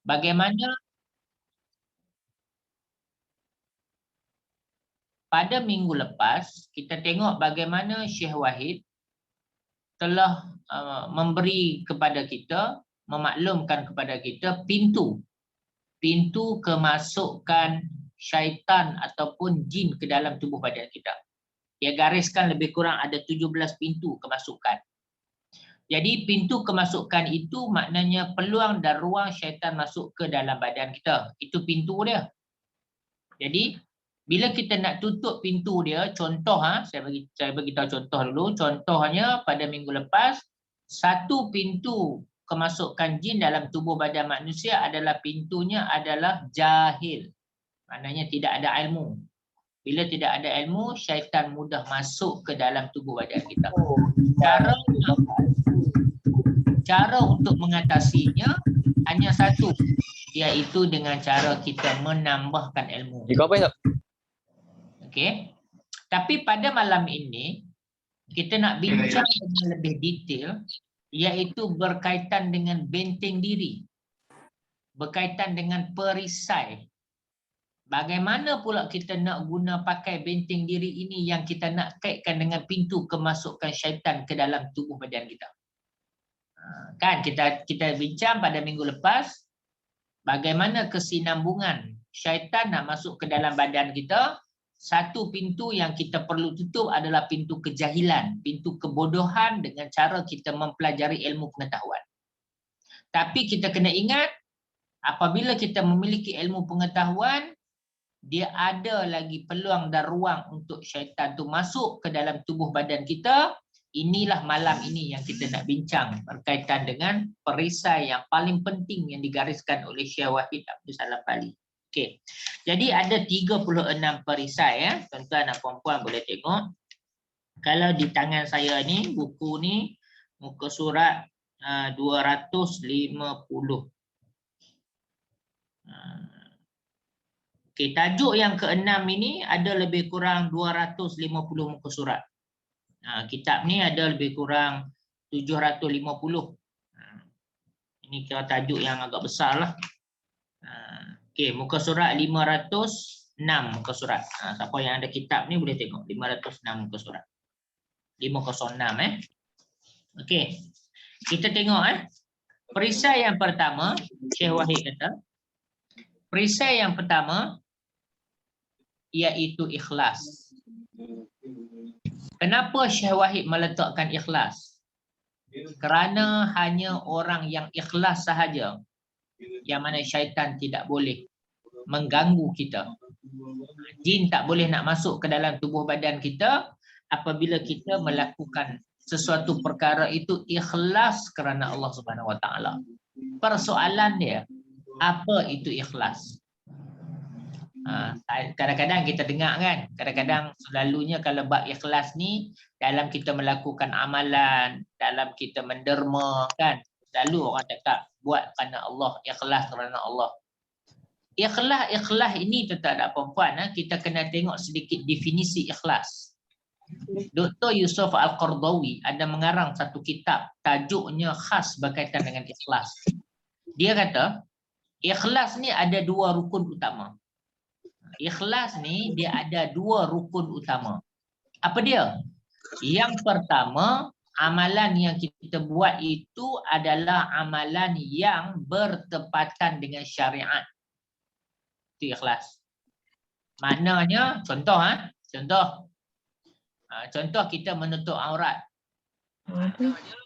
Bagaimana pada minggu lepas kita tengok bagaimana Syekh Wahid telah memberi kepada kita, memaklumkan kepada kita pintu kemasukan syaitan ataupun jin ke dalam tubuh badan kita. Dia gariskan lebih kurang ada 17 pintu kemasukan. Jadi pintu kemasukan itu maknanya peluang dan ruang syaitan masuk ke dalam badan kita. Itu pintu dia. Jadi bila kita nak tutup pintu dia, contoh saya bagi tahu contoh dulu. Contohnya pada minggu lepas, satu pintu kemasukan jin dalam tubuh badan manusia adalah pintunya adalah jahil. Maknanya tidak ada ilmu. Bila tidak ada ilmu, syaitan mudah masuk ke dalam tubuh badan kita. Cara untuk mengatasinya hanya satu, iaitu dengan cara kita menambahkan ilmu. Okey. Tapi pada malam ini kita nak bincang dengan lebih detail, iaitu berkaitan dengan benteng diri, berkaitan dengan perisai. Bagaimana pula kita nak guna pakai benteng diri ini yang kita nak kaitkan dengan pintu kemasukan syaitan ke dalam tubuh badan kita. Kan kita bincang pada minggu lepas bagaimana kesinambungan syaitan nak masuk ke dalam badan kita. Satu pintu yang kita perlu tutup adalah pintu kejahilan, pintu kebodohan dengan cara kita mempelajari ilmu pengetahuan. Tapi kita kena ingat, apabila kita memiliki ilmu pengetahuan, dia ada lagi peluang dan ruang untuk syaitan tu masuk ke dalam tubuh badan kita. Inilah malam ini yang kita nak bincang berkaitan dengan perisai yang paling penting yang digariskan oleh Syekh Wahid Abdul Salam Bali. Okey. Jadi ada 36 perisai ya. Tuan-tuan dan puan-puan boleh tengok. Kalau di tangan saya ni, buku ni muka surat 250. Okey, tajuk yang ke-6 ini ada lebih kurang 250 muka surat. Kitab ni ada lebih kurang 750. Ini kira tajuk yang agak besar lah. Okey, muka surat 506 muka surat. Siapa yang ada kitab ni boleh tengok 506 muka surat. 506 Okey. Kita tengok perisai yang pertama, Syekh Wahid kata, perisai yang pertama iaitu ikhlas. Kenapa Syekh Wahid meletakkan ikhlas? Kerana hanya orang yang ikhlas sahaja yang mana syaitan tidak boleh mengganggu kita. Jin tak boleh nak masuk ke dalam tubuh badan kita apabila kita melakukan sesuatu perkara itu ikhlas kerana Allah Subhanahu Wa Taala. Persoalan dia, apa itu ikhlas? Kadang-kadang kita dengar kan, kadang-kadang selalunya kalau bab ikhlas ni dalam kita melakukan amalan, dalam kita menderma kan, selalu orang cakap buat kerana Allah, ikhlas kerana Allah. Ikhlas ini tuan-tuan dan puan-puan, kita kena tengok sedikit definisi ikhlas. Dr. Yusuf Al-Qardawi ada mengarang satu kitab, tajuknya khas berkaitan dengan ikhlas. Dia kata, ikhlas ni ada dua rukun utama. Ikhlas ni dia ada dua rukun utama. Apa dia? Yang pertama, amalan yang kita buat itu adalah amalan yang bertepatan dengan syariat. Itu ikhlas. Maknanya, contoh contoh kita menutup aurat.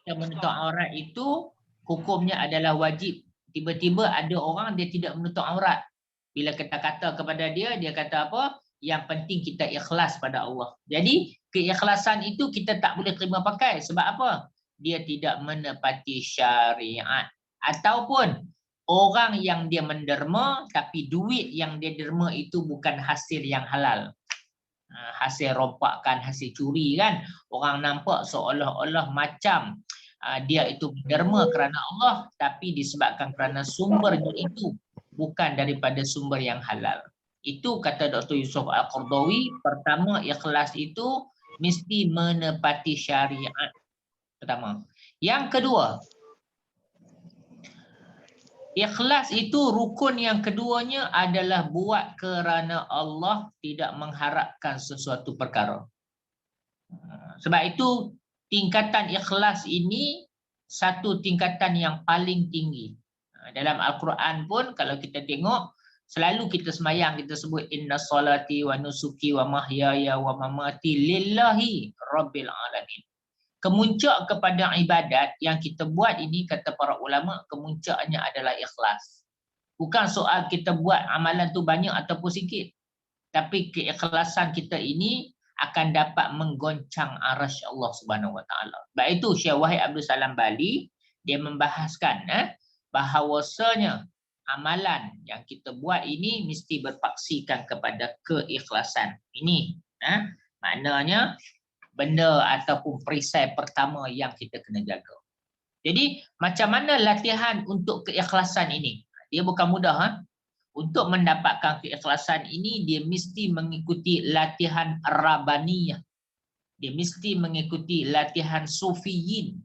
Kita menutup aurat itu hukumnya adalah wajib. Tiba-tiba ada orang dia tidak menutup aurat. Bila kita kata kepada dia, dia kata apa? Yang penting kita ikhlas pada Allah. Jadi keikhlasan itu kita tak boleh terima pakai. Sebab apa? Dia tidak menepati syariat. Ataupun orang yang dia menderma tapi duit yang dia derma itu bukan hasil yang halal. Hasil rompakan, hasil curi kan. Orang nampak seolah-olah macam dia itu menderma kerana Allah, tapi disebabkan kerana sumbernya itu bukan daripada sumber yang halal. Itu kata Dr. Yusuf Al-Qardawi, pertama ikhlas itu mesti menepati syariat. Pertama. Yang kedua, Ikhlas itu rukun yang keduanya adalah buat kerana Allah, tidak mengharapkan sesuatu perkara. Sebab itu tingkatan ikhlas ini satu tingkatan yang paling tinggi. Dalam Al-Quran pun kalau kita tengok, selalu kita semayang, kita sebut inna salati wa nusuki wa mahyaya wa mamati lillahi rabbil alamin. Kemuncak kepada ibadat yang kita buat ini, kata para ulama, kemuncaknya adalah ikhlas. Bukan soal kita buat amalan tu banyak ataupun sikit, tapi keikhlasan kita ini akan dapat menggoncang arasy Allah Subhanahu Wa Taala. Sebab itu Syekh Wahid Abdul Salam Bali dia membahaskan bahawasanya amalan yang kita buat ini mesti berpaksikan kepada keikhlasan. Ini maknanya benda ataupun perisai pertama yang kita kena jaga. Jadi macam mana latihan untuk keikhlasan ini? Dia bukan mudah. Untuk mendapatkan keikhlasan ini, dia mesti mengikuti latihan Rabbaniyah. Dia mesti mengikuti latihan Sufiyin.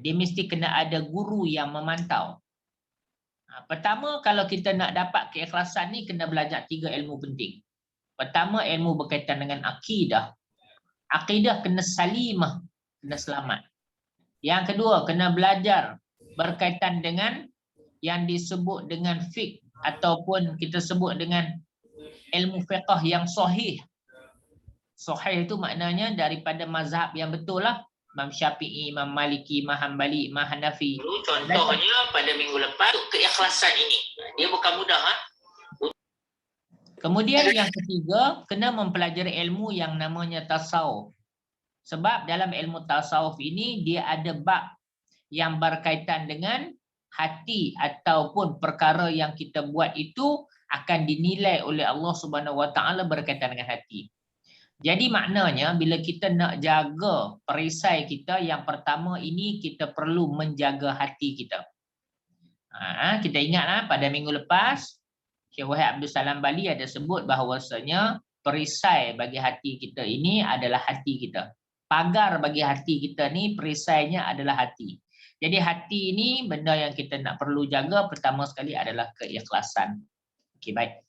Dia mesti kena ada guru yang memantau. Pertama, kalau kita nak dapat keikhlasan ni, kena belajar 3 ilmu penting. Pertama, ilmu berkaitan dengan akidah. Akidah kena salimah, kena selamat. Yang kedua, kena belajar berkaitan dengan yang disebut dengan fiqh ataupun kita sebut dengan ilmu fiqh yang sahih. Sahih itu maknanya daripada mazhab yang betul lah. Imam Syafi'i, Imam Maliki, Imam Hanbali, Imam Hanafi. Contohnya pada minggu lepas, keikhlasan ini. Dia bukan mudah. Kemudian yang ketiga, kena mempelajari ilmu yang namanya tasawuf. Sebab dalam ilmu tasawuf ini, dia ada bab yang berkaitan dengan hati ataupun perkara yang kita buat itu akan dinilai oleh Allah Subhanahu Wa Taala berkaitan dengan hati. Jadi maknanya bila kita nak jaga perisai kita, yang pertama ini kita perlu menjaga hati kita. Kita ingat pada minggu lepas Syekh Wahid Abdul Salam Bali ada sebut bahawasanya perisai bagi hati kita ini adalah hati kita. Pagar bagi hati kita ni perisainya adalah hati. Jadi hati ini benda yang kita nak perlu jaga pertama sekali adalah keikhlasan. Okey, baik.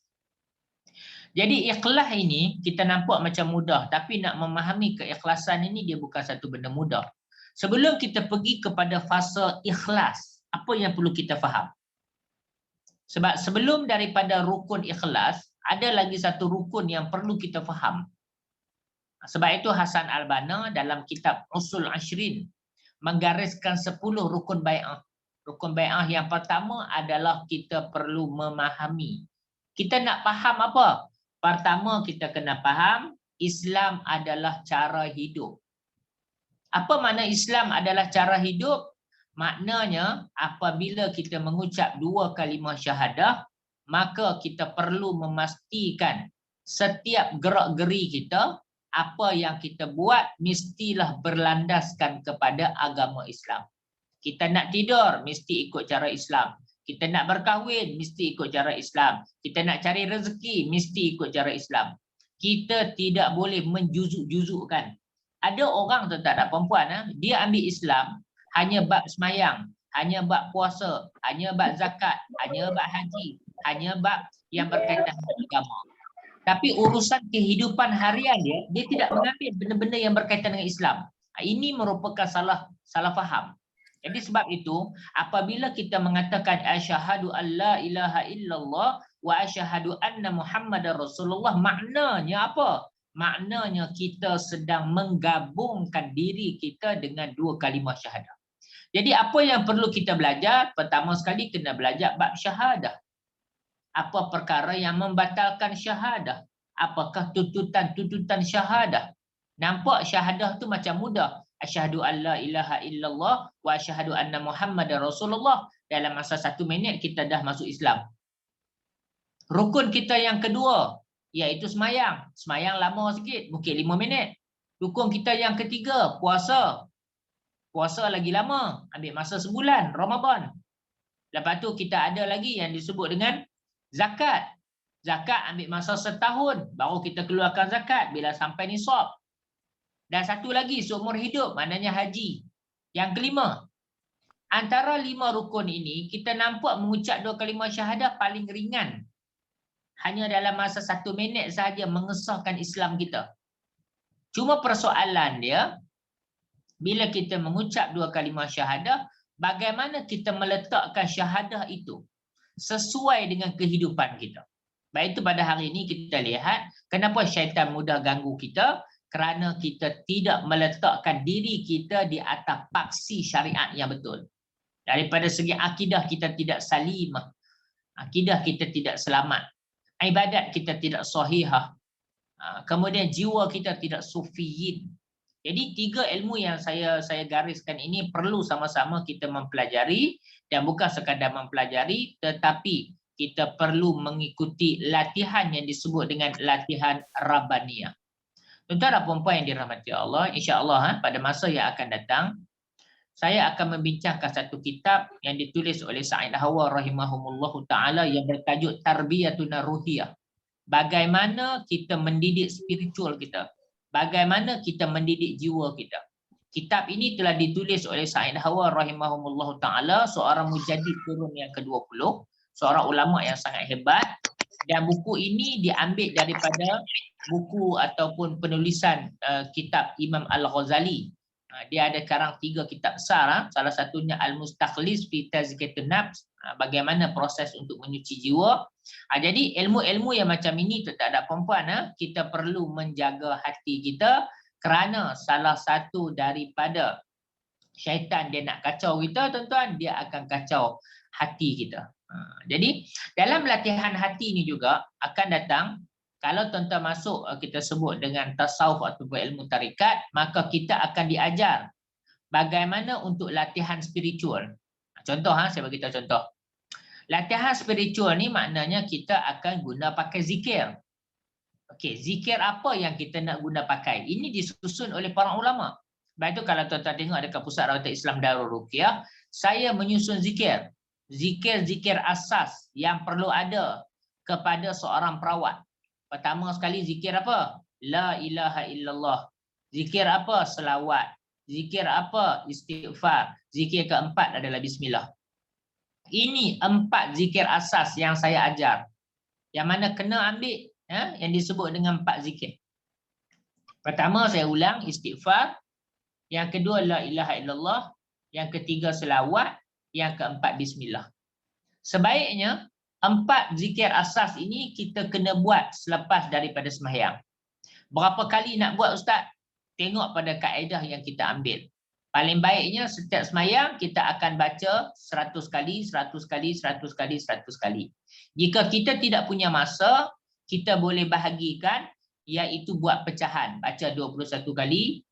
Jadi ikhlas ini kita nampak macam mudah, tapi nak memahami keikhlasan ini dia bukan satu benda mudah. Sebelum kita pergi kepada fasa ikhlas, apa yang perlu kita faham? Sebab sebelum daripada rukun ikhlas, ada lagi satu rukun yang perlu kita faham. Sebab itu Hasan Al-Banna dalam kitab Usul Ashrin menggariskan 10 rukun bai'ah. Rukun bai'ah yang pertama adalah kita perlu memahami. Kita nak faham apa? Pertama kita kena faham Islam adalah cara hidup. Apa makna Islam adalah cara hidup? Maknanya apabila kita mengucap 2 kalimah syahadah, maka kita perlu memastikan setiap gerak-geri kita, apa yang kita buat mestilah berlandaskan kepada agama Islam. Kita nak tidur mesti ikut cara Islam. Kita nak berkahwin mesti ikut cara Islam. Kita nak cari rezeki mesti ikut cara Islam. Kita tidak boleh menjuzuk-juzukkan. Ada orang tak ada perempuan, dia ambil Islam hanya bab semayang, hanya bab puasa, hanya bab zakat, hanya bab haji, hanya bab yang berkaitan dengan agama. Tapi urusan kehidupan harian dia tidak mengambil benda-benda yang berkaitan dengan Islam. Ini merupakan salah faham. Jadi sebab itu apabila kita mengatakan asyhadu alla ilaha illallah wa asyhadu anna Muhammadar Rasulullah, maknanya apa? Maknanya kita sedang menggabungkan diri kita dengan 2 kalimah syahadah. Jadi apa yang perlu kita belajar? Pertama sekali kena belajar bab syahadah. Apa perkara yang membatalkan syahadah? Apakah tuntutan syahadah? Nampak syahadah tu macam mudah. Asyhadu alla ilaha illallah wa asyhadu anna Muhammadar Rasulullah. Dalam masa 1 minit kita dah masuk Islam. Rukun kita yang kedua iaitu semayang. Semayang lama sikit, mungkin 5 minit. Rukun kita yang ketiga puasa. Puasa lagi lama, ambil masa sebulan, Ramadan. Lepas tu kita ada lagi yang disebut dengan zakat. Zakat ambil masa setahun, baru kita keluarkan zakat bila sampai nisab. Dan satu lagi seumur hidup, maknanya haji. Yang kelima, Antara 5 rukun ini, kita nampak mengucap 2 kalimah syahadah paling ringan. Hanya dalam masa 1 minit sahaja mengesahkan Islam kita. Cuma persoalan dia, bila kita mengucap 2 kalimah syahadah, bagaimana kita meletakkan syahadah itu sesuai dengan kehidupan kita. Baik itu pada hari ini kita lihat kenapa syaitan mudah ganggu kita, kerana kita tidak meletakkan diri kita di atas paksi syariat yang betul. Daripada segi akidah kita tidak salimah, akidah kita tidak selamat, ibadat kita tidak sahihah, kemudian jiwa kita tidak sufiyin. Jadi 3 ilmu yang saya gariskan ini perlu sama-sama kita mempelajari, dan bukan sekadar mempelajari tetapi kita perlu mengikuti latihan yang disebut dengan latihan Rabbaniyah. Tuan-tuan dan puan-puan yang dirahmati Allah, insya-Allah pada masa yang akan datang saya akan membincangkan satu kitab yang ditulis oleh Sa'id Hawa rahimahumullahu taala yang bertajuk Tarbiyatun Ruhiyah. Bagaimana kita mendidik spiritual kita, bagaimana kita mendidik jiwa kita. Kitab ini telah ditulis oleh Sa'id Hawa rahimahumullahu taala, seorang mujaddid kurun yang ke-20, seorang ulama yang sangat hebat, dan buku ini diambil daripada buku ataupun penulisan kitab Imam Al-Ghazali. Dia ada karang 3 kitab besar, salah satunya Al-Mustakhlis fi Tazkiyatun Nafs, bagaimana proses untuk menyuci jiwa. Jadi ilmu-ilmu yang macam ini tak ada perempuan, kita perlu menjaga hati kita, kerana salah satu daripada syaitan dia nak kacau kita, tuan-tuan, dia akan kacau hati kita. Jadi dalam latihan hati ini juga akan datang, kalau tuan-tuan masuk kita sebut dengan tasawuf atau ilmu tarikat, maka kita akan diajar bagaimana untuk latihan spiritual. Contoh, saya bagi tahu contoh. Latihan spiritual ni maknanya kita akan guna pakai zikir. Okey, zikir apa yang kita nak guna pakai? Ini disusun oleh para ulama. Baik tu kalau tuan-tuan tengok dekat Pusat Rawatan Islam Darul Ruqyah, saya menyusun zikir. Zikir-zikir asas yang perlu ada kepada seorang perawat. Pertama sekali zikir apa? La ilaha illallah. Zikir apa? Selawat. Zikir apa? Istighfar. Zikir keempat adalah bismillah. Ini 4 zikir asas yang saya ajar. Yang mana kena ambil yang disebut dengan 4 zikir. Pertama saya ulang istighfar. Yang kedua la ilaha illallah. Yang ketiga selawat. Yang keempat bismillah. Sebaiknya 4 zikir asas ini kita kena buat selepas daripada sembahyang. Berapa kali nak buat Ustaz? Tengok pada kaedah yang kita ambil. Paling baiknya setiap sembahyang kita akan baca 100 kali, 100 kali, 100 kali, 100 kali. Jika kita tidak punya masa, kita boleh bahagikan, iaitu buat pecahan. Baca 21 kali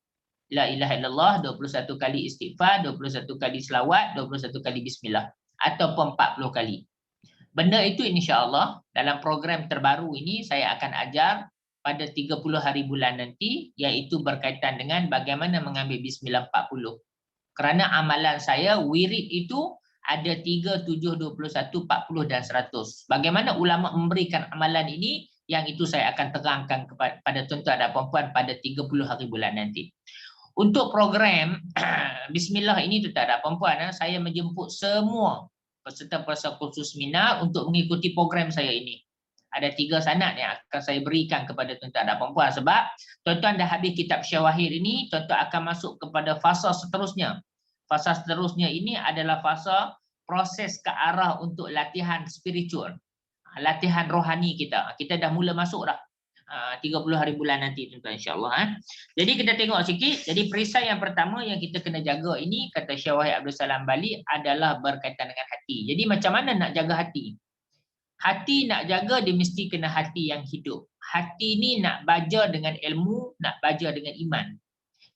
la ilaha illallah, 21 kali istighfar, 21 kali selawat, 21 kali bismillah, ataupun 40 kali. Benda itu insya-Allah dalam program terbaru ini saya akan ajar pada 30 hari bulan nanti, iaitu berkaitan dengan bagaimana mengambil bismillah 40. Kerana amalan saya wirid itu ada 3, 7, 21, 40 dan 100. Bagaimana ulama memberikan amalan ini, yang itu saya akan terangkan kepada tuan-tuan dan puan-puan pada 30 hari bulan nanti. Untuk program bismillah ini tuan-tuan dan puan-puan, saya menjemput semua peserta-peserta kursus seminar untuk mengikuti program saya ini. Ada 3 sanad yang akan saya berikan kepada tuan-tuan dan puan-puan, sebab tuan-tuan dah habis kitab Syawahir ini, tuan-tuan akan masuk kepada fasa seterusnya. Fasa seterusnya ini adalah fasa proses ke arah untuk latihan spiritual, latihan rohani kita. Kita dah mula masuk dah 30 hari bulan nanti tuan-tuan, insya-Allah. Jadi kita tengok sikit. Jadi perisai yang pertama yang kita kena jaga ini, kata Syekh Wahid Abdul Salam Bali, adalah berkaitan dengan hati. Jadi macam mana nak jaga hati? Hati nak jaga, dia mesti kena hati yang hidup. Hati ni nak baja dengan ilmu, nak baja dengan iman.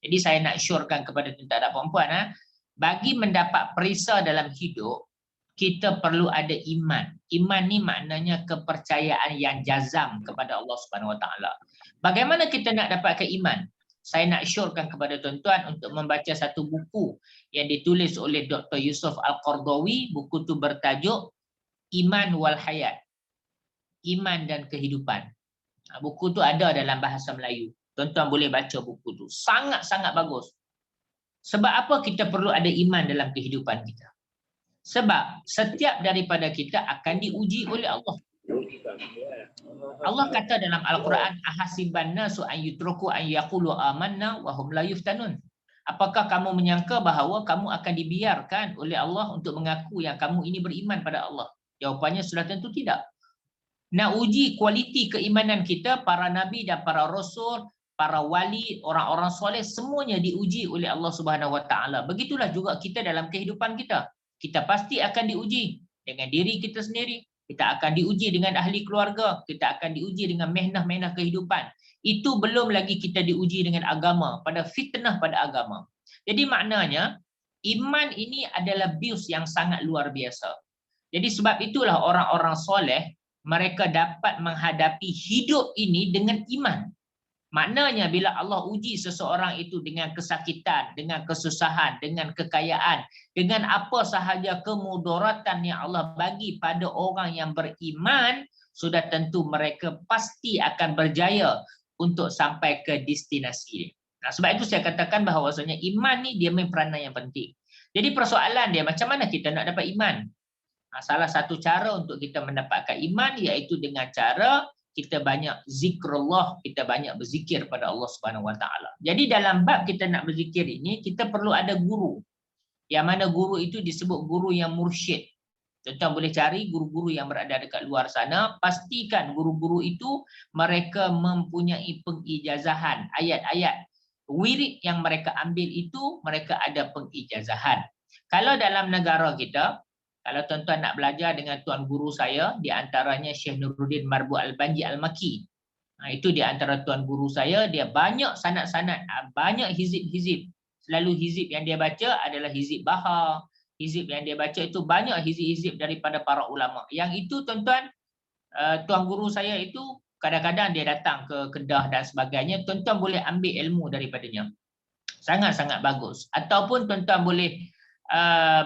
Jadi saya nak syorkan kepada tuan-tuan dan puan-puan, bagi mendapat perisai dalam hidup, kita perlu ada iman. Iman ni maknanya kepercayaan yang jazam kepada Allah Subhanahu Wa Taala. Bagaimana kita nak dapatkan iman? Saya nak syorkan kepada tuan-tuan untuk membaca satu buku yang ditulis oleh Dr. Yusuf Al-Qardawi. Buku tu bertajuk Iman wal Hayat. Iman dan kehidupan. Buku tu ada dalam bahasa Melayu. Tuan-tuan boleh baca buku tu. Sangat-sangat bagus. Sebab apa kita perlu ada iman dalam kehidupan kita? Sebab setiap daripada kita akan diuji oleh Allah. Allah kata dalam Al-Quran, ahasiban nasu an yutraku an yaqulu amanna wa hum la yuftanun. Apakah kamu menyangka bahawa kamu akan dibiarkan oleh Allah untuk mengaku yang kamu ini beriman pada Allah? Jawapannya sudah tentu tidak. Nak uji kualiti keimanan kita, para nabi dan para rasul, para wali, orang-orang soleh, semuanya diuji oleh Allah Subhanahu Wa Taala. Begitulah juga kita dalam kehidupan kita. Kita pasti akan diuji dengan diri kita sendiri. Kita akan diuji dengan ahli keluarga. Kita akan diuji dengan mehnah-mehnah kehidupan. Itu belum lagi kita diuji dengan agama, pada fitnah pada agama. Jadi maknanya, iman ini adalah bius yang sangat luar biasa. Jadi sebab itulah orang-orang soleh, mereka dapat menghadapi hidup ini dengan iman. Maknanya bila Allah uji seseorang itu dengan kesakitan, dengan kesusahan, dengan kekayaan, dengan apa sahaja kemudaratan yang Allah bagi pada orang yang beriman, sudah tentu mereka pasti akan berjaya untuk sampai ke destinasi. Nah, sebab itu saya katakan bahawasanya iman ni dia main peranan yang penting. Jadi persoalan dia, macam mana kita nak dapat iman? Salah satu cara untuk kita mendapatkan iman iaitu dengan cara kita banyak zikrullah, kita banyak berzikir pada Allah Subhanahu Wa Taala. Jadi dalam bab kita nak berzikir ini, kita perlu ada guru. Yang mana guru itu disebut guru yang mursyid. Tuan-tuan boleh cari guru-guru yang berada dekat luar sana, pastikan guru-guru itu mereka mempunyai pengijazahan. Ayat-ayat wirid yang mereka ambil itu, mereka ada pengijazahan. Kalau dalam negara kita, kalau tuan-tuan nak belajar dengan tuan guru saya, di antaranya Syekh Nuruddin Marbu Al-Banji Al-Maki. Itu di antara tuan guru saya, dia banyak sanad-sanad, banyak hizib-hizib. Selalu hizib yang dia baca adalah hizib Bahar. Hizib yang dia baca itu banyak hizib-hizib daripada para ulama. Yang itu tuan-tuan, tuan guru saya itu kadang-kadang dia datang ke Kedah dan sebagainya, tuan-tuan boleh ambil ilmu daripadanya. Sangat-sangat bagus. Ataupun tuan-tuan boleh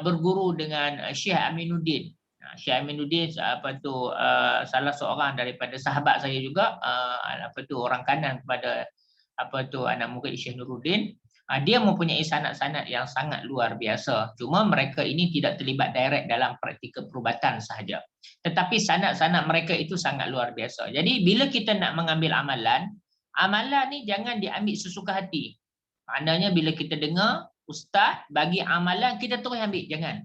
berguru dengan Syekh Aminuddin. Syekh Aminuddin salah seorang daripada sahabat saya juga, orang kanan kepada anak murid Syekh Nuruddin. Dia mempunyai sanad-sanad yang sangat luar biasa. Cuma mereka ini tidak terlibat direct dalam praktikal perubatan sahaja. Tetapi sanad-sanad mereka itu sangat luar biasa. Jadi bila kita nak mengambil amalan, amalan ni jangan diambil sesuka hati. Maknanya bila kita dengar ustaz bagi amalan, kita terus ambil, jangan.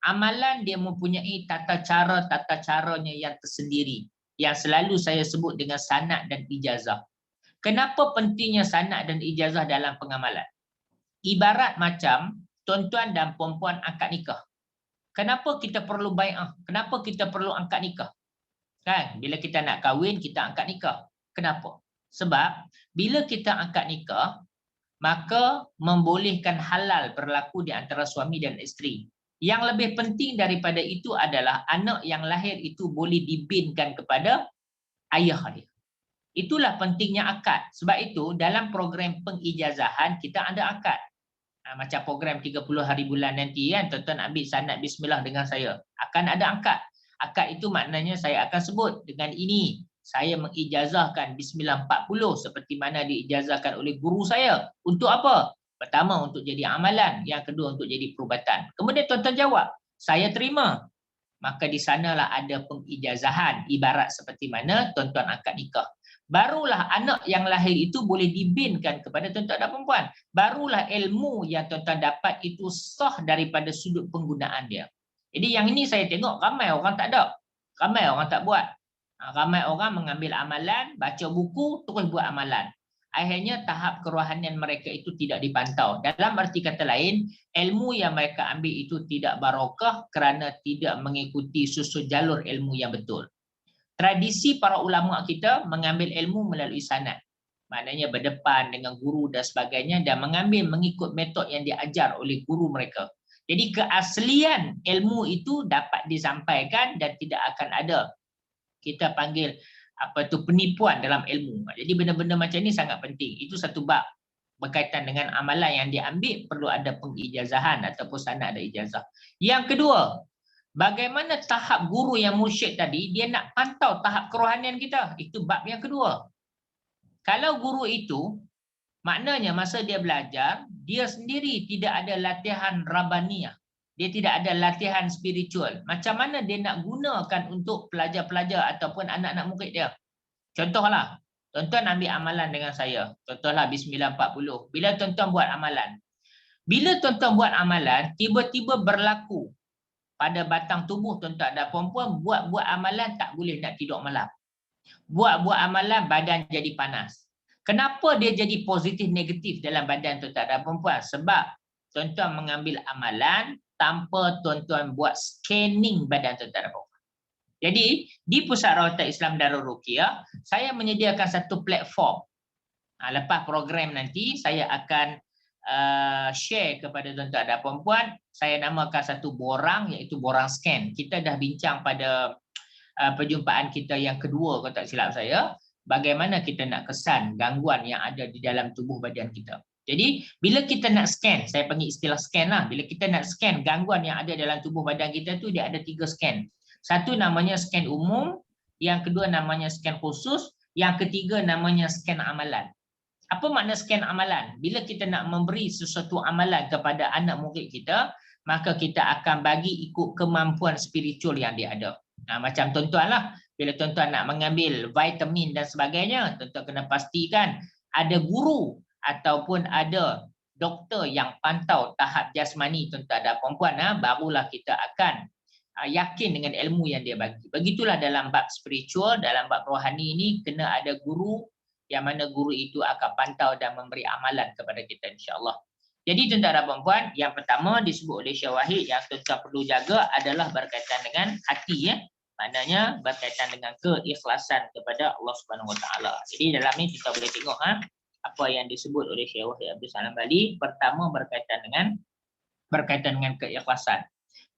Amalan dia mempunyai tata caranya yang tersendiri, yang selalu saya sebut dengan sanad dan ijazah. Kenapa pentingnya sanad dan ijazah dalam pengamalan? Ibarat macam tuan-tuan dan puan-puan akad nikah. Kenapa kita perlu bai'ah? Kenapa kita perlu angkat nikah? Kan? Bila kita nak kahwin, kita angkat nikah. Kenapa? Sebab bila kita angkat nikah, maka membolehkan halal berlaku di antara suami dan isteri. Yang lebih penting daripada itu adalah anak yang lahir itu boleh dibinkan kepada ayah dia. Itulah pentingnya akad. Sebab itu dalam program pengijazahan kita ada akad. Macam program 30 hari bulan nanti kan, tuan-tuan ambil sanad bismillah dengan saya. Akan ada akad. Akad itu maknanya saya akan sebut dengan ini. Saya mengijazahkan Bismillah 40 seperti mana diijazahkan oleh guru saya. Untuk apa? Pertama, untuk jadi amalan. Yang kedua, untuk jadi perubatan. Kemudian tuan-tuan jawab, saya terima. Maka di sanalah ada pengijazahan. Ibarat seperti mana tuan-tuan akad nikah. Barulah anak yang lahir itu boleh dibinkan kepada tuan-tuan dan perempuan. Barulah ilmu yang tuan-tuan dapat itu sah daripada sudut penggunaan dia. Jadi yang ini saya tengok ramai orang tak ada. Ramai orang tak buat. Ramai orang mengambil amalan, baca buku, terus buat amalan. Akhirnya tahap kerohanian mereka itu tidak dipantau. Dalam arti kata lain, ilmu yang mereka ambil itu tidak barokah kerana tidak mengikuti susun jalur ilmu yang betul. Tradisi para ulama kita mengambil ilmu melalui sanad. Maknanya berdepan dengan guru dan sebagainya dan mengikut metod yang diajar oleh guru mereka. Jadi keaslian ilmu itu dapat disampaikan dan tidak akan ada kita panggil penipuan dalam ilmu. Jadi benda-benda macam ni sangat penting. Itu satu bab berkaitan dengan amalan yang diambil perlu ada pengijazahan ataupun sanad ada ijazah. Yang kedua, bagaimana tahap guru yang mursyid tadi dia nak pantau tahap kerohanian kita. Itu bab yang kedua. Kalau guru itu maknanya masa dia belajar dia sendiri tidak ada latihan rabbaniyah. dia tidak ada latihan spiritual, macam mana dia nak gunakan untuk pelajar-pelajar ataupun anak-anak murid dia? Contohlah, tuan-tuan ambil amalan dengan saya. Contohlah Bismillah 40. Bila tuan-tuan buat amalan, bila tuan-tuan buat amalan, tiba-tiba berlaku pada batang tubuh tuan-tuan dan perempuan, buat-buat amalan tak boleh nak tidur malam. Buat-buat amalan badan jadi panas. Kenapa dia jadi positif negatif dalam badan tuan-tuan dan perempuan? Sebab tuan-tuan mengambil amalan tanpa tuan-tuan buat scanning badan tuan-tuan dan perempuan. Jadi di Pusat Rawatan Islam Darul Ruqyah, saya menyediakan satu platform. Lepas program nanti saya akan share kepada tuan-tuan dan perempuan. Saya namakan satu borang, iaitu borang scan. Kita dah bincang pada perjumpaan kita yang kedua, kalau tak silap saya, bagaimana kita nak kesan gangguan yang ada di dalam tubuh badan kita. Jadi bila kita nak scan, saya panggil istilah scan lah. Bila kita nak scan gangguan yang ada dalam tubuh badan kita tu, dia ada 3 scan. Satu namanya scan umum, yang kedua namanya scan khusus, yang ketiga namanya scan amalan. Apa makna scan amalan? Bila kita nak memberi sesuatu amalan kepada anak murid kita, maka kita akan bagi ikut kemampuan spiritual yang dia ada. Macam tuan-tuan lah, bila tuan-tuan nak mengambil vitamin dan sebagainya, tuan-tuan kena pastikan ada guru ataupun ada doktor yang pantau tahap jasmani tuan-tuan dan perempuan, barulah kita akan yakin dengan ilmu yang dia bagi. Begitulah dalam bab spiritual, dalam bab rohani ini kena ada guru, yang mana guru itu akan pantau dan memberi amalan kepada kita, insya-Allah. Jadi tuan-tuan dan perempuan, yang pertama disebut oleh Syekh Wahid yang tuan-tuan perlu jaga adalah berkaitan dengan hati, maknanya berkaitan dengan keikhlasan kepada Allah Subhanahu Wa Taala. Jadi dalam ni kita boleh tengok apa yang disebut oleh Syekh Wahid Abdul Salam Bali. Pertama berkaitan dengan keikhlasan.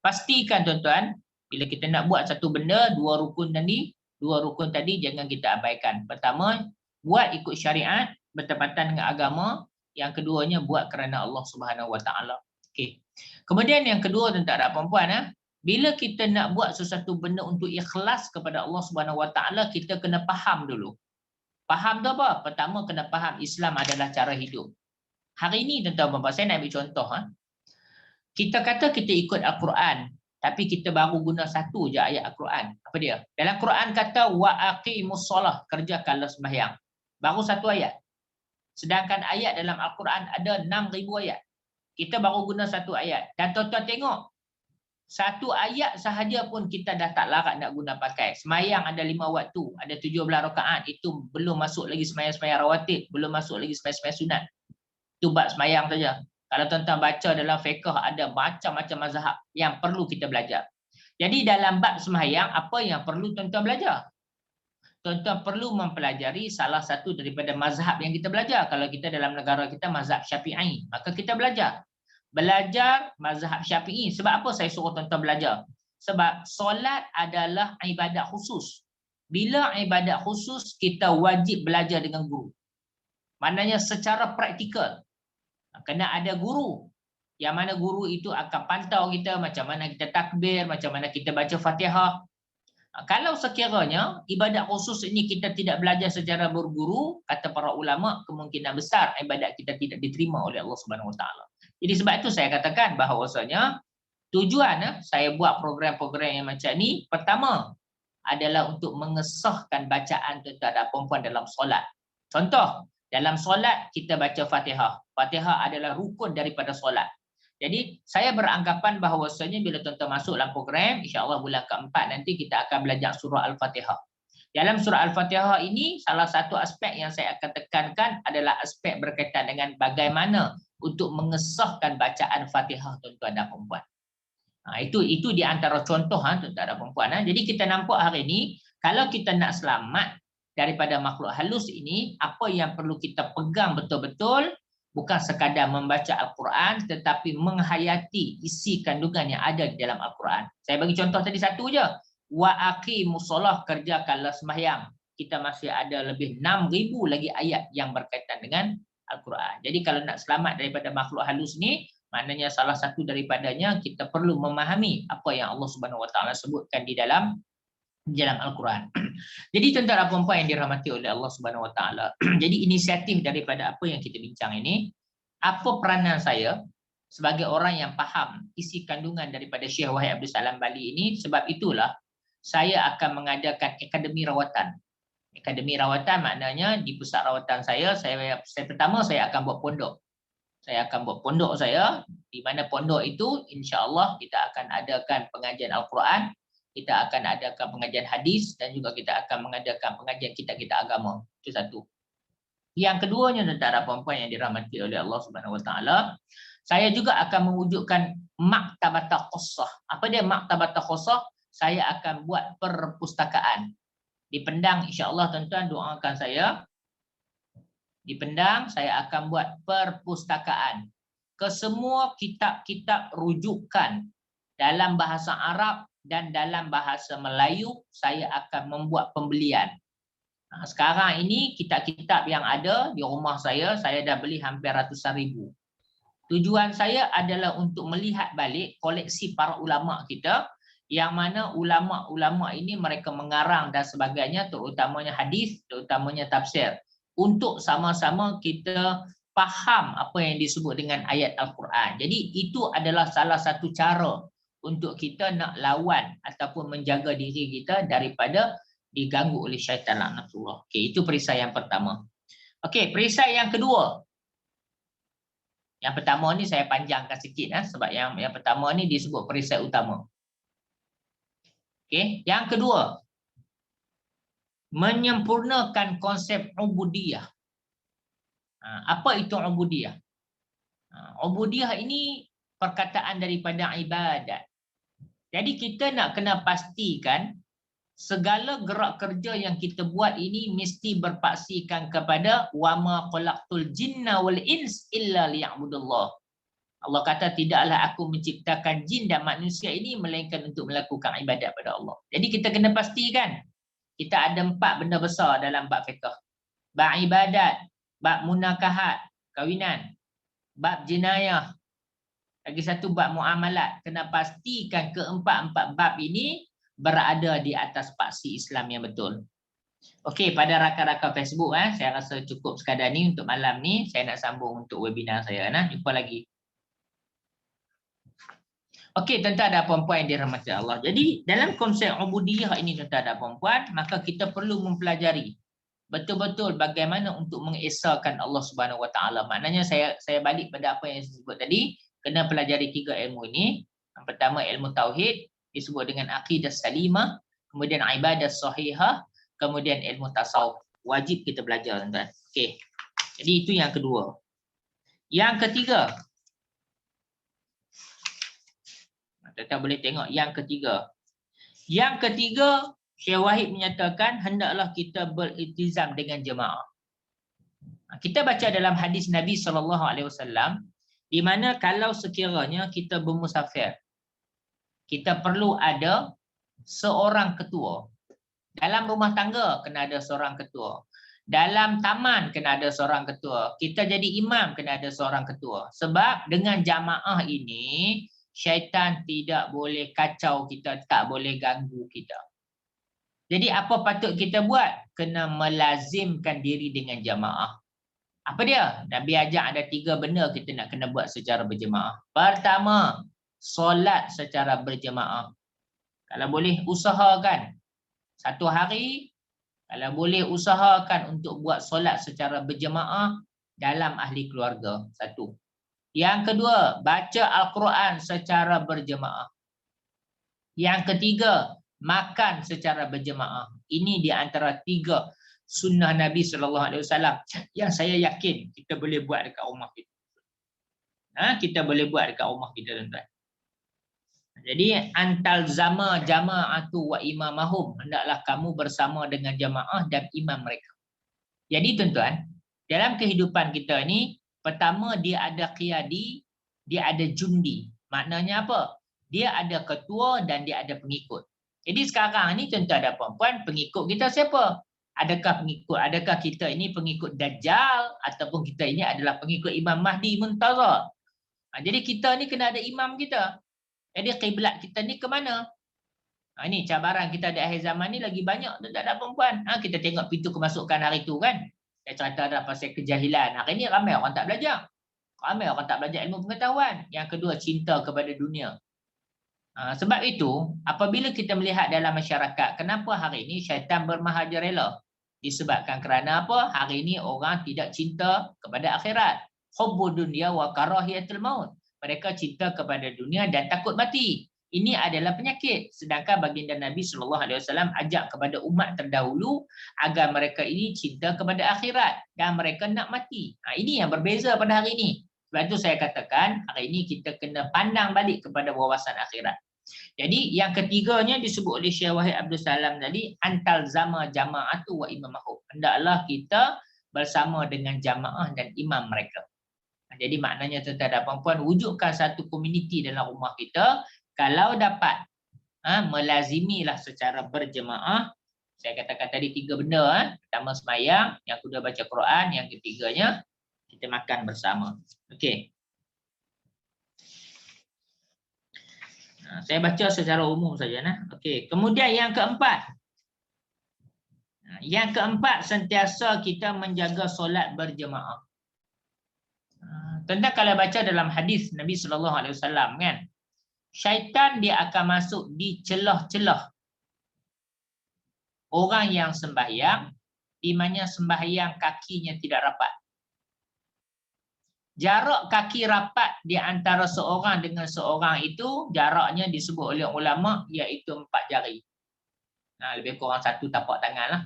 Pastikan tuan-tuan, bila kita nak buat satu benda, dua rukun tadi jangan kita abaikan. Pertama, buat ikut syariat, bertepatan dengan agama. Yang keduanya, buat kerana Allah Subhanahu Wa Taala. Okey. Kemudian yang kedua, tuan-tuan dan perempuan, bila kita nak buat sesuatu benda untuk ikhlas kepada Allah Subhanahu Wa Taala, kita kena faham dulu. Faham tu apa? Pertama, kena faham Islam adalah cara hidup. Hari ini, tuan-tuan dan perempuan, saya nak ambil contoh. Kita kata kita ikut Al-Quran, tapi kita baru guna satu je ayat Al-Quran. Apa dia? Dalam Quran kata, wa aqimus solah, kerjakanlah sembahyang. Baru satu ayat. Sedangkan ayat dalam Al-Quran ada 6,000 ayat. Kita baru guna satu ayat. Dan tuan-tuan tengok, satu ayat sahaja pun kita dah tak larat nak guna pakai. Semayang ada 5 waktu, ada 17 rakaat. Itu belum masuk lagi semayang-semayang rawatib, belum masuk lagi semayang-semayang sunat. Itu bab semayang saja. Kalau tuan-tuan baca dalam fiqh, ada macam-macam mazhab yang perlu kita belajar. Jadi dalam bab semayang, apa yang perlu tuan-tuan belajar? Tuan-tuan perlu mempelajari salah satu daripada mazhab yang kita belajar. Kalau kita dalam negara kita mazhab Syafi'i, maka kita belajar mazhab Syafi'i. Sebab apa saya suruh tuan-tuan belajar? Sebab solat adalah ibadat khusus. Bila ibadat khusus, kita wajib belajar dengan guru. Maknanya secara praktikal, kena ada guru. Yang mana guru itu akan pantau kita macam mana kita takbir, macam mana kita baca Fatihah. Kalau sekiranya ibadat khusus ini kita tidak belajar secara berguru, kata para ulama, kemungkinan besar ibadat kita tidak diterima oleh Allah Subhanahu Wa Taala. Jadi sebab itu saya katakan bahawasanya tujuan saya buat program-program yang macam ni, pertama adalah untuk mengesahkan bacaan tuan-tuan dan perempuan dalam solat. Contoh, dalam solat kita baca Fatihah. Fatihah adalah rukun daripada solat. Jadi saya beranggapan bahawasanya bila tuan-tuan masuk dalam program, insya-Allah bulan keempat nanti kita akan belajar surah Al-Fatihah. Dalam surah Al-Fatihah ini, salah satu aspek yang saya akan tekankan adalah aspek berkaitan dengan bagaimana untuk mengesahkan bacaan Fatihah tuan-tuan dan perempuan. Itu di antara contoh tuan-tuan dan perempuan. Jadi kita nampak hari ini, kalau kita nak selamat daripada makhluk halus ini, apa yang perlu kita pegang betul-betul, bukan sekadar membaca Al-Quran, tetapi menghayati isi kandungan yang ada di dalam Al-Quran. Saya bagi contoh tadi satu je. Wa aqimus solah, kerjakanlah sembahyang. Kita masih ada lebih 6,000 lagi ayat yang berkaitan dengan Al-Quran. Jadi kalau nak selamat daripada makhluk halus ni, maknanya salah satu daripadanya kita perlu memahami apa yang Allah Subhanahu Wa Taala sebutkan di dalam Al-Quran. Jadi tuan-tuan dan puan-puan yang dirahmati oleh Allah Subhanahu Wa Taala. Jadi inisiatif daripada apa yang kita bincang ini, apa peranan saya sebagai orang yang faham isi kandungan daripada Syekh Wahid Abdul Salam Bali ini. Sebab itulah saya akan mengadakan akademi rawatan. Akademi rawatan maknanya di pusat rawatan saya pertama saya akan buat pondok. Saya akan buat pondok saya, di mana pondok itu insya-Allah kita akan adakan pengajian Al-Quran, kita akan adakan pengajian hadis, dan juga kita akan mengadakan pengajian kitab-kitab agama. Itu satu. Yang keduanya, tuan-tuan dan puan-puan yang dirahmati oleh Allah Subhanahu Wa Taala, saya juga akan mewujudkan maktabatah khususah. Apa dia maktabatah khususah? Saya akan buat perpustakaan. Di Pendang, insya-Allah tuan-tuan doakan saya. Di Pendang saya akan buat perpustakaan ke semua kitab-kitab rujukan dalam bahasa Arab dan dalam bahasa Melayu. Saya akan membuat pembelian. Sekarang ini kitab-kitab yang ada di rumah saya dah beli hampir ratusan ribu. Tujuan saya adalah untuk melihat balik koleksi para ulama kita, yang mana ulama-ulama ini mereka mengarang dan sebagainya, terutamanya hadis, terutamanya tafsir, untuk sama-sama kita faham apa yang disebut dengan ayat Al-Quran. Jadi itu adalah salah satu cara untuk kita nak lawan ataupun menjaga diri kita daripada diganggu oleh syaitan laknatullah. Okey, itu perisai yang pertama. Okey, perisai yang kedua. Yang pertama ni saya panjangkan sikit sebab yang pertama ni disebut perisai utama. Okey, yang kedua, menyempurnakan konsep ubudiyah. Apa itu ubudiyah? Ubudiyah ini perkataan daripada ibadat. Jadi kita nak kena pastikan segala gerak kerja yang kita buat ini mesti berpaksikan kepada wa ma khalaqtul jinna wal ins illa liya'budullah. Allah kata tidaklah aku menciptakan jin dan manusia ini melainkan untuk melakukan ibadat pada Allah. Jadi kita kena pastikan kita ada 4 benda besar dalam bab fiqh. Bab ibadat, bab munakahat, kawinan, bab jenayah, lagi satu bab muamalat. Kena pastikan keempat-empat bab ini berada di atas paksi Islam yang betul. Okey, pada rakan-rakan Facebook saya rasa cukup sekadar ni untuk malam ni. Saya nak sambung untuk webinar saya. Jumpa lagi. Okey, tuan-tuan dan puan-puan yang dirahmati Allah. Jadi dalam konsep ubudiyah ini tuan-tuan dan puan-puan, maka kita perlu mempelajari betul-betul bagaimana untuk mengesahkan Allah Subhanahu Wa Taala. Maknanya saya balik pada apa yang saya sebut tadi, kena pelajari 3 ilmu ini. Yang pertama ilmu tauhid disebut dengan aqidah salimah, kemudian ibadah sahihah, kemudian ilmu tasawuf. Wajib kita belajar tuan-tuan. Okey. Jadi itu yang kedua. Yang ketiga, kita boleh tengok yang ketiga. Yang ketiga, Syekh Wahid menyatakan hendaklah kita beriltizam dengan jemaah. Kita baca dalam hadis Nabi SAW, di mana kalau sekiranya kita bermusafir, kita perlu ada seorang ketua. Dalam rumah tangga kena ada seorang ketua. Dalam taman kena ada seorang ketua. Kita jadi imam kena ada seorang ketua. Sebab dengan jamaah ini, syaitan tidak boleh kacau kita, tak boleh ganggu kita. Jadi apa patut kita buat? Kena melazimkan diri dengan jamaah. Apa dia? Nabi ajak ada 3 benda kita nak kena buat secara berjemaah. Pertama, solat secara berjemaah. Kalau boleh usahakan satu hari, kalau boleh usahakan untuk buat solat secara berjemaah dalam ahli keluarga. Satu. Yang kedua, baca Al-Quran secara berjemaah. Yang ketiga, makan secara berjemaah. Ini di antara 3 sunnah Nabi SAW yang saya yakin kita boleh buat dekat rumah kita. Kita boleh buat dekat rumah kita, tuan-tuan. Jadi antal zama jama'atu wa imamahum, hendaklah kamu bersama dengan jamaah dan imam mereka. Jadi tuan-tuan, dalam kehidupan kita ni, pertama dia ada qiyadi, dia ada jundi. Maknanya apa? Dia ada ketua dan dia ada pengikut. Jadi sekarang ni tuan-tuan dan puan-puan, pengikut kita siapa? Adakah kita ini pengikut Dajjal ataupun kita ini adalah pengikut Imam Mahdi Muntazar? Jadi kita ni kena ada imam kita. Jadi kiblat kita ni ke mana? Ini cabaran kita di akhir zaman ni lagi banyak tuan-tuan dan puan-puan. Kita tengok pintu kemasukan hari tu kan. Saya cerita dah pasal kejahilan. Hari ni ramai orang tak belajar. Ramai orang tak belajar ilmu pengetahuan. Yang kedua, cinta kepada dunia. Sebab itu, apabila kita melihat dalam masyarakat, kenapa hari ini syaitan bermahajarela? Disebabkan kerana apa? Hari ini orang tidak cinta kepada akhirat. Hubbud dunya wa karahiyatul maut. Mereka cinta kepada dunia dan takut mati. Ini adalah penyakit. Sedangkan baginda Nabi SAW ajak kepada umat terdahulu agar mereka ini cinta kepada akhirat dan mereka nak mati. Ini yang berbeza pada hari ini. Sebab itu saya katakan hari ini kita kena pandang balik kepada wawasan akhirat. Jadi yang ketiganya disebut oleh Syekh Wahid Abdul Salam tadi, antal zama jama'atu wa imamahu. Hendaklah kita bersama dengan jamaah dan imam mereka. Jadi maknanya tuan-tuan dan puan-puan, wujudkan satu komuniti dalam rumah kita. Kalau dapat melazimilah secara berjemaah. Saya katakan tadi 3 benda. Pertama sembahyang, yang kedua baca Quran, yang ketiganya kita makan bersama. Okey. Saya baca secara umum saja. Okey. Kemudian yang keempat. Yang keempat, sentiasa kita menjaga solat berjemaah. Tentang kalau baca dalam hadis Nabi SAW kan, syaitan dia akan masuk di celah-celah orang yang sembahyang, di mana sembahyang kakinya tidak rapat. Jarak kaki rapat di antara seorang dengan seorang itu jaraknya disebut oleh ulama iaitu 4 jari. Lebih kurang 1 tapak tangan lah.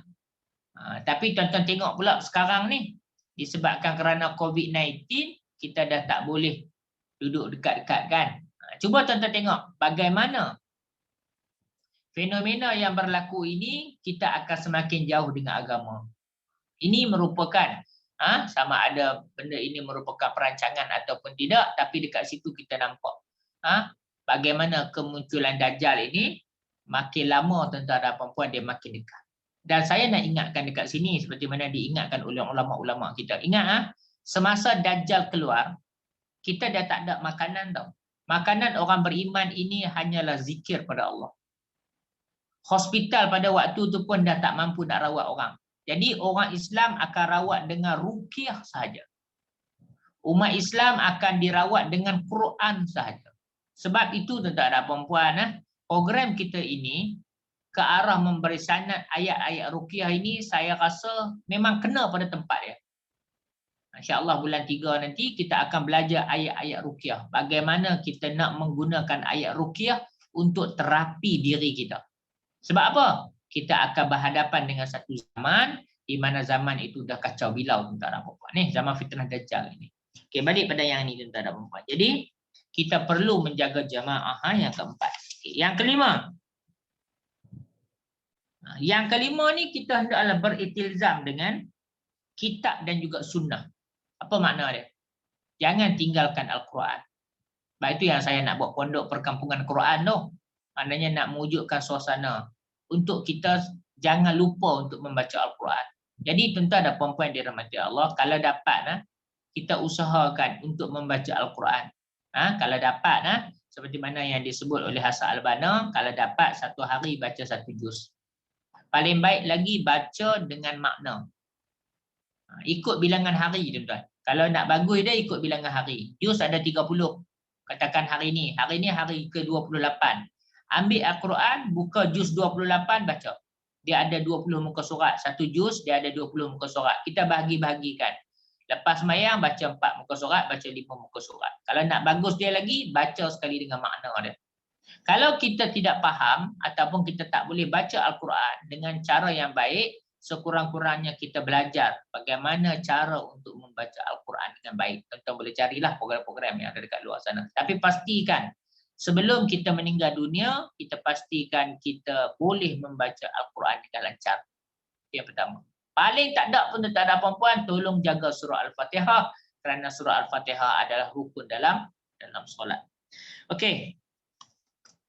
Tapi tuan-tuan tengok pula sekarang ni, disebabkan kerana COVID-19 kita dah tak boleh duduk dekat-dekat kan. Cuba tuan-tuan tengok bagaimana fenomena yang berlaku ini, kita akan semakin jauh dengan agama. Ini merupakan sama ada benda ini merupakan perancangan ataupun tidak, tapi dekat situ kita nampak bagaimana kemunculan Dajjal ini makin lama tuan-tuan dan puan-puan dia makin dekat. Dan saya nak ingatkan dekat sini seperti mana diingatkan oleh ulama-ulama kita. Ingat semasa Dajjal keluar, kita dah tak ada makanan tau. Makanan orang beriman ini hanyalah zikir pada Allah. Hospital pada waktu tu pun dah tak mampu nak rawat orang. Jadi orang Islam akan rawat dengan ruqyah sahaja. Umat Islam akan dirawat dengan Quran sahaja. Sebab itu tuan-tuan dan puan-puan, program kita ini ke arah memberi sanad ayat-ayat ruqyah ini saya rasa memang kena pada tempat dia. InsyaAllah bulan 3 nanti kita akan belajar ayat-ayat ruqyah. Bagaimana kita nak menggunakan ayat ruqyah untuk terapi diri kita. Sebab apa? Kita akan berhadapan dengan satu zaman di mana zaman itu dah kacau bilau tuan-tuan dan puan-puan. Zaman fitnah Dajjal ini. Okey, balik pada yang ini tuan-tuan dan puan-puan. Jadi kita perlu menjaga jamaah yang keempat. Okay, yang kelima. Yang kelima ni kita hendaklah beriltizam dengan kitab dan juga sunnah. Apa makna dia? Jangan tinggalkan Al-Quran. Sebab itu yang saya nak buat pondok perkampungan Quran tu. Maknanya nak mewujudkan suasana untuk kita jangan lupa untuk membaca Al-Quran. Jadi tuan-tuan dan puan-puan dirahmati Allah, kalau dapat kita usahakan untuk membaca Al-Quran. Kalau dapat seperti mana yang disebut oleh Hasan Al-Banna, kalau dapat satu hari baca 1 juz. Paling baik lagi baca dengan makna. Ikut bilangan hari tuan-tuan. Kalau nak bagus dia ikut bilangan hari. Juz ada 30. Katakan hari ni hari ke-28. Ambil Al-Quran, buka juz 28 baca. Dia ada 20 muka surat. 1 juz dia ada 20 muka surat. Kita bahagi-bahagikan. Lepas sembahyang baca 4 muka surat, baca 5 muka surat. Kalau nak bagus dia lagi, baca sekali dengan makna dia. Kalau kita tidak faham ataupun kita tak boleh baca Al-Quran dengan cara yang baik, sekurang-kurangnya kita belajar bagaimana cara untuk membaca Al-Quran dengan baik. Tuan-tuan boleh carilah program-program yang ada dekat luar sana. Tapi pastikan sebelum kita meninggal dunia, kita pastikan kita boleh membaca Al-Quran dengan lancar. Itu yang pertama. Paling tak ada pun tuan-tuan dan puan-puan, tolong jaga surah Al-Fatihah kerana surah Al-Fatihah adalah rukun dalam solat. Okey.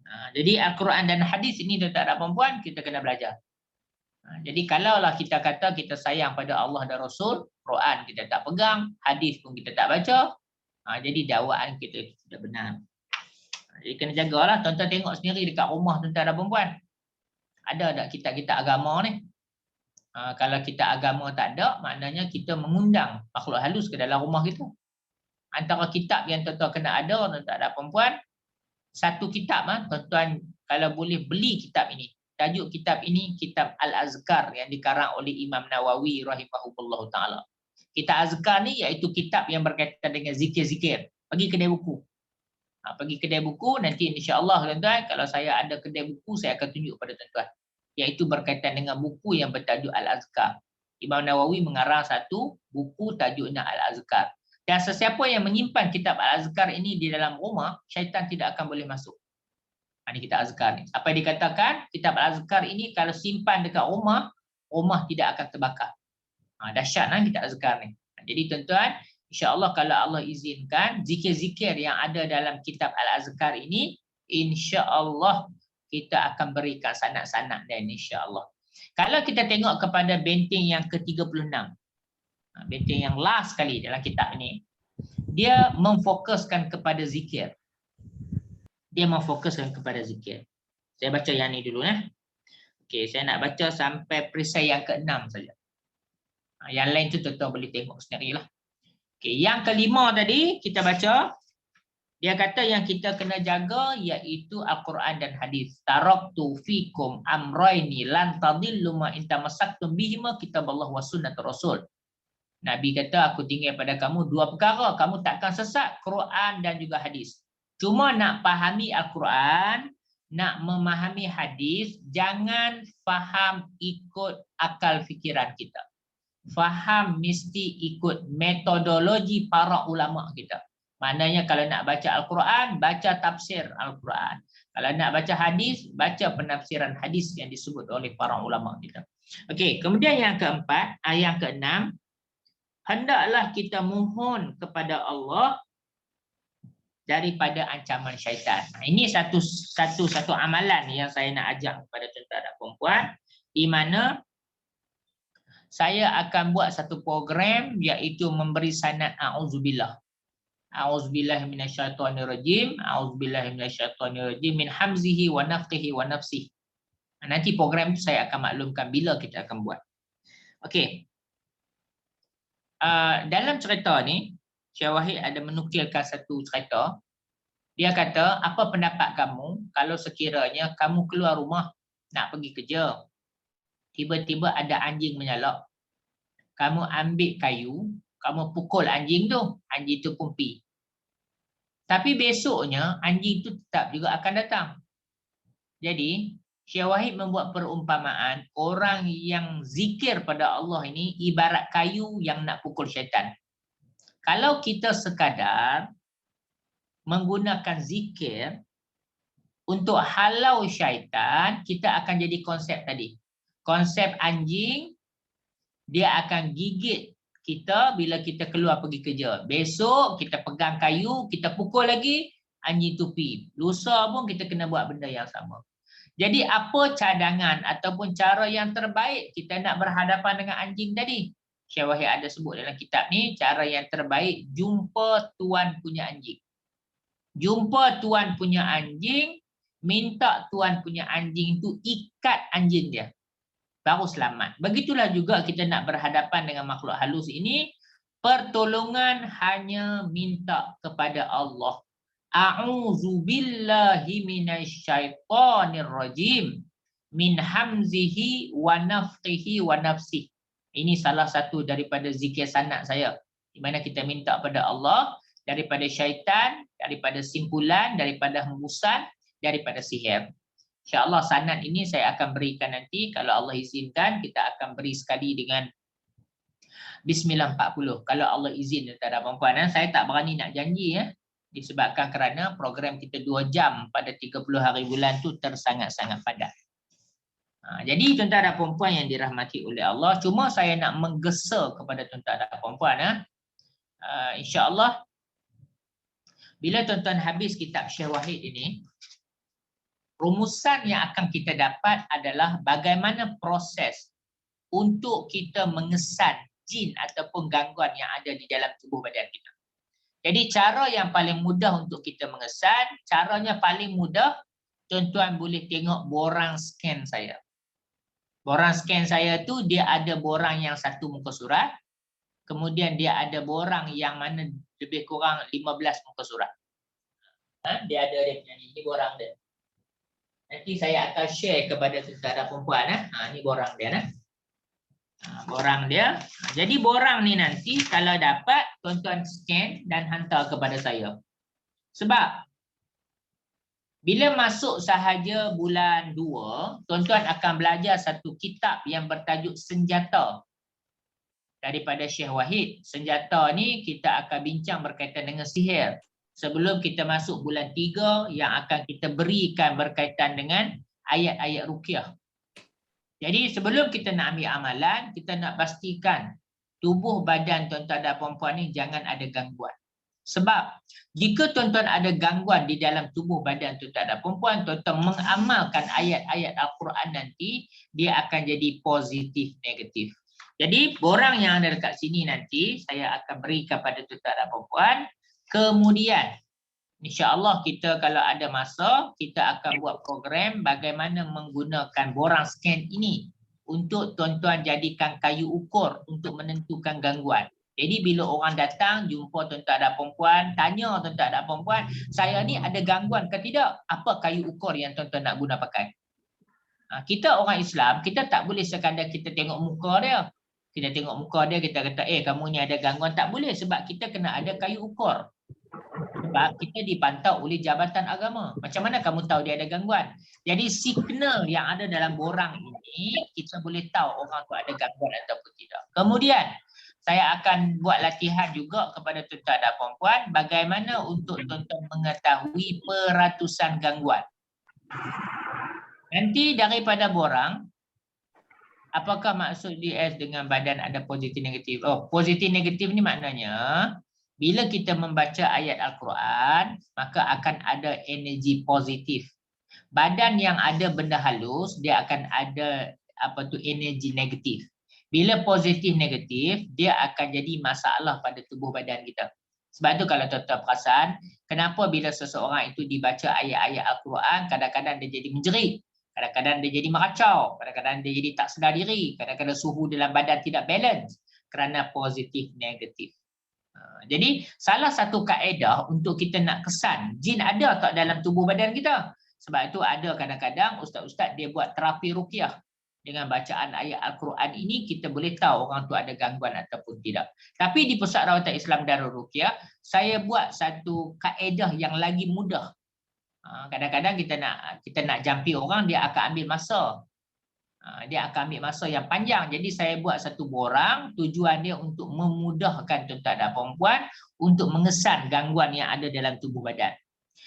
Jadi Al-Quran dan hadis ini tuan-tuan dan puan-puan kita kena belajar. Jadi kalaulah kita kata kita sayang pada Allah dan Rasul, Quran kita tak pegang, hadis pun kita tak baca, jadi dakwaan kita tidak benar. Jadi kena jagalah. Tuan-tuan tengok sendiri dekat rumah tuan-tuan dan puan-puan. Ada tak kitab-kitab agama ni? Kalau kitab agama tak ada, maknanya kita mengundang makhluk halus ke dalam rumah kita. Antara kitab yang tuan-tuan kena ada, tuan-tuan ada perempuan, satu kitab, tuan-tuan kalau boleh beli kitab ini. Tajuk kitab ini kitab Al-Azkar yang dikarang oleh Imam Nawawi rahimahullah ta'ala. Kitab Azkar ni iaitu kitab yang berkaitan dengan zikir-zikir. Pergi kedai buku. Pergi kedai buku, nanti insya-Allah tuan-tuan, kalau saya ada kedai buku, saya akan tunjuk pada tuan-tuan. Iaitu berkaitan dengan buku yang bertajuk Al-Azkar. Imam Nawawi mengarang satu buku tajuknya Al-Azkar. Dan sesiapa yang menyimpan kitab Al-Azkar ini di dalam rumah, syaitan tidak akan boleh masuk. Ini kitab Azkar ni. Apa yang dikatakan? Kitab Al-Azkar ini kalau simpan dekat rumah, rumah tidak akan terbakar. Dahsyat kitab Azkar ni. Jadi tuan-tuan, insya-Allah kalau Allah izinkan, zikir-zikir yang ada dalam kitab Al-Azkar ini, insya-Allah kita akan berikan sanad-sanad dan insya-Allah. Kalau kita tengok kepada benteng yang ke-36, benteng yang last sekali dalam kitab ini, dia memfokuskan kepada zikir. Dia memfokuskan kepada zikir. Saya baca yang ni dulu. Okey, saya nak baca sampai perisai yang ke-6 saja. Yang lain tu tuan-tuan boleh tengok sendirilah. Okey, yang kelima tadi kita baca, dia kata yang kita kena jaga iaitu Al-Quran dan hadis. Taraktu fikum amraini lan tadillu ma in tamassaktum bihima kitaballah wa sunnatur rasul. Nabi kata, aku tinggal pada kamu dua perkara, kamu takkan sesat, Quran dan juga hadis. Cuma nak fahami Al-Quran, nak memahami hadis, jangan faham ikut akal fikiran kita. Faham mesti ikut metodologi para ulama kita. Maknanya kalau nak baca Al-Quran, baca tafsir Al-Quran. Kalau nak baca hadis, baca penafsiran hadis yang disebut oleh para ulama kita. Okey, kemudian yang keempat, yang keenam, hendaklah kita mohon kepada Allah daripada ancaman syaitan. Ini satu amalan yang saya nak ajak kepada tuan-tuan dan puan-puan, di mana saya akan buat satu program iaitu memberi sanad auzubillah. Auzubillahi minasyaitonirrajim, auzubillahi minasyaitonirrajim min hamzihi wa nafthihi wa nafsihi. Nanti program itu saya akan maklumkan bila kita akan buat. Okey. Dalam cerita ni, Syekh Wahid ada menukilkan satu cerita. Dia kata, apa pendapat kamu kalau sekiranya kamu keluar rumah nak pergi kerja, tiba-tiba ada anjing menyalak. Kamu ambil kayu, kamu pukul anjing tu pun pergi. Tapi besoknya anjing tu tetap juga akan datang. Jadi Syekh Wahid membuat perumpamaan, orang yang zikir pada Allah ini ibarat kayu yang nak pukul syaitan. Kalau kita sekadar menggunakan zikir untuk halau syaitan, kita akan jadi konsep tadi. Konsep anjing, dia akan gigit kita bila kita keluar pergi kerja. Besok kita pegang kayu, kita pukul lagi, anjing tu pergi. Lusa pun kita kena buat benda yang sama. Jadi apa cadangan ataupun cara yang terbaik kita nak berhadapan dengan anjing tadi? Syekh Wahid ada sebut dalam kitab ni, cara yang terbaik, jumpa tuan punya anjing. Jumpa tuan punya anjing, minta tuan punya anjing tu ikat anjing dia. Baru selamat. Begitulah juga kita nak berhadapan dengan makhluk halus ini, pertolongan hanya minta kepada Allah. A'udzu billahi minasyaitonir rajim min hamzihi wa nafthihi wa nafsihi. Ini salah satu daripada zikir sanad saya, di mana kita minta pada Allah daripada syaitan, daripada simpulan, daripada hembusan, daripada sihir. InsyaAllah sanad ini saya akan berikan nanti, kalau Allah izinkan kita akan beri sekali dengan Bismillah 40. Kalau Allah izin, tuan-tuan dan puan-puan, saya tak berani nak janji disebabkan kerana program kita 2 jam pada 30 hari bulan tu tersangat-sangat padat. Jadi tuan-tuan dan puan-puan yang dirahmati oleh Allah, cuma saya nak menggesa kepada tuan-tuan dan puan-puan, insya-Allah bila tuan-tuan habis kitab Syekh Wahid ini, rumusan yang akan kita dapat adalah bagaimana proses untuk kita mengesan jin ataupun gangguan yang ada di dalam tubuh badan kita. Jadi cara yang paling mudah untuk kita mengesan, caranya paling mudah, tuan-tuan boleh tengok borang scan saya. Borang scan saya tu dia ada borang yang satu muka surat, kemudian dia ada borang yang mana lebih kurang 15 muka surat. Dia ada dia punya ni borang dia. Nanti saya akan share kepada saudara perempuan. Ni borang dia. Borang dia. Jadi borang ni nanti kalau dapat, tuan-tuan scan dan hantar kepada saya. Sebab bila masuk sahaja bulan 2, tuan-tuan akan belajar satu kitab yang bertajuk Senjata daripada Syekh Wahid. Senjata ni kita akan bincang berkaitan dengan sihir. Sebelum kita masuk bulan 3 yang akan kita berikan berkaitan dengan ayat-ayat ruqyah. Jadi sebelum kita nak ambil amalan, kita nak pastikan tubuh badan tuan-tuan dan perempuan ni jangan ada gangguan. Sebab jika tuan-tuan ada gangguan di dalam tubuh badan tuan-tuan dan perempuan, tuan-tuan mengamalkan ayat-ayat Al-Quran nanti, dia akan jadi positif negatif. Jadi borang yang ada dekat sini nanti saya akan beri kepada tuan-tuan dan perempuan. Kemudian insya-Allah kita kalau ada masa kita akan buat program bagaimana menggunakan borang scan ini untuk tuan-tuan jadikan kayu ukur untuk menentukan gangguan. Jadi bila orang datang jumpa tuan-tuan dan perempuan, tanya tuan-tuan dan perempuan, saya ni ada gangguan ke tidak? Apa kayu ukur yang tuan-tuan nak guna pakai? Kita orang Islam, kita tak boleh sekadar kita tengok muka dia. Kita tengok muka dia, kita kata, kamu ni ada gangguan. Tak boleh sebab kita kena ada kayu ukur. Sebab kita dipantau oleh Jabatan Agama. Macam mana kamu tahu dia ada gangguan? Jadi signal yang ada dalam borang ini, kita boleh tahu orang tu ada gangguan ataupun tidak. Kemudian, saya akan buat latihan juga kepada tuan-tuan dan perempuan bagaimana untuk tuan-tuan mengetahui peratusan gangguan. Nanti daripada borang, apakah maksud DS dengan badan ada positif negatif? Oh, positif negatif ni maknanya bila kita membaca ayat Al-Quran, maka akan ada energi positif. Badan yang ada benda halus, dia akan ada energi negatif. Bila positif negatif, dia akan jadi masalah pada tubuh badan kita. Sebab tu kalau tuan-tuan perasan, kenapa bila seseorang itu dibaca ayat-ayat Al-Quran, kadang-kadang dia jadi menjerit, kadang-kadang dia jadi meracau, kadang-kadang dia jadi tak sedar diri, kadang-kadang suhu dalam badan tidak balance kerana positif negatif. Jadi salah satu kaedah untuk kita nak kesan jin ada tak dalam tubuh badan kita. Sebab itu ada kadang-kadang ustaz-ustaz dia buat terapi ruqyah. Dengan bacaan ayat Al-Quran ini kita boleh tahu orang tu ada gangguan ataupun tidak. Tapi di Pusat Rawatan Islam Darul Ruqyah, saya buat satu kaedah yang lagi mudah. Kadang-kadang kita nak jampi orang, dia akan ambil masa. Dia akan ambil masa yang panjang. Jadi saya buat satu borang, tujuan dia untuk memudahkan tuan-tuan dan perempuan untuk mengesan gangguan yang ada dalam tubuh badan.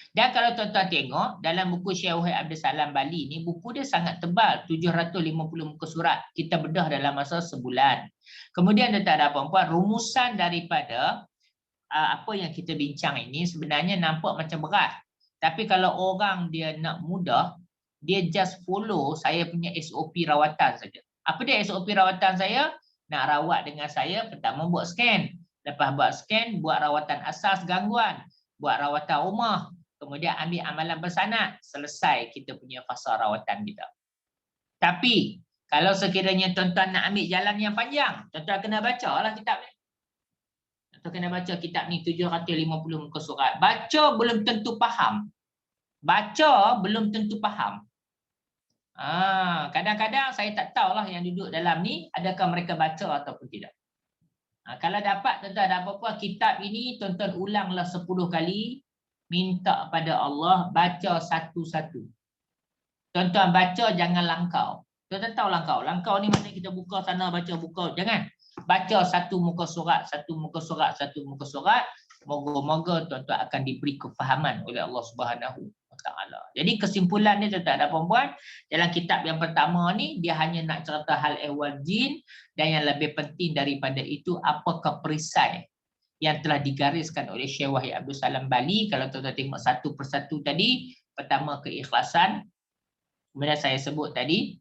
Dan kalau tuan-tuan tengok dalam buku Syekh Wahid Abdul Salam Bali ni, buku dia sangat tebal, 750 muka surat. Kita bedah dalam masa sebulan. Kemudian tuan-tuan dan perempuan, rumusan daripada apa yang kita bincang ini sebenarnya nampak macam berat. Tapi kalau orang dia nak mudah, dia just follow saya punya SOP rawatan saja. Apa dia SOP rawatan saya? Nak rawat dengan saya, pertama buat scan. Lepas buat scan, buat rawatan asas gangguan. Buat rawatan rumah. Kemudian ambil amalan bersanad. Selesai kita punya fasa rawatan kita. Tapi, kalau sekiranya tuan-tuan nak ambil jalan yang panjang, tuan-tuan kena baca lah kitab ni. Tuan-tuan kena baca kitab ni 750 muka surat. Baca belum tentu faham. Baca belum tentu faham. Kadang-kadang saya tak tahulah yang duduk dalam ni adakah mereka baca ataupun tidak. Kalau dapat tuan-tuan dan puan-puan kitab ini tuan-tuan ulanglah 10 kali, minta pada Allah baca satu-satu. Tuan-tuan baca jangan langkau. Tuan-tuan tahu langkau. Langkau ni maknanya kita buka sana baca buka. Jangan. Baca satu muka surat, satu muka surat, satu muka surat. Moga-moga tuan-tuan akan diberi kefahaman oleh Allah Subhanahu Wa Taala. Jadi kesimpulan ni tuan-tuan dan puan-puan, dalam kitab yang pertama ni dia hanya nak cerita hal ehwal jin, dan yang lebih penting daripada itu apakah perisai yang telah digariskan oleh Syekh Wahid Abdul Salam Bali. Kalau tuan-tuan tengok satu persatu tadi, pertama keikhlasan, kemudian saya sebut tadi,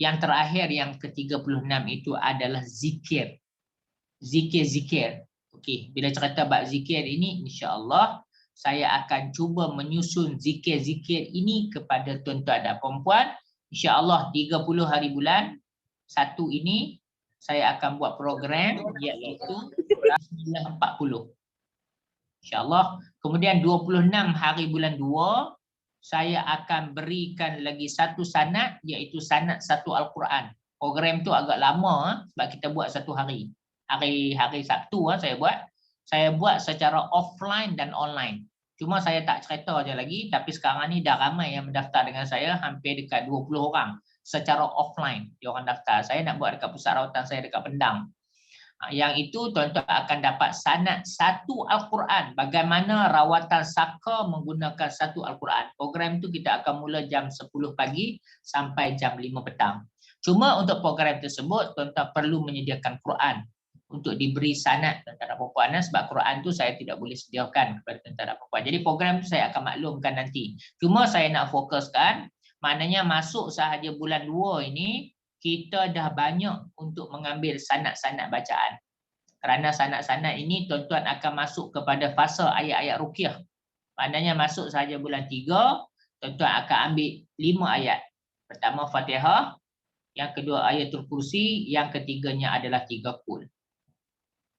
yang terakhir yang ke-36 itu adalah zikir. Zikir-zikir. Okey, bila cerita bab zikir ini, insya-Allah saya akan cuba menyusun zikir-zikir ini kepada tuan-tuan dan puan-puan. Insya-Allah 30 hari bulan 1 ini saya akan buat program iaitu 940. InsyaAllah. Kemudian 26 hari bulan 2, saya akan berikan lagi satu sanad, iaitu sanad satu Al-Quran. Program tu agak lama sebab kita buat satu hari. Hari Sabtu saya buat. Saya buat secara offline dan online. Cuma saya tak cerita je lagi, tapi sekarang ni dah ramai yang mendaftar dengan saya, hampir dekat 20 orang secara offline. Dia orang daftar. Saya nak buat dekat pusat rawatan saya dekat Pendang. Yang itu tuan-tuan akan dapat sanad satu Al-Quran. Bagaimana rawatan saka menggunakan satu Al-Quran. Program itu kita akan mula jam 10 pagi sampai jam 5 petang. Cuma untuk program tersebut, tuan-tuan perlu menyediakan Quran untuk diberi sanad tuan-tuan dan puan-puan, sebab Quran tu saya tidak boleh sediakan kepada tuan-tuan dan puan-puan. Jadi program tu saya akan maklumkan nanti. Cuma saya nak fokuskan, maknanya masuk sahaja bulan 2 ini, kita dah banyak untuk mengambil sanad-sanad bacaan. Kerana sanad-sanad ini tuan-tuan akan masuk kepada fasa ayat-ayat ruqyah. Maknanya masuk sahaja bulan 3, tuan-tuan akan ambil 5 ayat. Pertama Fatihah, yang kedua Ayatul Kursi, yang ketiganya adalah 3 Qul.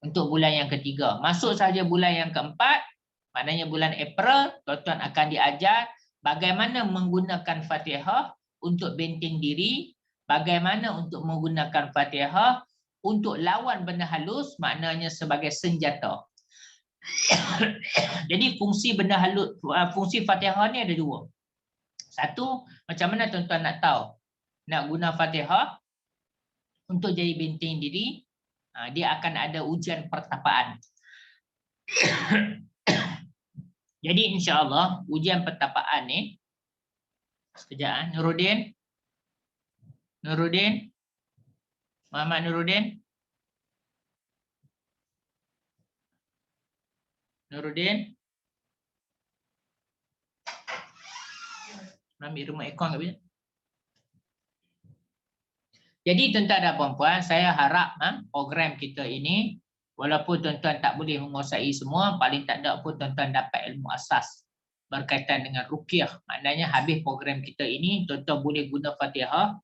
Untuk bulan yang ketiga. Masuk sahaja bulan yang keempat, maknanya bulan April, tuan-tuan akan diajar bagaimana menggunakan Fatihah untuk benteng diri, bagaimana untuk menggunakan Fatihah untuk lawan benda halus, maknanya sebagai senjata. Jadi fungsi benda halus, fungsi Fatihah ni ada 2. Satu, macam mana tuan-tuan nak tahu nak guna Fatihah untuk jadi benteng diri? Dia akan ada ujian pertapaan. Jadi insya-Allah ujian pertapaan ni, sekejap, Nuruddin, Muhammad Nuruddin. Ambil remote aircon kat bila. Jadi tuan-tuan dan puan-puan, saya harap program kita ini, walaupun tuan-tuan tak boleh menguasai semua, paling tak ada pun tuan-tuan dapat ilmu asas berkaitan dengan ruqyah. Maknanya habis program kita ini, tuan-tuan boleh guna Fatihah,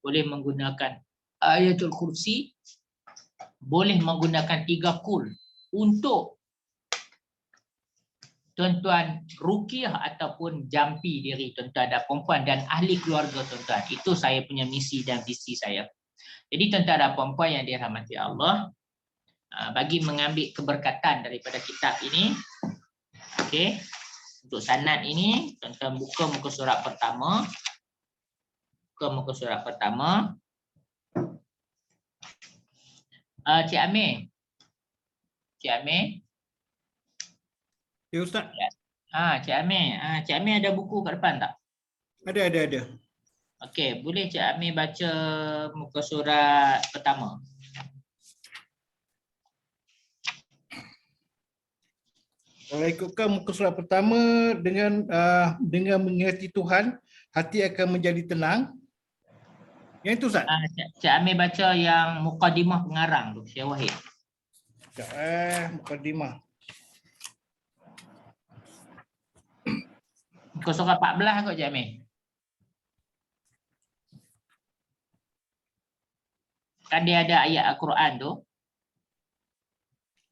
boleh menggunakan Ayatul Kursi, boleh menggunakan 3 Qul untuk tuan-tuan ruqyah ataupun jampi diri tuan-tuan dan puan-puan dan ahli keluarga tuan-tuan. Itu saya punya misi dan visi saya. Jadi tuan-tuan dan puan-puan yang dirahmati Allah, bagi mengambil keberkatan daripada kitab ini, okey, untuk sanad ini, tuan-tuan buka muka surat pertama. Cik Amir. Ya Ustaz. Cik Amir. Cik Amir ada buku kat depan tak? Ada. Okey, boleh Cik Amir baca muka surat pertama. Kalau ikutkan muka surat pertama, dengan mengingati Tuhan, hati akan menjadi tenang. Yang itu Ustaz? Cik Amir baca yang mukadimah pengarang tu, Syekh Wahid. Mukadimah. Muka surat 14 kot Cik Amir. Kan dia ada ayat Al-Quran tu.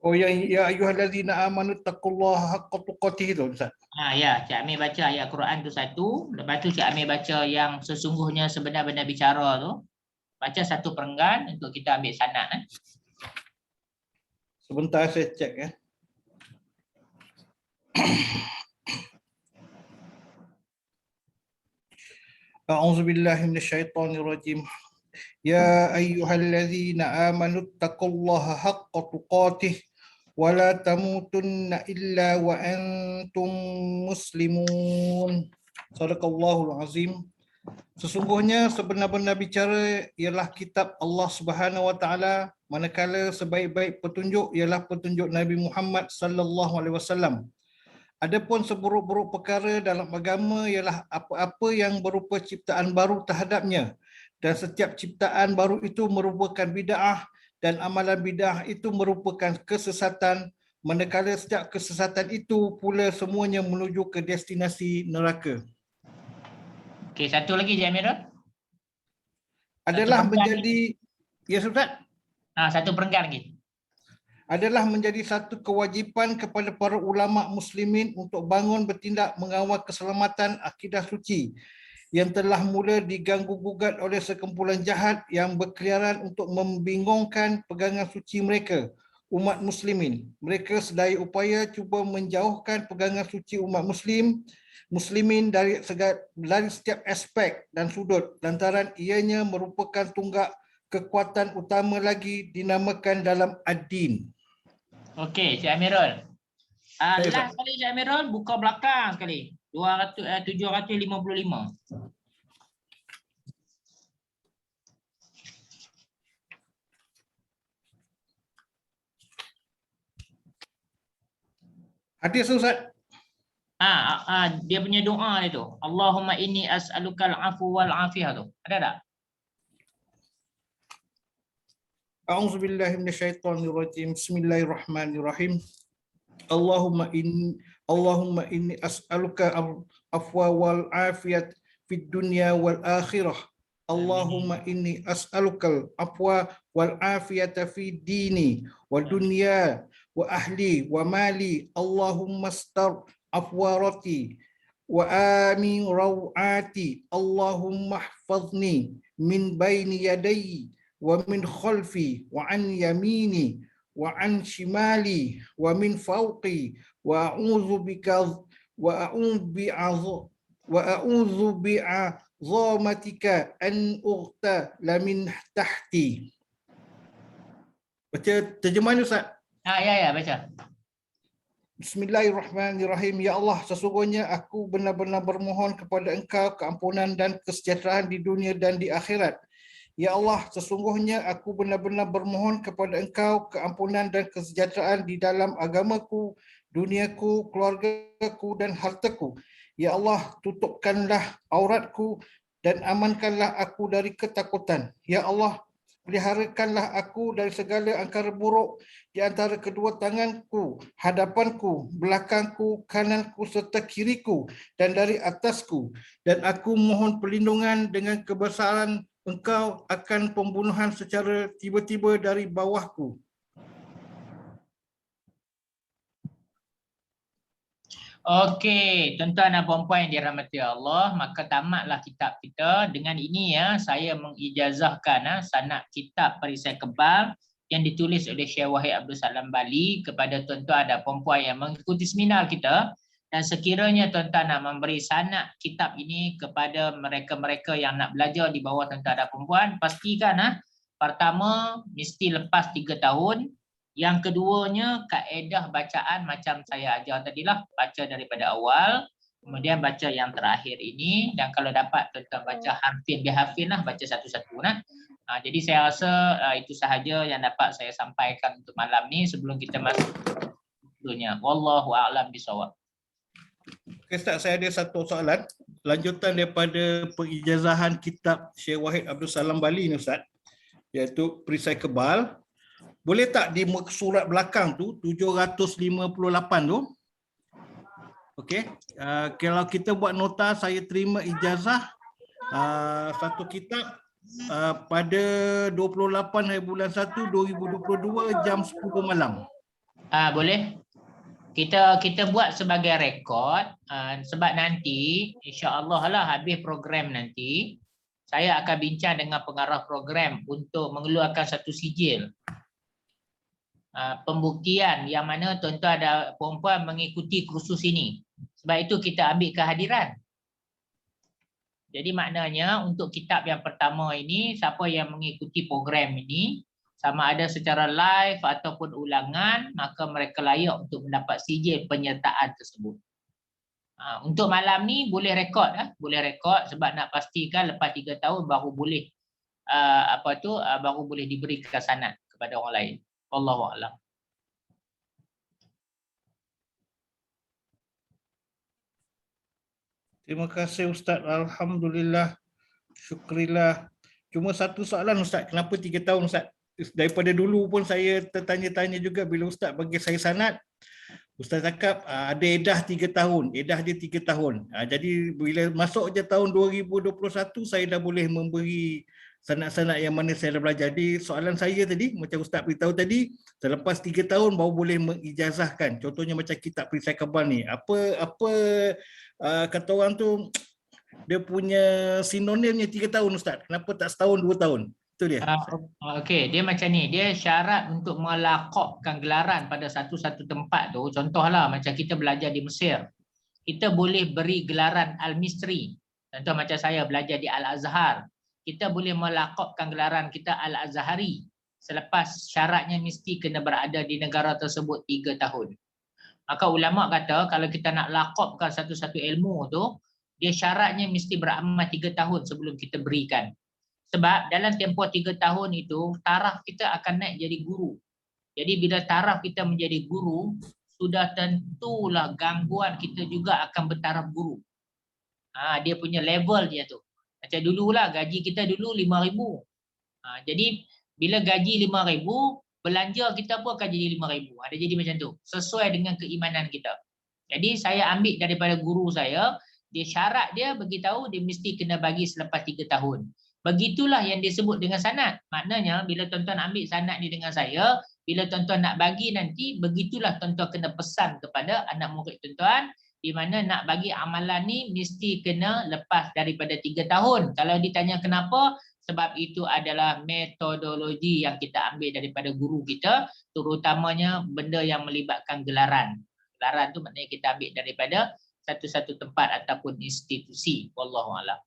Oh, yang ya ayyuhallazina amanu taqullaha haqqa tuqatih tu Ustaz. Ya, Cik Amir baca ayat Quran tu satu, lepas tu Cik Amir baca yang sesungguhnya sebenar-benar bicara tu. Baca satu perenggan untuk kita ambil sanad. Sebentar saya cek ya. A'udzubillahi minasyaitonirrajim. Ya ayyuhallazina amanu taqullaha haqqa tuqatih wa la tamutunna illa wa antum muslimun. Sadaqallahul azim. Sesungguhnya sebenar-benar bicara ialah kitab Allah Subhanahu wa taala, manakala sebaik-baik petunjuk ialah petunjuk Nabi Muhammad sallallahu alaihi wasallam. Adapun seburuk-buruk perkara dalam agama ialah apa-apa yang berupa ciptaan baru terhadapnya, dan setiap ciptaan baru itu merupakan bid'ah, dan amalan bid'ah itu merupakan kesesatan, manakala setiap kesesatan itu pula semuanya menuju ke destinasi neraka. Okey, satu lagi Cik Amir. Adalah menjadi, ya Ustaz? Satu perenggan lagi. adalah menjadi satu kewajipan kepada para ulama muslimin untuk bangun bertindak mengawal keselamatan akidah suci yang telah mula diganggu-gugat oleh sekumpulan jahat yang berkeliaran untuk membingungkan pegangan suci mereka, umat muslimin. Mereka sedaya upaya cuba menjauhkan pegangan suci umat muslimin dari setiap aspek dan sudut lantaran ianya merupakan tunggak kekuatan utama lagi dinamakan dalam ad-din. Okey, Cik Amirul. Saya, Last kali Cik Amirul buka belakang sekali. 755. hadis Ustaz. Dia punya doa dia tu. Allahumma inni as'alukal afu wal afiyah tu. Ada tak? A'udzubillahi minasyaitonirrajim. Bismillahirrahmanirrahim. Allahumma inni as'aluka afwa wal afiyat fid dunya wal akhirah. Allahumma inni as'alukal afwa wal afiyata fi dini wa dunya wa ahli wa mali. Allahumma astar afwarati wa amin rawati. Allahumma ihfazni min baini yadayya wa min khalfi wa an yamini wa an shimali wa min fawqi wa a'udzu bika wa a'udzu bi'azamatika an ughta la min tahti. Baca terjemahan Ustaz. Ya, baca. Bismillahirrahmanirrahim. Ya Allah, sesungguhnya aku benar-benar bermohon kepada Engkau keampunan dan kesejahteraan di dunia dan di akhirat. Ya Allah, sesungguhnya aku benar-benar bermohon kepada Engkau keampunan dan kesejahteraan di dalam agamaku, duniaku, keluargaku dan hartaku. Ya Allah, tutupkanlah auratku dan amankanlah aku dari ketakutan. Ya Allah, peliharakanlah aku dari segala angkara buruk di antara kedua tanganku, hadapanku, belakangku, kananku serta kiriku dan dari atasku. Dan aku mohon perlindungan dengan kebesaran Engkau akan pembunuhan secara tiba-tiba dari bawahku. Okey, tuan-tuan dan puan-puan yang dirahmati Allah, maka tamatlah kitab kita. Dengan ini ya, saya mengijazahkan sanad kitab Perisai Kebal yang ditulis oleh Syekh Wahid Abdul Salam Bali kepada tuan-tuan dan puan-puan yang mengikuti seminar kita. Dan sekiranya tuan-tuan nak memberi sanad kitab ini kepada mereka-mereka yang nak belajar di bawah tuan-tuan dan puan-puan, pastikan pertama mesti lepas 3 tahun. Yang keduanya kaedah bacaan macam saya ajar tadilah, baca daripada awal, kemudian baca yang terakhir ini, dan kalau dapat tuan-tuan baca harfin bihafin lah, baca satu-satu nah. Jadi saya rasa itu sahaja yang dapat saya sampaikan untuk malam ni sebelum kita masuk dunia. Wallahu a'lam bishawab. Okay, Ustaz, saya ada satu soalan lanjutan daripada pengijazahan kitab Syekh Wahid Abdul Salam Bali ni Ustaz, iaitu Perisai Kebal. Boleh tak di surat belakang tu 758 tu, okey, kalau kita buat nota saya terima ijazah satu kitab pada 28 hari bulan 1 2022 jam 10 malam. Boleh. Kita buat sebagai rekod sebab nanti insya-Allah lah habis program nanti saya akan bincang dengan pengarah program untuk mengeluarkan satu sijil pembuktian yang mana tuan-tuan dan puan-puan mengikuti kursus ini. Sebab itu kita ambil kehadiran. Jadi maknanya untuk kitab yang pertama ini, siapa yang mengikuti program ini, sama ada secara live ataupun ulangan, maka mereka layak untuk mendapat sijil penyertaan tersebut. Untuk malam ni boleh rekod, boleh rekod sebab nak pastikan lepas 3 tahun baru boleh baru boleh diberikan sanad kepada orang lain. Wallahu a'lam. Terima kasih Ustaz. Alhamdulillah. Syukrillah. Cuma satu soalan Ustaz, kenapa 3 tahun Ustaz? Daripada dulu pun saya tertanya-tanya juga bila Ustaz bagi saya sanad. Ustaz cakap ada edah 3 tahun. Edah dia 3 tahun. Jadi bila masuk je tahun 2021 saya dah boleh memberi sanad-sanad yang mana saya dah belajar. Jadi soalan saya tadi, macam Ustaz beritahu tadi, selepas 3 tahun baru boleh mengijazahkan. Contohnya macam kitab perisai kebal ni. Apa kata orang tu, dia punya sinonimnya 3 tahun Ustaz. Kenapa tak setahun 2 tahun? Itu dia. Okey, dia macam ni. Dia syarat untuk melakopkan gelaran pada satu-satu tempat tu. Contohlah macam kita belajar di Mesir. Kita boleh beri gelaran Al-Mistri. Contoh macam saya belajar di Al-Azhar. Kita boleh melakopkan gelaran kita Al-Azhari. Selepas syaratnya mesti kena berada di negara tersebut 3 tahun. Maka ulama kata kalau kita nak lakopkan satu-satu ilmu tu, dia syaratnya mesti beramal 3 tahun sebelum kita berikan. Sebab dalam tempoh 3 tahun itu, taraf kita akan naik jadi guru. Jadi bila taraf kita menjadi guru, sudah tentulah gangguan kita juga akan bertaraf guru. Dia punya level dia tu. Macam dululah gaji kita dulu 5,000. Jadi bila gaji 5,000, belanja kita pun akan jadi 5,000. Dia jadi macam tu. Sesuai dengan keimanan kita. Jadi saya ambil daripada guru saya, dia syarat dia beritahu dia mesti kena bagi selepas 3 tahun. Begitulah yang disebut dengan sanad. Maknanya bila tuan-tuan ambil sanad ni dengan saya, bila tuan-tuan nak bagi nanti, begitulah tuan-tuan kena pesan kepada anak murid tuan-tuan, di mana nak bagi amalan ni mesti kena lepas daripada 3 tahun. Kalau ditanya kenapa, sebab itu adalah metodologi yang kita ambil daripada guru kita, terutamanya benda yang melibatkan gelaran. Gelaran tu maknanya kita ambil daripada satu-satu tempat ataupun institusi. Wallahualam.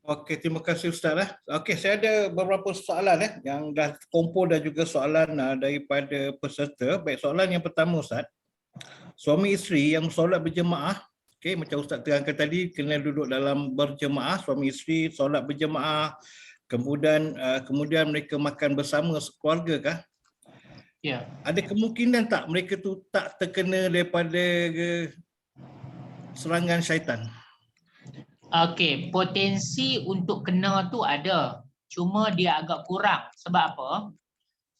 Okey, terima kasih Ustaz. Okey, saya ada beberapa soalan yang dah kumpul dan juga soalan daripada peserta. Baik, soalan yang pertama Ustaz. Suami isteri yang solat berjemaah, okey, macam Ustaz terangkan tadi, kena duduk dalam berjemaah, suami isteri solat berjemaah, kemudian mereka makan bersama sekeluarga kah? Ya. Ada kemungkinan tak mereka tu tak terkena daripada serangan syaitan? Okey, potensi untuk kena tu ada. Cuma dia agak kurang. Sebab apa?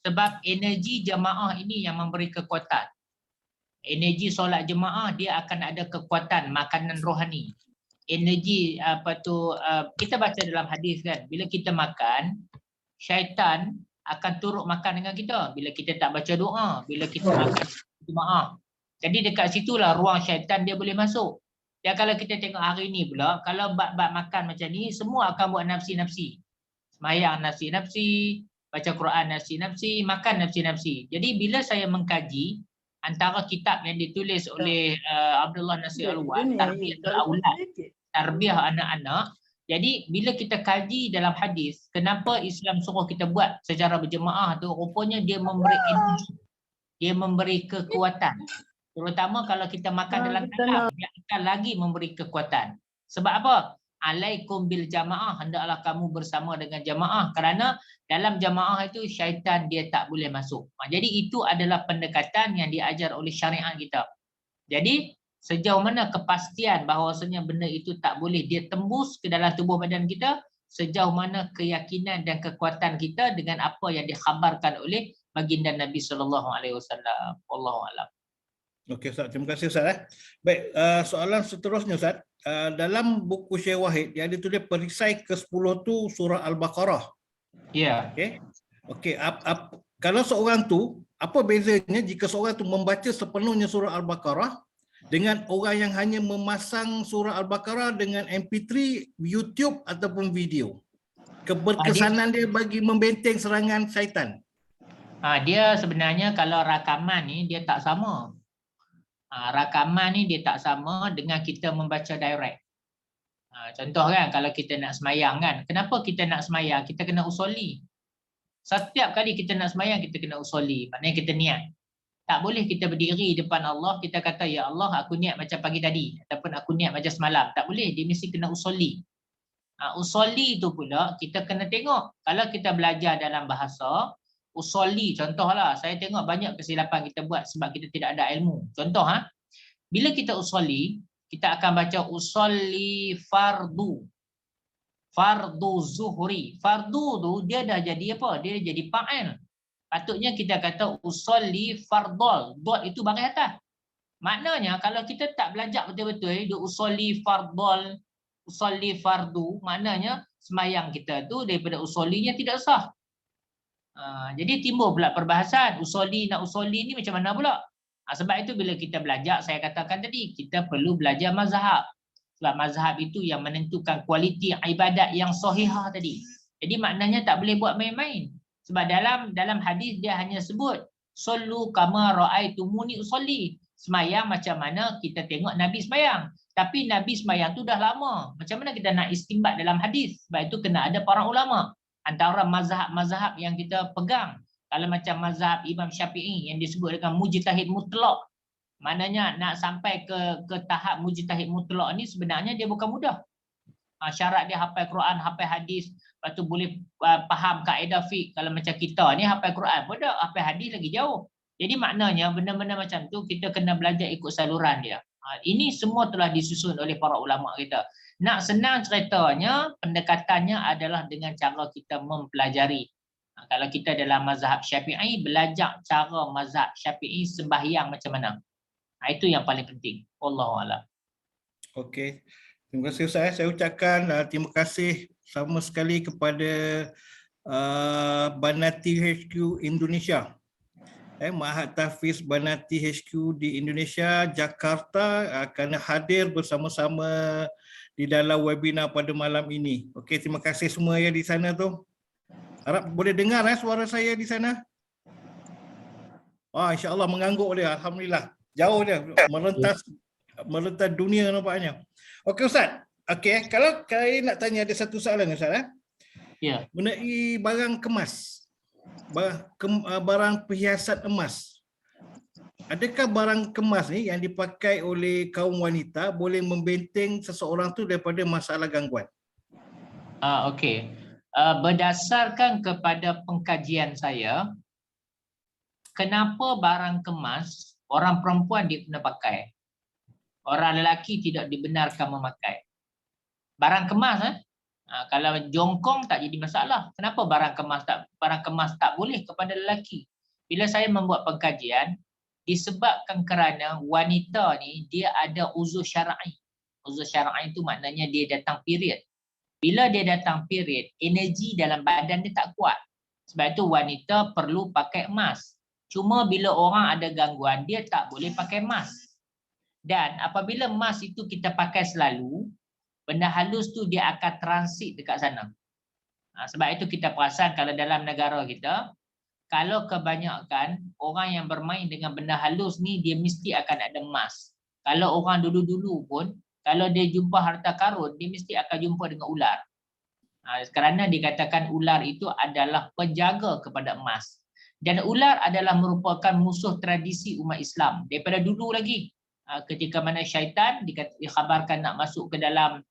Sebab energi jemaah ini yang memberi kekuatan. Energi solat jemaah dia akan ada kekuatan makanan rohani. Energi kita baca dalam hadis kan, bila kita makan, syaitan akan turut makan dengan kita bila kita tak baca doa, bila kita makan jemaah. Jadi dekat situlah ruang syaitan dia boleh masuk. Dan kalau kita tengok hari ni pula, kalau bab-bab makan macam ni, semua akan buat nafsi-nafsi. Semayang nafsi-nafsi, baca Quran nafsi-nafsi, makan nafsi-nafsi. Jadi bila saya mengkaji antara kitab yang ditulis oleh Abdullah Nasir Al-Wan, Tarbiyatul Aulad, Tarbiyah anak-anak. Jadi bila kita kaji dalam hadis, kenapa Islam suruh kita buat secara berjemaah tu, rupanya dia memberi energi, dia memberi kekuatan. Terutama kalau kita makan dalam tanah, dia akan lagi memberi kekuatan. Sebab apa? Alaikum bil jamaah, hendaklah kamu bersama dengan jamaah, kerana dalam jamaah itu syaitan dia tak boleh masuk. Jadi itu adalah pendekatan yang diajar oleh syariat kita. Jadi sejauh mana kepastian bahawasanya benda itu tak boleh dia tembus ke dalam tubuh badan kita, sejauh mana keyakinan dan kekuatan kita dengan apa yang dikhabarkan oleh baginda Nabi SAW. Wallahu a'lam. Okey Ustaz, terima kasih Ustaz. Baik, soalan seterusnya Ustaz. Dalam buku Syekh Wahid dia ada tulis perisai ke-10 tu surah Al-Baqarah. Ya. Okey, kalau seorang tu, apa bezanya jika seorang tu membaca sepenuhnya surah Al-Baqarah dengan orang yang hanya memasang surah Al-Baqarah dengan MP3, YouTube ataupun video? Keberkesanan dia bagi membenteng serangan syaitan. Dia sebenarnya kalau rakaman ni dia tak sama. Rakaman ni dia tak sama dengan kita membaca direct. Contoh kan, kalau kita nak semayang kan, kenapa kita nak semayang? Kita kena usoli. Setiap kali kita nak semayang, kita kena usoli. Maknanya kita niat. Tak boleh kita berdiri depan Allah, kita kata, ya Allah aku niat macam pagi tadi, ataupun aku niat macam semalam. Tak boleh, dia mesti kena usoli. Usoli tu pula kita kena tengok. Kalau kita belajar dalam bahasa, usoli, contohlah, saya tengok banyak kesilapan kita buat sebab kita tidak ada ilmu. Contoh, bila kita usoli, kita akan baca usoli fardu. Fardu zuhri. Fardu tu dia dah jadi apa? Dia jadi fa'il. Patutnya kita kata usoli fardol. Dot itu baris atas. Maknanya kalau kita tak belajar betul-betul, dia usoli fardol, usolli fardu, maknanya semayang kita tu daripada usollinya tidak sah. Jadi timbul pula perbahasan usolli nak usolli ni macam mana pula. Sebab itu bila kita belajar, saya katakan tadi, kita perlu belajar mazhab. Sebab mazhab itu yang menentukan kualiti ibadat yang sahihah tadi. Jadi maknanya tak boleh buat main-main. Sebab dalam hadis dia hanya sebut sallu kama raaitumuni usolli. Semayang macam mana kita tengok Nabi semayang. Tapi Nabi semayang tu dah lama. Macam mana kita nak istimbat dalam hadis? Sebab itu kena ada para ulama. Antara mazhab-mazhab yang kita pegang. Kalau macam mazhab Imam Syafi'i yang disebut dengan mujtahid mutlak. Maknanya nak sampai ke tahap mujtahid mutlak ni sebenarnya dia bukan mudah. Syarat dia hafal Quran, hafal hadis, lepas tu boleh faham kaedah fiqh. Kalau macam kita ni hafal Quran pun dah, hafal hadis lagi jauh. Jadi maknanya benda-benda macam tu kita kena belajar ikut saluran dia. Ini semua telah disusun oleh para ulama kita. Nak senang ceritanya, pendekatannya adalah dengan cara kita mempelajari. Kalau kita dalam mazhab Syafi'i, belajar cara mazhab Syafi'i sembahyang macam mana. Itu yang paling penting. Wallahualam. Okey. Terima kasih Ustaz. Saya ucapkan terima kasih sama sekali kepada Banati HQ Indonesia. Mahat Tahfiz Banati HQ di Indonesia, Jakarta akan hadir bersama-sama di dalam webinar pada malam ini. Okey, terima kasih semua yang di sana tu. Harap boleh dengar suara saya di sana. Insya-Allah mengangguk dia. Alhamdulillah. Jauh dia merentas dunia nampaknya. Okey Ustaz. Okey, kalau saya nak tanya ada satu soalan Ustaz. Ya. Mengenai barang kemas. Barang perhiasan emas. Adakah barang kemas ni yang dipakai oleh kaum wanita boleh membenteng seseorang tu daripada masalah gangguan? Okey. Berdasarkan kepada pengkajian saya, kenapa barang kemas orang perempuan dia kena pakai? Orang lelaki tidak dibenarkan memakai. Barang kemas kalau jongkong tak jadi masalah. Kenapa barang kemas tak boleh kepada lelaki? Bila saya membuat pengkajian, disebabkan kerana wanita ni dia ada uzur syar'i. Uzur syar'i itu maknanya dia datang period. Bila dia datang period, energi dalam badan dia tak kuat. Sebab itu wanita perlu pakai emas. Cuma bila orang ada gangguan, dia tak boleh pakai emas. Dan apabila emas itu kita pakai selalu, benda halus tu dia akan transit dekat sana. Sebab itu kita perasan kalau dalam negara kita, kalau kebanyakan orang yang bermain dengan benda halus ni, dia mesti akan ada emas. Kalau orang dulu-dulu pun, kalau dia jumpa harta karun, dia mesti akan jumpa dengan ular. Kerana dikatakan ular itu adalah penjaga kepada emas. Dan ular adalah merupakan musuh tradisi umat Islam. Daripada dulu lagi, ketika mana syaitan dikhabarkan nak masuk ke dalam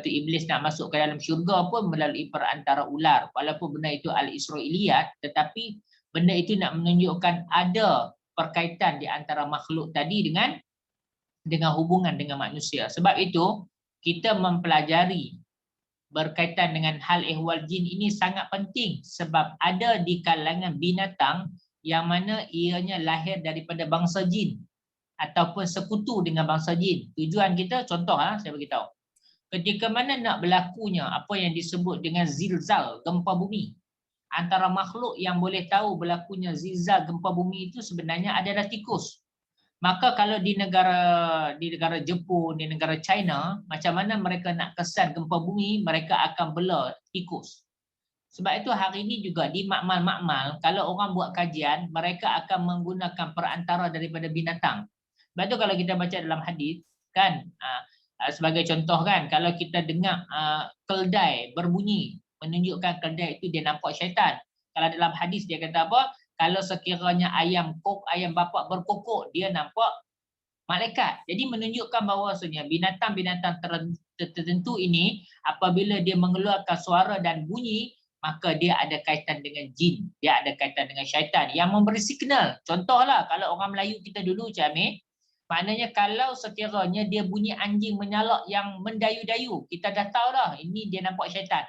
iblis nak masuk ke dalam syurga pun melalui perantara ular. Walaupun benda itu al-Israiliyat, tetapi benda itu nak menunjukkan ada perkaitan di antara makhluk tadi dengan hubungan dengan manusia. Sebab itu kita mempelajari berkaitan dengan hal ehwal jin ini sangat penting, sebab ada di kalangan binatang yang mana ianya lahir daripada bangsa jin ataupun sekutu dengan bangsa jin. Tujuan kita, contoh saya beritahu. Ketika mana nak berlakunya apa yang disebut dengan zilzal, gempa bumi. Antara makhluk yang boleh tahu berlakunya zilzal, gempa bumi itu sebenarnya adalah tikus. Maka kalau di negara Jepun, di negara China, macam mana mereka nak kesan gempa bumi, mereka akan bela tikus. Sebab itu hari ini juga di makmal-makmal, kalau orang buat kajian, mereka akan menggunakan perantara daripada binatang. Sebab itu kalau kita baca dalam hadis, kan, sebagai contoh kan, kalau kita dengar keldai berbunyi, menunjukkan keldai itu dia nampak syaitan. Kalau dalam hadis dia kata apa? Kalau sekiranya ayam bapak berkokok, dia nampak malaikat. Jadi menunjukkan bahawasanya binatang-binatang tertentu ini, apabila dia mengeluarkan suara dan bunyi, maka dia ada kaitan dengan jin. Dia ada kaitan dengan syaitan yang memberi signal. Contohlah, kalau orang Melayu kita dulu, Cik Amir, maknanya kalau sekiranya dia bunyi anjing menyalak yang mendayu-dayu, kita dah tahu dah ini dia nampak syaitan.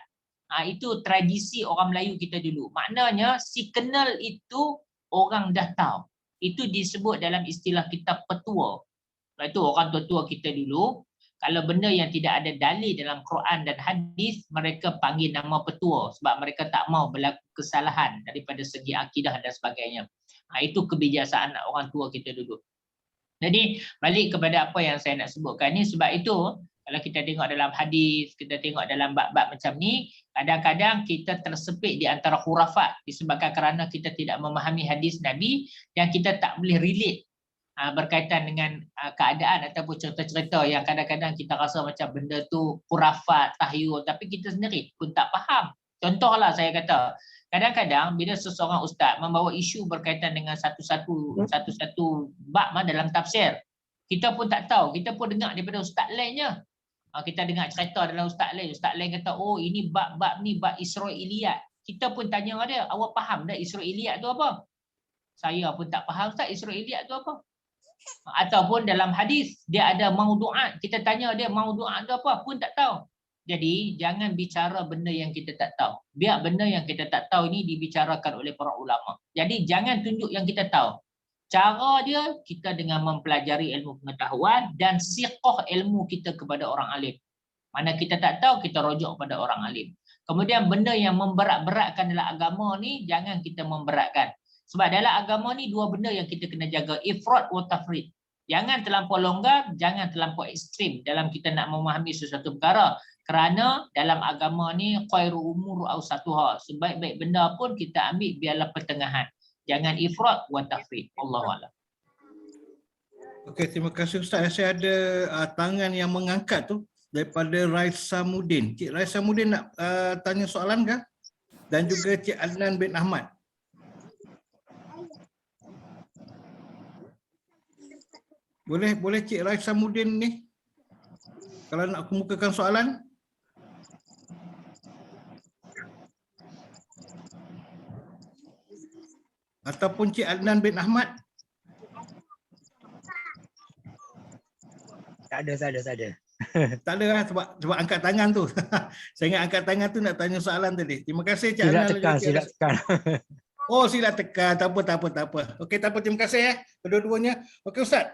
Itu tradisi orang Melayu kita dulu. Maknanya signal itu orang dah tahu. Itu disebut dalam istilah kitab petua. Itu orang tua-tua kita dulu, Kalau benda yang tidak ada dalil dalam Quran dan hadis, mereka panggil nama petua sebab mereka tak mau berlaku kesalahan daripada segi akidah dan sebagainya. Itu kebiasaan orang tua kita dulu. Jadi balik kepada apa yang saya nak sebutkan ni, sebab itu kalau kita tengok dalam hadis, kita tengok dalam bab-bab macam ni, kadang-kadang kita tersepit di antara khurafat disebabkan kerana kita tidak memahami hadis Nabi dan kita tak boleh relate berkaitan dengan keadaan ataupun cerita-cerita yang kadang-kadang kita rasa macam benda tu khurafat, tahyul, tapi kita sendiri pun tak faham. Contohlah saya kata, kadang-kadang bila seseorang ustaz membawa isu berkaitan dengan satu-satu bab dalam tafsir, kita pun tak tahu, kita pun dengar daripada ustaz lain je. Kita dengar cerita dalam ustaz lain kata, oh ini bab-bab ni bab Israiliyat. Kita pun tanya dia, awak faham tak Israiliyat tu apa? Saya pun tak faham ustaz Israiliyat tu apa. Ataupun dalam hadis dia ada maudu'at, kita tanya dia maudu'at tu apa pun tak tahu. Jadi jangan bicara benda yang kita tak tahu. Biar benda yang kita tak tahu ini dibicarakan oleh para ulama. Jadi jangan tunjuk yang kita tahu. Cara dia kita dengan mempelajari ilmu pengetahuan dan siqah ilmu kita kepada orang alim. Mana kita tak tahu, kita rujuk pada orang alim. Kemudian benda yang memberat-beratkan dalam agama ni jangan kita memberatkan. Sebab dalam agama ni dua benda yang kita kena jaga, ifrat wa tafrid. Jangan terlampau longgar, jangan terlampau ekstrim dalam kita nak memahami sesuatu perkara. Kerana dalam agama ni khairu umur awsatuha. Sebaik-baik benda pun kita ambil biarlah pertengahan. Jangan ifrat wa tafrid. Allahuakbar. Okey, terima kasih Ustaz. Saya ada tangan yang mengangkat tu daripada Raisa Mudin. Cik Raisa Mudin nak tanya soalan ke? Dan juga Cik Adnan bin Ahmad. Boleh Cik Raisa Mudin ni kalau nak kemukakan soalan. Ataupun Cik Adnan bin Ahmad. Tak ada. Tak ada lah sebab angkat tangan tu. Saya ingat angkat tangan tu nak tanya soalan tadi. Terima kasih Cik Silap Adnan. tekan. Oh, sila tekan. Tak apa. Okey, tak apa. Terima kasih kedua-duanya. Okey Ustaz.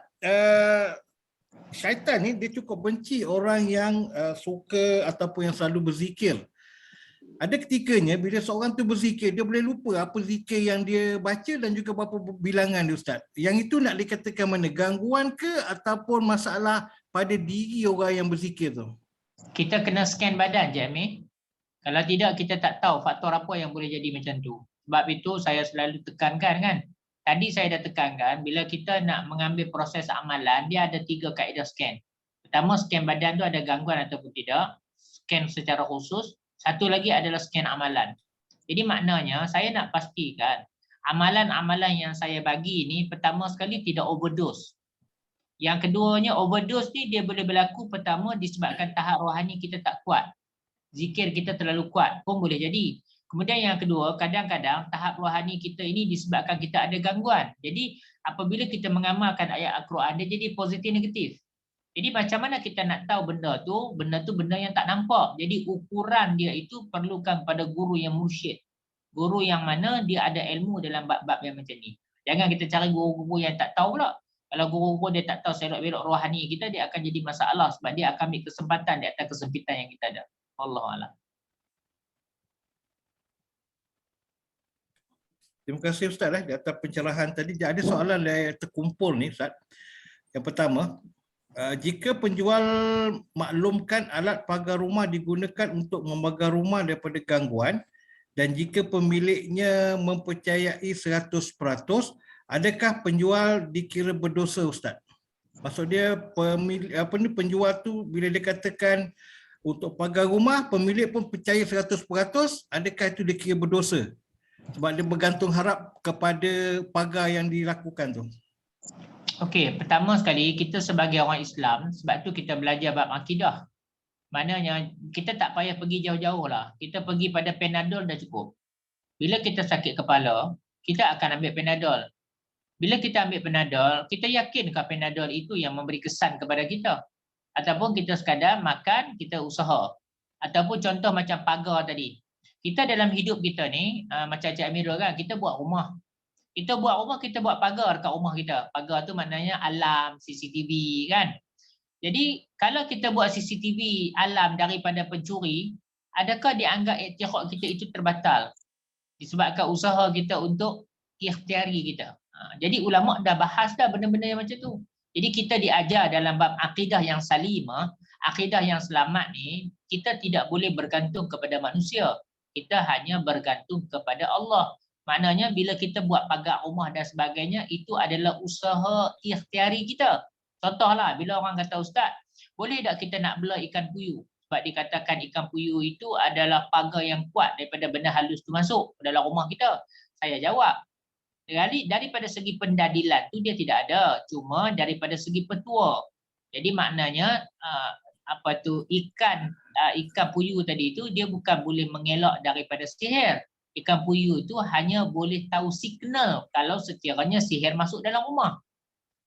Syaitan ni dia cukup benci orang yang suka ataupun yang selalu berzikir. Ada ketikanya bila seorang tu berzikir, dia boleh lupa apa zikir yang dia baca dan juga berapa bilangan dia Ustaz. Yang itu nak dikatakan mana? Gangguan ke ataupun masalah pada diri orang yang berzikir tu? Kita kena scan badan je Amir. Kalau tidak kita tak tahu faktor apa yang boleh jadi macam tu. Sebab itu saya selalu tekankan kan. Tadi saya dah tekankan bila kita nak mengambil proses amalan, dia ada 3 kaedah scan. Pertama, scan badan tu ada gangguan ataupun tidak. Scan secara khusus. Satu lagi adalah scan amalan. Jadi maknanya saya nak pastikan amalan-amalan yang saya bagi ni pertama sekali tidak overdose. Yang keduanya overdose ni dia boleh berlaku pertama disebabkan tahap rohani kita tak kuat. Zikir kita terlalu kuat pun boleh jadi. Kemudian yang kedua, kadang-kadang tahap rohani kita ini disebabkan kita ada gangguan. Jadi apabila kita mengamalkan ayat Al-Quran, dia jadi positif negatif. Jadi macam mana kita nak tahu benda tu benda yang tak nampak. Jadi ukuran dia itu perlukan pada guru yang mursyid. Guru yang mana dia ada ilmu dalam bab-bab yang macam ni. Jangan kita cari guru-guru yang tak tahu pula. Kalau guru-guru dia tak tahu selok-belok rohani kita, dia akan jadi masalah sebab dia akan ambil kesempatan di atas kesempitan yang kita ada. Wallahualam. Terima kasih Ustaz di atas pencerahan tadi. Ada soalan yang terkumpul ni Ustaz. Yang pertama, jika penjual maklumkan alat pagar rumah digunakan untuk membakar rumah daripada gangguan dan jika pemiliknya mempercayai 100%, adakah penjual dikira berdosa Ustaz? Maksud dia penjual tu bila dia katakan untuk pagar rumah, pemilik pun percaya 100%, adakah itu dikira berdosa? Sebab dia bergantung harap kepada pagar yang dilakukan tu. Okey, pertama sekali kita sebagai orang Islam, sebab tu kita belajar bab akidah. Maknanya kita tak payah pergi jauh-jauh lah. Kita pergi pada Panadol dah cukup. Bila kita sakit kepala, kita akan ambil Panadol. Bila kita ambil Panadol, kita yakinkah Panadol itu yang memberi kesan kepada kita? Ataupun kita sekadar makan, kita usaha. Ataupun contoh macam pagar tadi. Kita dalam hidup kita ni, macam Cik Amirul kan, kita buat rumah. Kita buat rumah, kita buat pagar dekat rumah kita. Pagar tu maknanya alarm, CCTV kan. Jadi kalau kita buat CCTV alam daripada pencuri, adakah dianggap iktiraf kita itu terbatal? Disebabkan usaha kita untuk ikhtiari kita. Jadi ulama dah bahas dah benda-benda yang macam tu. Jadi kita diajar dalam bab akidah yang salimah, akidah yang selamat ni, kita tidak boleh bergantung kepada manusia. Kita hanya bergantung kepada Allah. Maknanya bila kita buat pagar rumah dan sebagainya, itu adalah usaha ikhtiari kita. Contohlah, bila orang kata, Ustaz, boleh tak kita nak bela ikan puyuh? Sebab dikatakan ikan puyuh itu adalah pagar yang kuat daripada benda halus tu masuk dalam rumah kita. Saya jawab, daripada segi pendadilan tu dia tidak ada, cuma daripada segi petua. Jadi maknanya ikan puyuh tadi itu dia bukan boleh mengelak daripada sihir. Ikan puyuh itu hanya boleh tahu signal kalau sekiranya sihir masuk dalam rumah.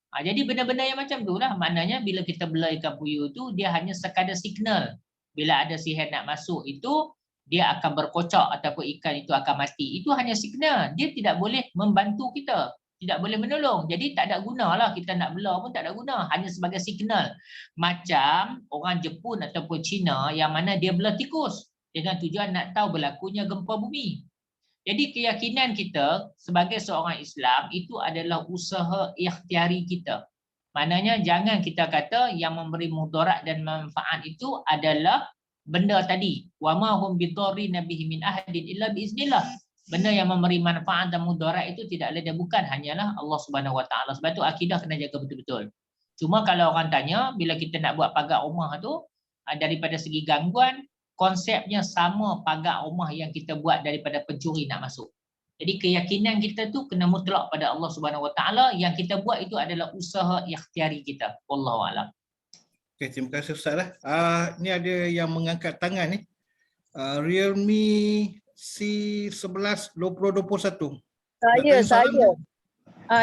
Jadi benda-benda yang macam tu lah. Maknanya bila kita bela ikan puyuh tu dia hanya sekadar signal. Bila ada sihir nak masuk itu, dia akan berkocak ataupun ikan itu akan mati. Itu hanya signal. Dia tidak boleh membantu kita. Tidak boleh menolong. Jadi tak ada guna lah kita nak bela pun tak ada guna. Hanya sebagai signal. Macam orang Jepun ataupun Cina yang mana dia bela tikus. Dengan tujuan nak tahu berlakunya gempa bumi. Jadi keyakinan kita sebagai seorang Islam itu adalah usaha ikhtiari kita. Maknanya jangan kita kata yang memberi mudarat dan manfaat itu adalah benda tadi. Wa ma hum bidarrin bihi min ahadin illa biiznillah. Benda yang memberi manfaat dan mudarat itu tidak lain dan bukan hanyalah Allah Subhanahu Wa Taala. Sebab tu akidah kena jaga betul-betul. Cuma kalau orang tanya bila kita nak buat pagar rumah tu daripada segi gangguan, konsepnya sama pagar rumah yang kita buat daripada pencuri nak masuk. Jadi keyakinan kita tu kena mutlak pada Allah Subhanahu Wa Taala. Yang kita buat itu adalah usaha ikhtiari kita. Wallahu a'lam. Okay, terima kasih Ustaz lah. Ni ada yang mengangkat tangan ni. Realme C11 2021. Saya.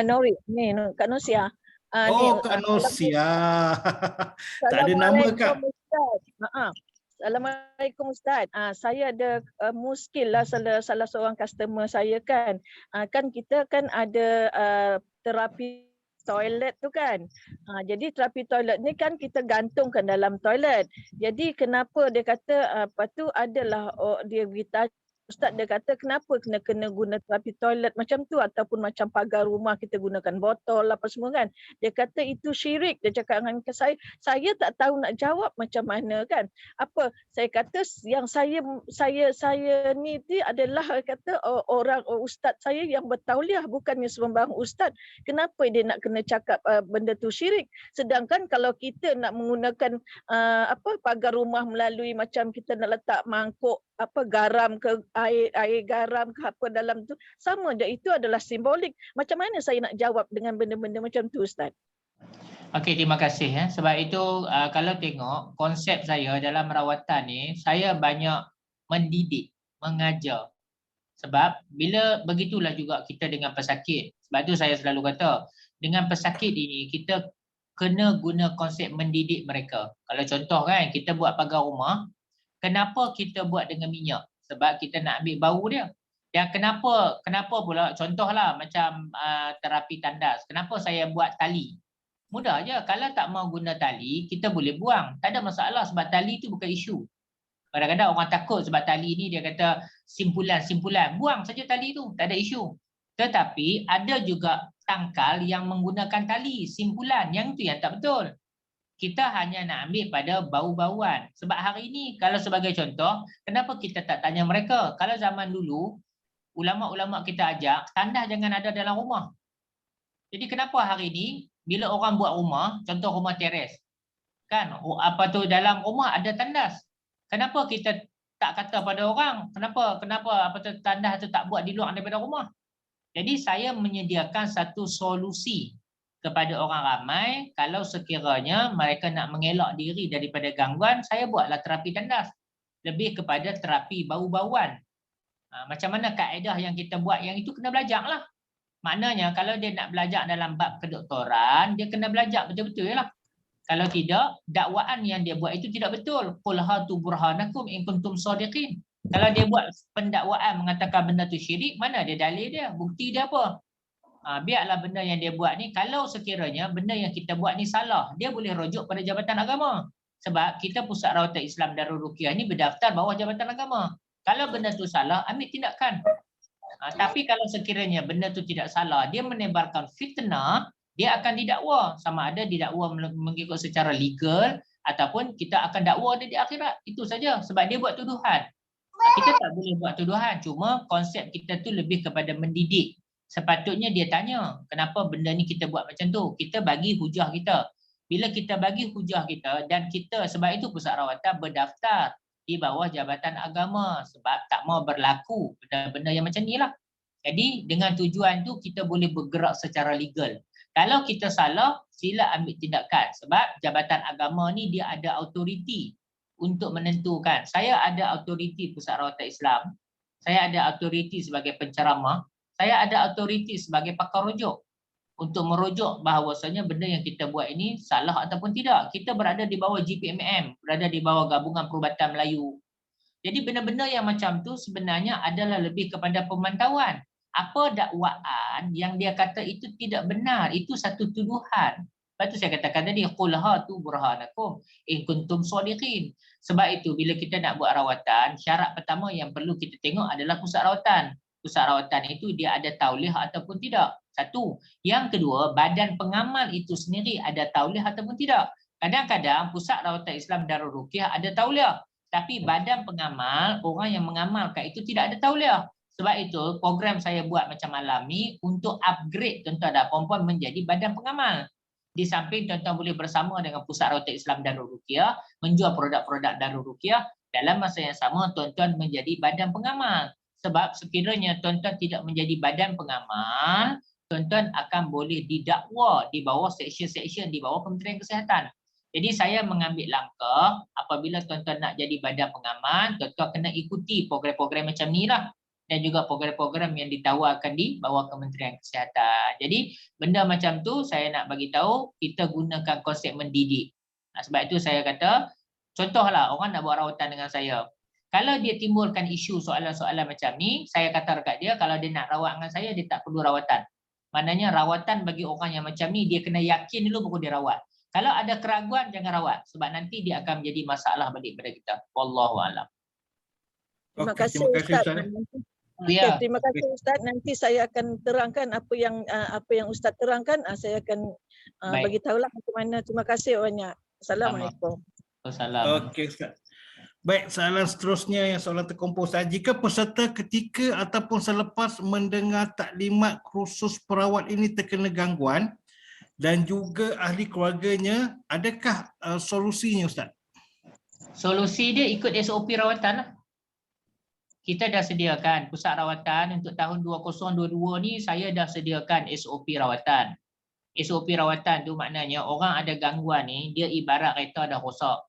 Nori, ni Kak Nosia. Kak Nosia. Tak ada nama Kak. Assalamualaikum Ustaz. Saya ada muskil lah salah seorang customer saya kan. Kan kita kan ada terapi toilet tu kan. Jadi terapi toilet ni kan kita gantungkan dalam toilet. Jadi kenapa dia kata apa tu adalah dia beritahu Ustaz, dia kata kenapa kena guna terapi toilet macam tu ataupun macam pagar rumah kita gunakan botol apa semua kan. Dia kata itu syirik. Dia cakap dengan saya tak tahu nak jawab macam mana kan. Apa saya kata yang saya ni adalah kata orang ustaz saya yang bertauliah bukannya sembarang ustaz. Kenapa dia nak kena cakap benda tu syirik? Sedangkan kalau kita nak menggunakan pagar rumah melalui macam kita nak letak mangkuk garam ke air garam ke apa dalam tu sama je, itu adalah simbolik. Macam mana saya nak jawab dengan benda-benda macam tu Ustaz? Okey, terima kasih. Sebab itu kalau tengok konsep saya dalam rawatan ni, saya banyak mendidik, mengajar. Sebab bila begitulah juga kita dengan pesakit. Sebab tu saya selalu kata dengan pesakit ini kita kena guna konsep mendidik mereka. Kalau contoh kan kita buat pagar rumah, kenapa kita buat dengan minyak? Sebab kita nak ambil bau dia. Dan kenapa pula contohlah macam terapi tandas. Kenapa saya buat tali? Mudah je. Kalau tak mau guna tali, kita boleh buang. Tak ada masalah sebab tali itu bukan isu. Kadang-kadang orang takut sebab tali ni dia kata simpulan. Buang saja tali tu, tak ada isu. Tetapi ada juga tangkal yang menggunakan tali, simpulan. Yang tu yang tak betul. Kita hanya nak ambil pada bau-bauan. Sebab hari ini, kalau sebagai contoh, kenapa kita tak tanya mereka? Kalau zaman dulu, ulama-ulama kita ajak, tandas jangan ada dalam rumah. Jadi kenapa hari ini, bila orang buat rumah, contoh rumah teres, kan, dalam rumah ada tandas. Kenapa kita tak kata pada orang, kenapa tandas tu tak buat di luar daripada rumah? Jadi saya menyediakan satu solusi kepada orang ramai, kalau sekiranya mereka nak mengelak diri daripada gangguan, saya buatlah terapi tandas. Lebih kepada terapi bau-bauan. Macam mana kaedah yang kita buat, yang itu kena belajar lah. Maknanya kalau dia nak belajar dalam bab kedoktoran, dia kena belajar betul-betul lah. Kalau tidak, dakwaan yang dia buat itu tidak betul. Qul hatu burhanakum in kuntum shadiqin. Kalau dia buat pendakwaan mengatakan benda tu syirik, mana dia dalil dia? Bukti dia apa? Biarlah benda yang dia buat ni, kalau sekiranya benda yang kita buat ni salah, dia boleh rujuk pada Jabatan Agama. Sebab kita Pusat Rawatan Islam Darul Ruqyah ni berdaftar bawah Jabatan Agama. Kalau benda tu salah, ambil tindakan. Tapi kalau sekiranya benda tu tidak salah, dia menebarkan fitnah, dia akan didakwa. Sama ada didakwa mengikut secara legal ataupun kita akan dakwa dia di akhirat. Itu saja, sebab dia buat tuduhan. Kita tak boleh buat tuduhan, cuma konsep kita tu lebih kepada mendidik. Sepatutnya dia tanya, kenapa benda ni kita buat macam tu? Kita bagi hujah kita. Bila kita bagi hujah kita dan kita, sebab itu Pusat Rawatan berdaftar di bawah Jabatan Agama sebab tak mau berlaku benda-benda yang macam ni lah. Jadi dengan tujuan tu kita boleh bergerak secara legal. Kalau kita salah, sila ambil tindakan sebab Jabatan Agama ni dia ada autoriti untuk menentukan. Saya ada autoriti Pusat Rawatan Islam, saya ada autoriti sebagai penceramah, saya ada autoriti sebagai pakar rujuk untuk merujuk bahawasanya benda yang kita buat ini salah ataupun tidak. Kita berada di bawah GPMM, berada di bawah Gabungan Perubatan Melayu. Jadi benda-benda yang macam tu sebenarnya adalah lebih kepada pemantauan. Apa dakwaan yang dia kata itu tidak benar, itu satu tuduhan. Lepas tu saya katakan tadi, qul hatu burhanakum in kuntum shadiqin. Sebab itu bila kita nak buat rawatan, syarat pertama yang perlu kita tengok adalah pusat rawatan. Pusat rawatan itu dia ada tauliah ataupun tidak. Satu. Yang kedua, badan pengamal itu sendiri ada tauliah ataupun tidak. Kadang-kadang Pusat Rawatan Islam Darul Ruqyah ada tauliah, tapi badan pengamal, orang yang mengamalkan itu tidak ada tauliah. Sebab itu program saya buat macam malam ni untuk upgrade tuan-tuan dan puan-puan menjadi badan pengamal. Di samping tuan-tuan boleh bersama dengan Pusat Rawatan Islam Darul Ruqyah menjual produk-produk Darul Ruqyah, dalam masa yang sama tuan-tuan menjadi badan pengamal. Sebab sekiranya tuan-tuan tidak menjadi badan pengamal, tuan-tuan akan boleh didakwa di bawah seksyen-seksyen di bawah Kementerian Kesihatan. Jadi saya mengambil langkah apabila tuan-tuan nak jadi badan pengamal, tuan-tuan kena ikuti program-program macam ni lah. Dan juga program-program yang ditawarkan di bawah Kementerian Kesihatan. Jadi benda macam tu saya nak bagi tahu kita gunakan konsep mendidik. Sebab itu saya kata, contohlah orang nak buat rawatan dengan saya. Kalau dia timbulkan isu soalan-soalan macam ni, saya kata dekat dia, kalau dia nak rawat dengan saya, dia tak perlu rawatan. Maknanya rawatan bagi orang yang macam ni, dia kena yakin dulu baru dia rawat. Kalau ada keraguan, jangan rawat. Sebab nanti dia akan menjadi masalah balik pada kita. Wallahualam. Terima kasih Ustaz. Ya. Terima kasih Ustaz. Nanti saya akan terangkan apa yang Ustaz terangkan. Saya akan bagi tahulah macam mana. Terima kasih banyak. Assalamualaikum. Assalamualaikum. Okey Ustaz. Baik, soalan seterusnya yang soalan terkumpul Ustaz. Jika peserta ketika ataupun selepas mendengar taklimat khusus perawat ini terkena gangguan dan juga ahli keluarganya, adakah solusinya Ustaz? Solusi dia ikut SOP rawatan lah. Kita dah sediakan pusat rawatan untuk tahun 2022 ni, saya dah sediakan SOP rawatan. SOP rawatan tu maknanya orang ada gangguan ni, dia ibarat kereta dah rosak.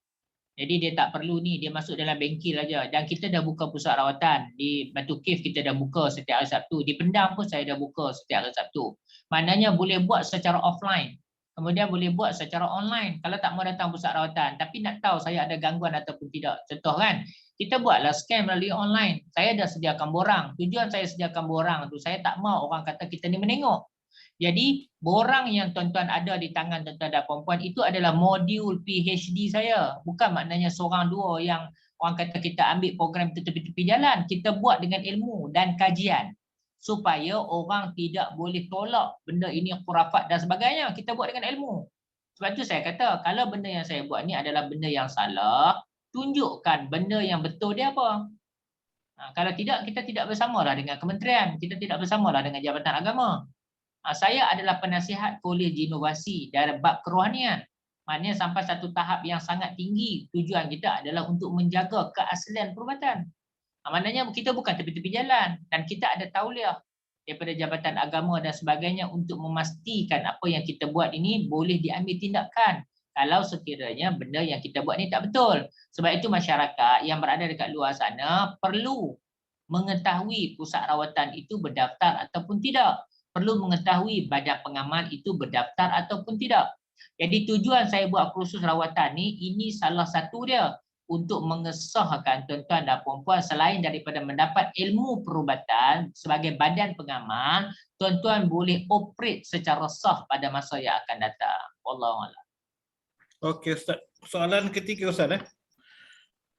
Jadi dia tak perlu ni, dia masuk dalam bengkel aja. Dan kita dah buka pusat rawatan. Di Batu Cave kita dah buka setiap hari Sabtu. Di Pendang pun saya dah buka setiap hari Sabtu. Maknanya boleh buat secara offline. Kemudian boleh buat secara online. Kalau tak mau datang pusat rawatan, tapi nak tahu saya ada gangguan ataupun tidak. Contoh kan, kita buatlah scan melalui online. Saya dah sediakan borang. Tujuan saya sediakan borang tu, saya tak mau orang kata kita ni menengok. Jadi borang yang tuan-tuan ada di tangan tuan-tuan dan puan-puan itu adalah modul PhD saya. Bukan maknanya seorang dua yang orang kata kita ambil program tepi-tepi jalan. Kita buat dengan ilmu dan kajian. Supaya orang tidak boleh tolak benda ini khurafat dan sebagainya. Kita buat dengan ilmu. Sebab itu saya kata, kalau benda yang saya buat ni adalah benda yang salah, tunjukkan benda yang betul dia apa. Kalau tidak, kita tidak bersamalah dengan kementerian. Kita tidak bersamalah dengan Jabatan Agama. Saya adalah penasihat Kolej Inovasi dari bab kerohanian. Maknanya sampai satu tahap yang sangat tinggi, tujuan kita adalah untuk menjaga keaslian perubatan. Maknanya kita bukan tepi-tepi jalan dan kita ada tauliah daripada Jabatan Agama dan sebagainya untuk memastikan apa yang kita buat ini boleh diambil tindakan kalau sekiranya benda yang kita buat ni tak betul. Sebab itu masyarakat yang berada dekat luar sana perlu mengetahui pusat rawatan itu berdaftar ataupun tidak. Perlu mengetahui badan pengamal itu berdaftar ataupun tidak. Jadi tujuan saya buat kursus rawatan ni, ini salah satu dia. untuk mengesahkan tuan-tuan dan puan-puan selain daripada mendapat ilmu perubatan sebagai badan pengamal, tuan-tuan boleh operate secara sah pada masa yang akan datang. Wallahualam. Okey Ustaz. Soalan ketiga Ustaz.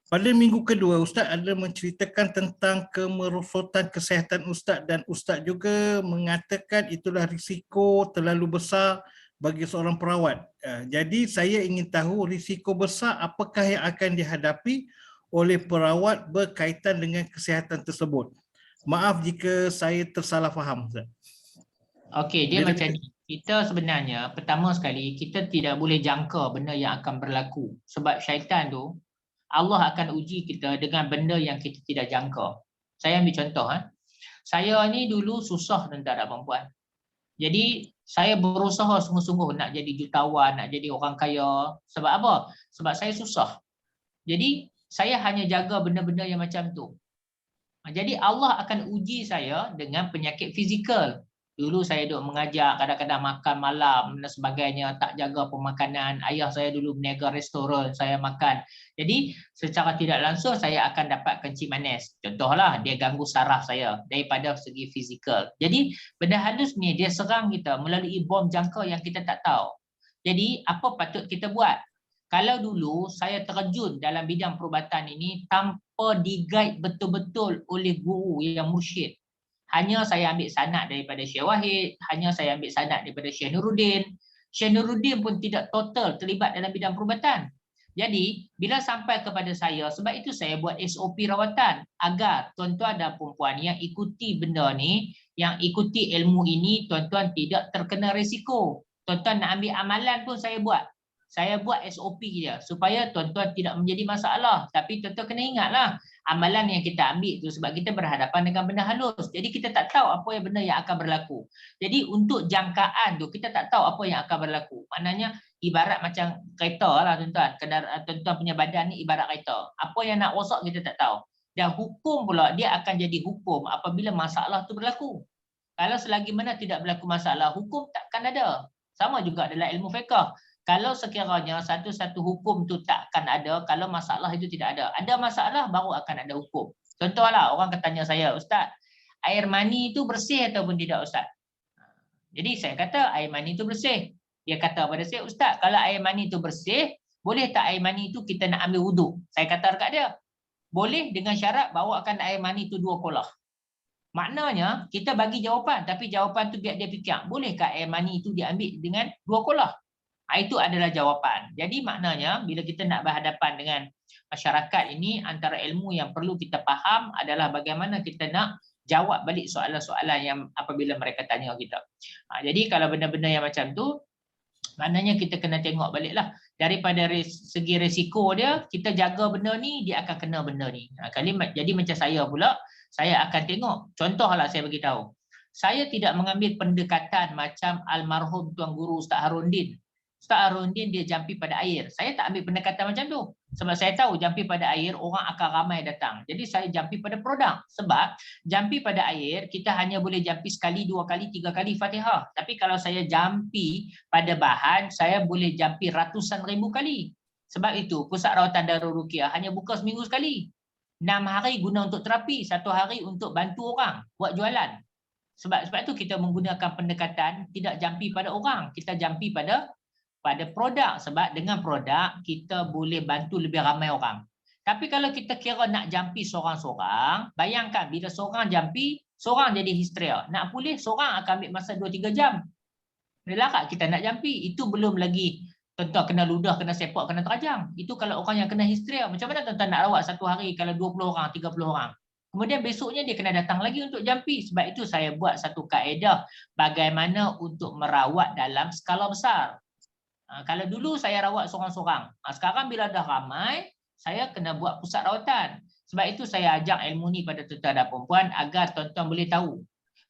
Pada minggu kedua Ustaz ada menceritakan tentang kemerosotan kesihatan Ustaz dan Ustaz juga mengatakan itulah risiko terlalu besar bagi seorang perawat. Jadi saya ingin tahu risiko besar apakah yang akan dihadapi oleh perawat berkaitan dengan kesihatan tersebut. Maaf jika saya tersalah faham Ustaz. Okey, dia macam ni. Kita sebenarnya pertama sekali kita tidak boleh jangka benda yang akan berlaku. Sebab syaitan tu Allah akan uji kita dengan benda yang kita tidak jangka. Saya ambil contoh. Saya ni dulu susah tuan-tuan dan puan-puan. Jadi saya berusaha sungguh-sungguh nak jadi jutawan, nak jadi orang kaya. Sebab apa? Sebab saya susah. Jadi saya hanya jaga benda-benda yang macam tu. Jadi Allah akan uji saya dengan penyakit fizikal. Dulu saya duduk mengajar, kadang-kadang makan malam dan sebagainya, tak jaga pemakanan. Ayah saya dulu berniaga restoran, saya makan. Jadi secara tidak langsung saya akan dapat kencing manis. Contohlah, dia ganggu saraf saya daripada segi fizikal. Jadi benda halus ni dia serang kita melalui bom jangka yang kita tak tahu. Jadi apa patut kita buat? Kalau dulu saya terjun dalam bidang perubatan ini tanpa di-guide betul-betul oleh guru yang mursyid. Hanya saya ambil sanad daripada Syekh Wahid, hanya saya ambil sanad daripada Syekh Nuruddin. Syekh Nuruddin pun tidak total terlibat dalam bidang perubatan. Jadi, bila sampai kepada saya, sebab itu saya buat SOP rawatan agar tuan-tuan dan puan-puan yang ikuti benda ni, yang ikuti ilmu ini, tuan-tuan tidak terkena risiko. Tuan-tuan nak ambil amalan pun saya buat. Saya buat SOP je supaya tuan-tuan tidak menjadi masalah. Tapi tuan-tuan kena ingatlah, amalan yang kita ambil tu sebab kita berhadapan dengan benda halus. Jadi kita tak tahu apa yang benda yang akan berlaku. Jadi untuk jangkaan tu kita tak tahu apa yang akan berlaku. Maknanya ibarat macam kereta lah tuan-tuan. Tuan-tuan punya badan ni ibarat kereta. Apa yang nak rosak kita tak tahu. Dan hukum pula dia akan jadi hukum apabila masalah tu berlaku. Kalau selagi mana tidak berlaku masalah, hukum takkan ada. Sama juga dalam ilmu fiqh. Kalau sekiranya satu-satu hukum tu takkan ada, kalau masalah itu tidak ada. Ada masalah baru akan ada hukum. Contohlah orang tanya saya, Ustaz, air mani itu bersih ataupun tidak Ustaz? Jadi saya kata air mani itu bersih. Dia kata pada saya, Ustaz, kalau air mani itu bersih, boleh tak air mani itu kita nak ambil wuduk? Saya kata dekat dia, boleh dengan syarat bawakan air mani itu 2 kolah. Maknanya kita bagi jawapan, tapi jawapan tu biar dia fikir, bolehkah air mani itu diambil dengan 2 kolah? Itu adalah jawapan. Jadi maknanya bila kita nak berhadapan dengan masyarakat ini, antara ilmu yang perlu kita faham adalah bagaimana kita nak jawab balik soalan-soalan yang apabila mereka tanya kita. Jadi kalau benda-benda yang macam tu, maknanya kita kena tengok baliklah. Daripada segi risiko dia, kita jaga benda ni, dia akan kena benda ni. Jadi macam saya pula, saya akan tengok. Contohlah saya bagi tahu. Saya tidak mengambil pendekatan macam almarhum Tuan Guru Ustaz Harundin. Ustaz Harundin dia jampi pada air. Saya tak ambil pendekatan macam tu. Sebab saya tahu jampi pada air orang akan ramai datang. Jadi saya jampi pada produk. Sebab jampi pada air kita hanya boleh jampi sekali, 2 kali, 3 kali Fatihah. Tapi kalau saya jampi pada bahan, saya boleh jampi ratusan ribu kali. Sebab itu Pusat Rawatan Darul Ruqyah hanya buka seminggu sekali. 6 hari guna untuk terapi, 1 hari untuk bantu orang buat jualan. Sebab itu kita menggunakan pendekatan tidak jampi pada orang, kita jampi pada produk. Sebab dengan produk kita boleh bantu lebih ramai orang. Tapi kalau kita kira nak jampi seorang-seorang, bayangkan bila seorang jampi, seorang jadi histeria. Nak pulih seorang akan ambil masa 2-3 jam. Bila kita nak jampi, itu belum lagi tuan-tuan kena ludah, kena sepak, kena terajang. Itu kalau orang yang kena histeria. Macam mana tuan-tuan nak rawat 1 hari kalau 20 orang, 30 orang? Kemudian besoknya dia kena datang lagi untuk jampi. Sebab itu saya buat satu kaedah bagaimana untuk merawat dalam skala besar. Kalau dulu saya rawat seorang-seorang. Sekarang bila dah ramai, saya kena buat pusat rawatan. Sebab itu saya ajak ilmu ni pada tuan-tuan dan puan-puan agar tuan-tuan boleh tahu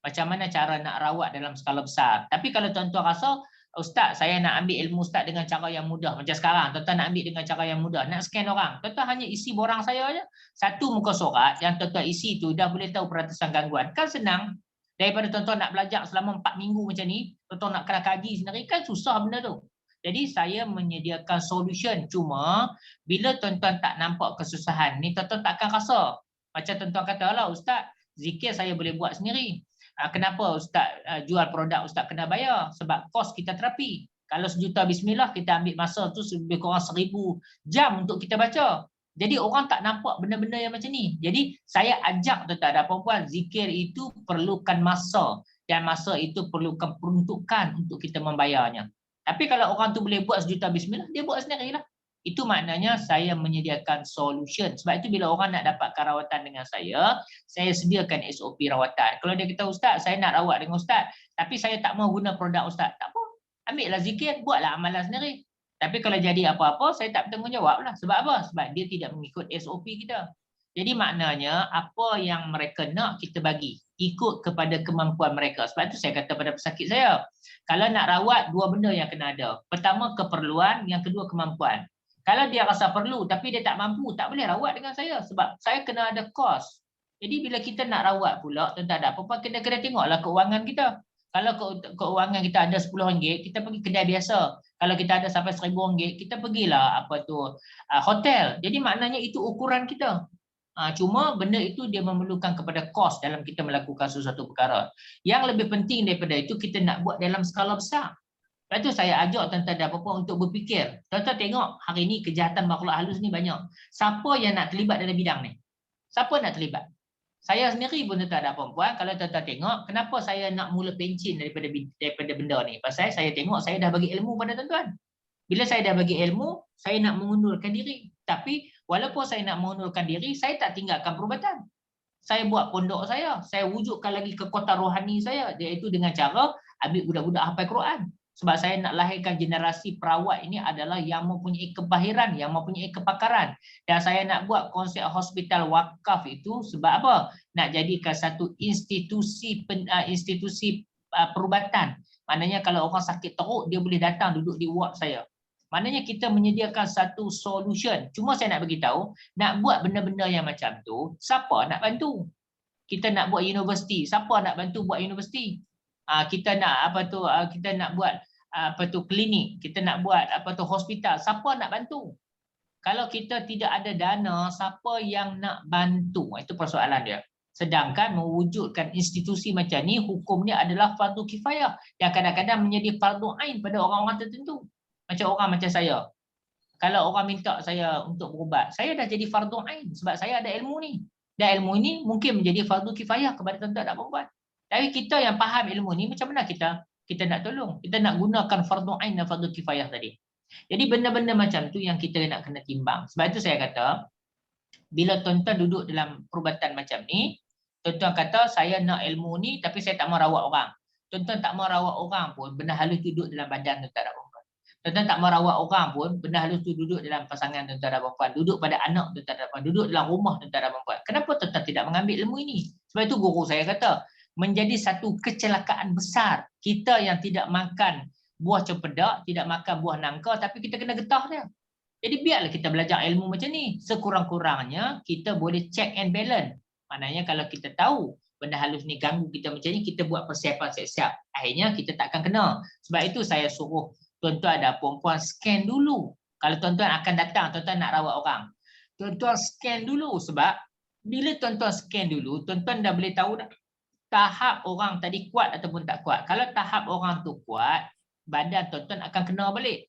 macam mana cara nak rawat dalam skala besar. Tapi kalau tuan-tuan rasa, Ustaz, saya nak ambil ilmu Ustaz dengan cara yang mudah. Macam sekarang, tuan-tuan nak ambil dengan cara yang mudah. Nak scan orang. Tuan-tuan hanya isi borang saya aja. 1 muka surat yang tuan-tuan isi tu dah boleh tahu peratusan gangguan. Kan senang. Daripada tuan-tuan nak belajar selama 4 minggu macam ni, tuan-tuan nak kena kaji sendiri, kan susah benda tu. Jadi saya menyediakan solution. Cuma bila tuan-tuan tak nampak kesusahan ni, tuan-tuan takkan rasa. Macam tuan-tuan kata, "Alah Ustaz, zikir saya boleh buat sendiri. Kenapa Ustaz jual produk Ustaz kena bayar? Sebab kos kita terapi. Kalau 1 juta bismillah, kita ambil masa tu lebih kurang 1000 jam untuk kita baca." Jadi orang tak nampak benda-benda yang macam ni. Jadi saya ajak tuan-tuan dan puan-puan, zikir itu perlukan masa. Dan masa itu perlukan peruntukan untuk kita membayarnya. Tapi kalau orang tu boleh buat 1 juta bismillah, dia buat sendirilah. Itu maknanya saya menyediakan solution. Sebab itu bila orang nak dapatkan rawatan dengan saya sediakan SOP rawatan. Kalau dia kata, "Ustaz, saya nak rawat dengan Ustaz, tapi saya tak mau guna produk Ustaz." Tak apa. Ambillah zikir, buatlah amalan sendiri. Tapi kalau jadi apa-apa, saya tak bertanggungjawab lah. Sebab apa? Sebab dia tidak mengikut SOP kita. Jadi maknanya apa yang mereka nak kita bagi. Ikut kepada kemampuan mereka. Sebab itu saya kata pada pesakit saya, kalau nak rawat, 2 benda yang kena ada. Pertama, keperluan. Yang kedua, kemampuan. Kalau dia rasa perlu tapi dia tak mampu, tak boleh rawat dengan saya. Sebab saya kena ada kos. Jadi bila kita nak rawat pula, tuan-tuan ada apa-apa, kita kena tengoklah keuangan kita. Kalau keuangan kita ada RM10, kita pergi kedai biasa. Kalau kita ada sampai RM1000, kita pergilah hotel. Jadi maknanya itu ukuran kita. Cuma benda itu dia memerlukan kepada kos dalam kita melakukan sesuatu perkara. Yang lebih penting daripada itu, kita nak buat dalam skala besar. Lepas tu saya ajak tuan-tuan dan puan-puan untuk berfikir. Tuan-tuan tengok hari ni kejahatan makhluk halus ni banyak. Siapa yang nak terlibat dalam bidang ni? Siapa nak terlibat? Saya sendiri pun tuan-tuan dan puan-puan, kalau tuan-tuan tengok, kenapa saya nak mula pencin daripada benda ni? Pasal saya tengok saya dah bagi ilmu pada tuan-tuan. Bila saya dah bagi ilmu, saya nak mengundurkan diri. Tapi walaupun saya nak mengundurkan diri, saya tak tinggalkan perubatan. Saya buat pondok saya wujudkan lagi kekuatan rohani saya, iaitu dengan cara ambil budak-budak hafal Quran. Sebab saya nak lahirkan generasi perawat ini adalah yang mempunyai kebahiran, yang mempunyai kepakaran. Dan saya nak buat konsep hospital wakaf itu sebab apa? Nak jadikan satu institusi perubatan. Maknanya kalau orang sakit teruk, dia boleh datang duduk di ward saya. Maknanya kita menyediakan satu solution. Cuma saya nak beritahu, nak buat benda-benda yang macam tu, siapa nak bantu? Kita nak buat universiti, siapa nak bantu buat universiti? Kita nak kita nak buat klinik, kita nak buat hospital, siapa nak bantu? Kalau kita tidak ada dana, siapa yang nak bantu? Itu persoalan dia. Sedangkan mewujudkan institusi macam ni, hukumnya adalah fardu kifayah yang kadang-kadang menjadi fardu ain pada orang-orang tertentu. Macam orang macam saya. Kalau orang minta saya untuk berubat, saya dah jadi fardu ain sebab saya ada ilmu ni. Dan ilmu ini mungkin menjadi fardu kifayah kepada tuan-tuan dan puan-puan. Tapi kita yang faham ilmu ni, macam mana kita nak tolong? Kita nak gunakan fardu ain dan fardu kifayah tadi. Jadi benda-benda macam tu yang kita nak kena timbang. Sebab itu saya kata, bila tuan-tuan duduk dalam perubatan macam ni, tuan-tuan kata saya nak ilmu ni tapi saya tak mau rawat orang. Tuan-tuan tak mau rawat orang pun, benda halus duduk dalam badan tuan-tuan dan puan-puan. Tuan-tuan tak mau rawat orang pun, benda halus tu duduk dalam pasangan tuan-tuan dan puan-puan, duduk pada anak tuan-tuan dan puan-puan, duduk dalam rumah tuan-tuan dan puan-puan. Kenapa tuan-tuan tidak mengambil ilmu ini? Sebab itu guru saya kata, menjadi satu kecelakaan besar kita yang tidak makan buah cempedak, tidak makan buah nangka, tapi kita kena getah dia. Jadi biarlah kita belajar ilmu macam ni. Sekurang-kurangnya kita boleh check and balance. Maknanya kalau kita tahu benda halus ni ganggu kita macam ni, kita buat persiapan siap-siap. Akhirnya kita takkan kena. Sebab itu saya suruh tuan-tuan dan puan-puan scan dulu. Kalau tuan-tuan akan datang, tuan-tuan nak rawat orang, tuan-tuan scan dulu. Sebab bila tuan-tuan scan dulu, tuan-tuan dah boleh tahu dah tahap orang tadi kuat ataupun tak kuat. Kalau tahap orang tu kuat, badan tuan-tuan akan kena balik.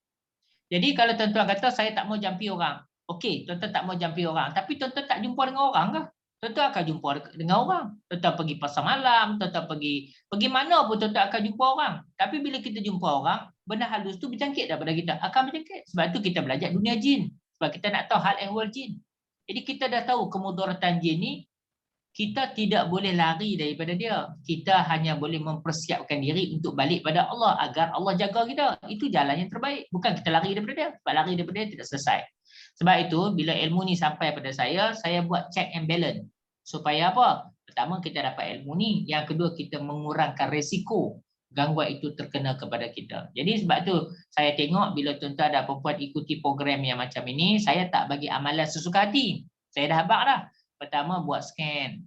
Jadi kalau tuan-tuan kata saya tak mau jampi orang. Okey, tuan-tuan tak mau jampi orang. Tapi tuan-tuan tak jumpa dengan orang ke? Tuan-tuan akan jumpa dengan orang. Tuan-tuan pergi pasar malam, tuan-tuan pergi mana pun tuan-tuan akan jumpa orang. Tapi bila kita jumpa orang, benda halus tu berjangkit daripada kita. Akan berjangkit. Sebab tu kita belajar dunia jin. Sebab kita nak tahu hal ehwal jin. Jadi kita dah tahu kemudaratan jin ni, kita tidak boleh lari daripada dia. Kita hanya boleh mempersiapkan diri untuk balik pada Allah agar Allah jaga kita. Itu jalan yang terbaik. Bukan kita lari daripada dia. Sebab lari daripada dia tidak selesai. Sebab itu, bila ilmu ni sampai pada saya buat check and balance. Supaya apa? Pertama, kita dapat ilmu ni. Yang kedua, kita mengurangkan risiko gangguan itu terkena kepada kita. Jadi sebab tu, saya tengok bila tuan-tuan dan puan-puan ikuti program yang macam ini, saya tak bagi amalan sesuka hati. Saya dah habaq dah. Pertama, buat scan.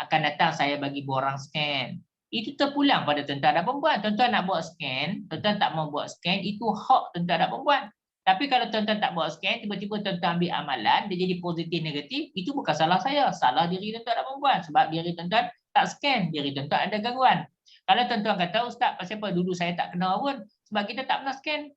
Akan datang saya bagi borang scan. itu terpulang pada tuan-tuan dan perempuan. Tuan-tuan nak buat scan, tuan-tuan tak mau buat scan, itu hak tuan-tuan dan perempuan. Tapi kalau tuan-tuan tak buat scan, tiba-tiba tuan-tuan ambil amalan, dia jadi positif negatif, itu bukan salah saya, salah diri tuan-tuan dan perempuan. Sebab diri tuan-tuan tak scan, diri tuan-tuan ada gangguan. Kalau tuan-tuan kata, Ustaz, pasal apa dulu saya tak kena pun? Sebab kita tak pernah scan.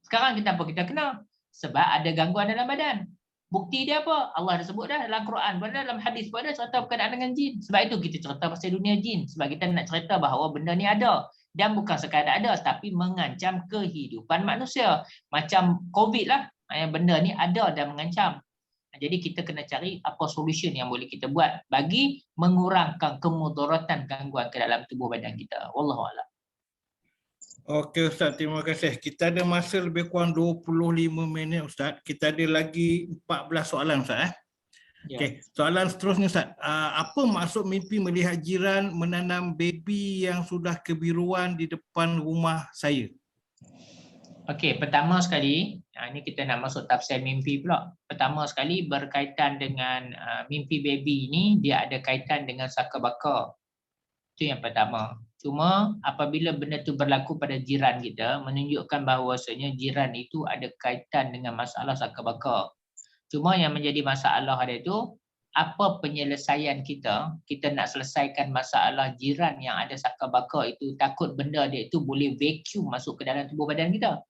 Sekarang kenapa kita kena? Sebab ada gangguan dalam badan. Bukti dia apa? Allah dah sebut dah dalam Quran, dalam hadis pun ada cerita berkenaan dengan jin. Sebab itu kita cerita pasal dunia jin. Sebab kita nak cerita bahawa benda ni ada. Dan bukan sekadar ada, tapi mengancam kehidupan manusia. Macam COVID lah. Benda ni ada dan mengancam. Jadi kita kena cari apa solution yang boleh kita buat bagi mengurangkan kemudaratan gangguan ke dalam tubuh badan kita. Wallahualam. Okey Ustaz, terima kasih. Kita ada masa lebih kurang 25 minit Ustaz. Kita ada lagi 14 soalan Ustaz. Ya. Okey, soalan seterusnya Ustaz. Apa maksud mimpi melihat jiran menanam baby yang sudah kebiruan di depan rumah saya? Okey, pertama sekali, ini kita nak masuk tafsir mimpi pula. Pertama sekali berkaitan dengan mimpi baby ni, dia ada kaitan dengan saka baka. Itu yang pertama. Cuma apabila benda tu berlaku pada jiran kita, menunjukkan bahawasanya jiran itu ada kaitan dengan masalah saka baka. Cuma yang menjadi masalah dia itu, apa penyelesaian kita nak selesaikan masalah jiran yang ada saka baka itu, takut benda dia itu boleh vacuum masuk ke dalam tubuh badan kita.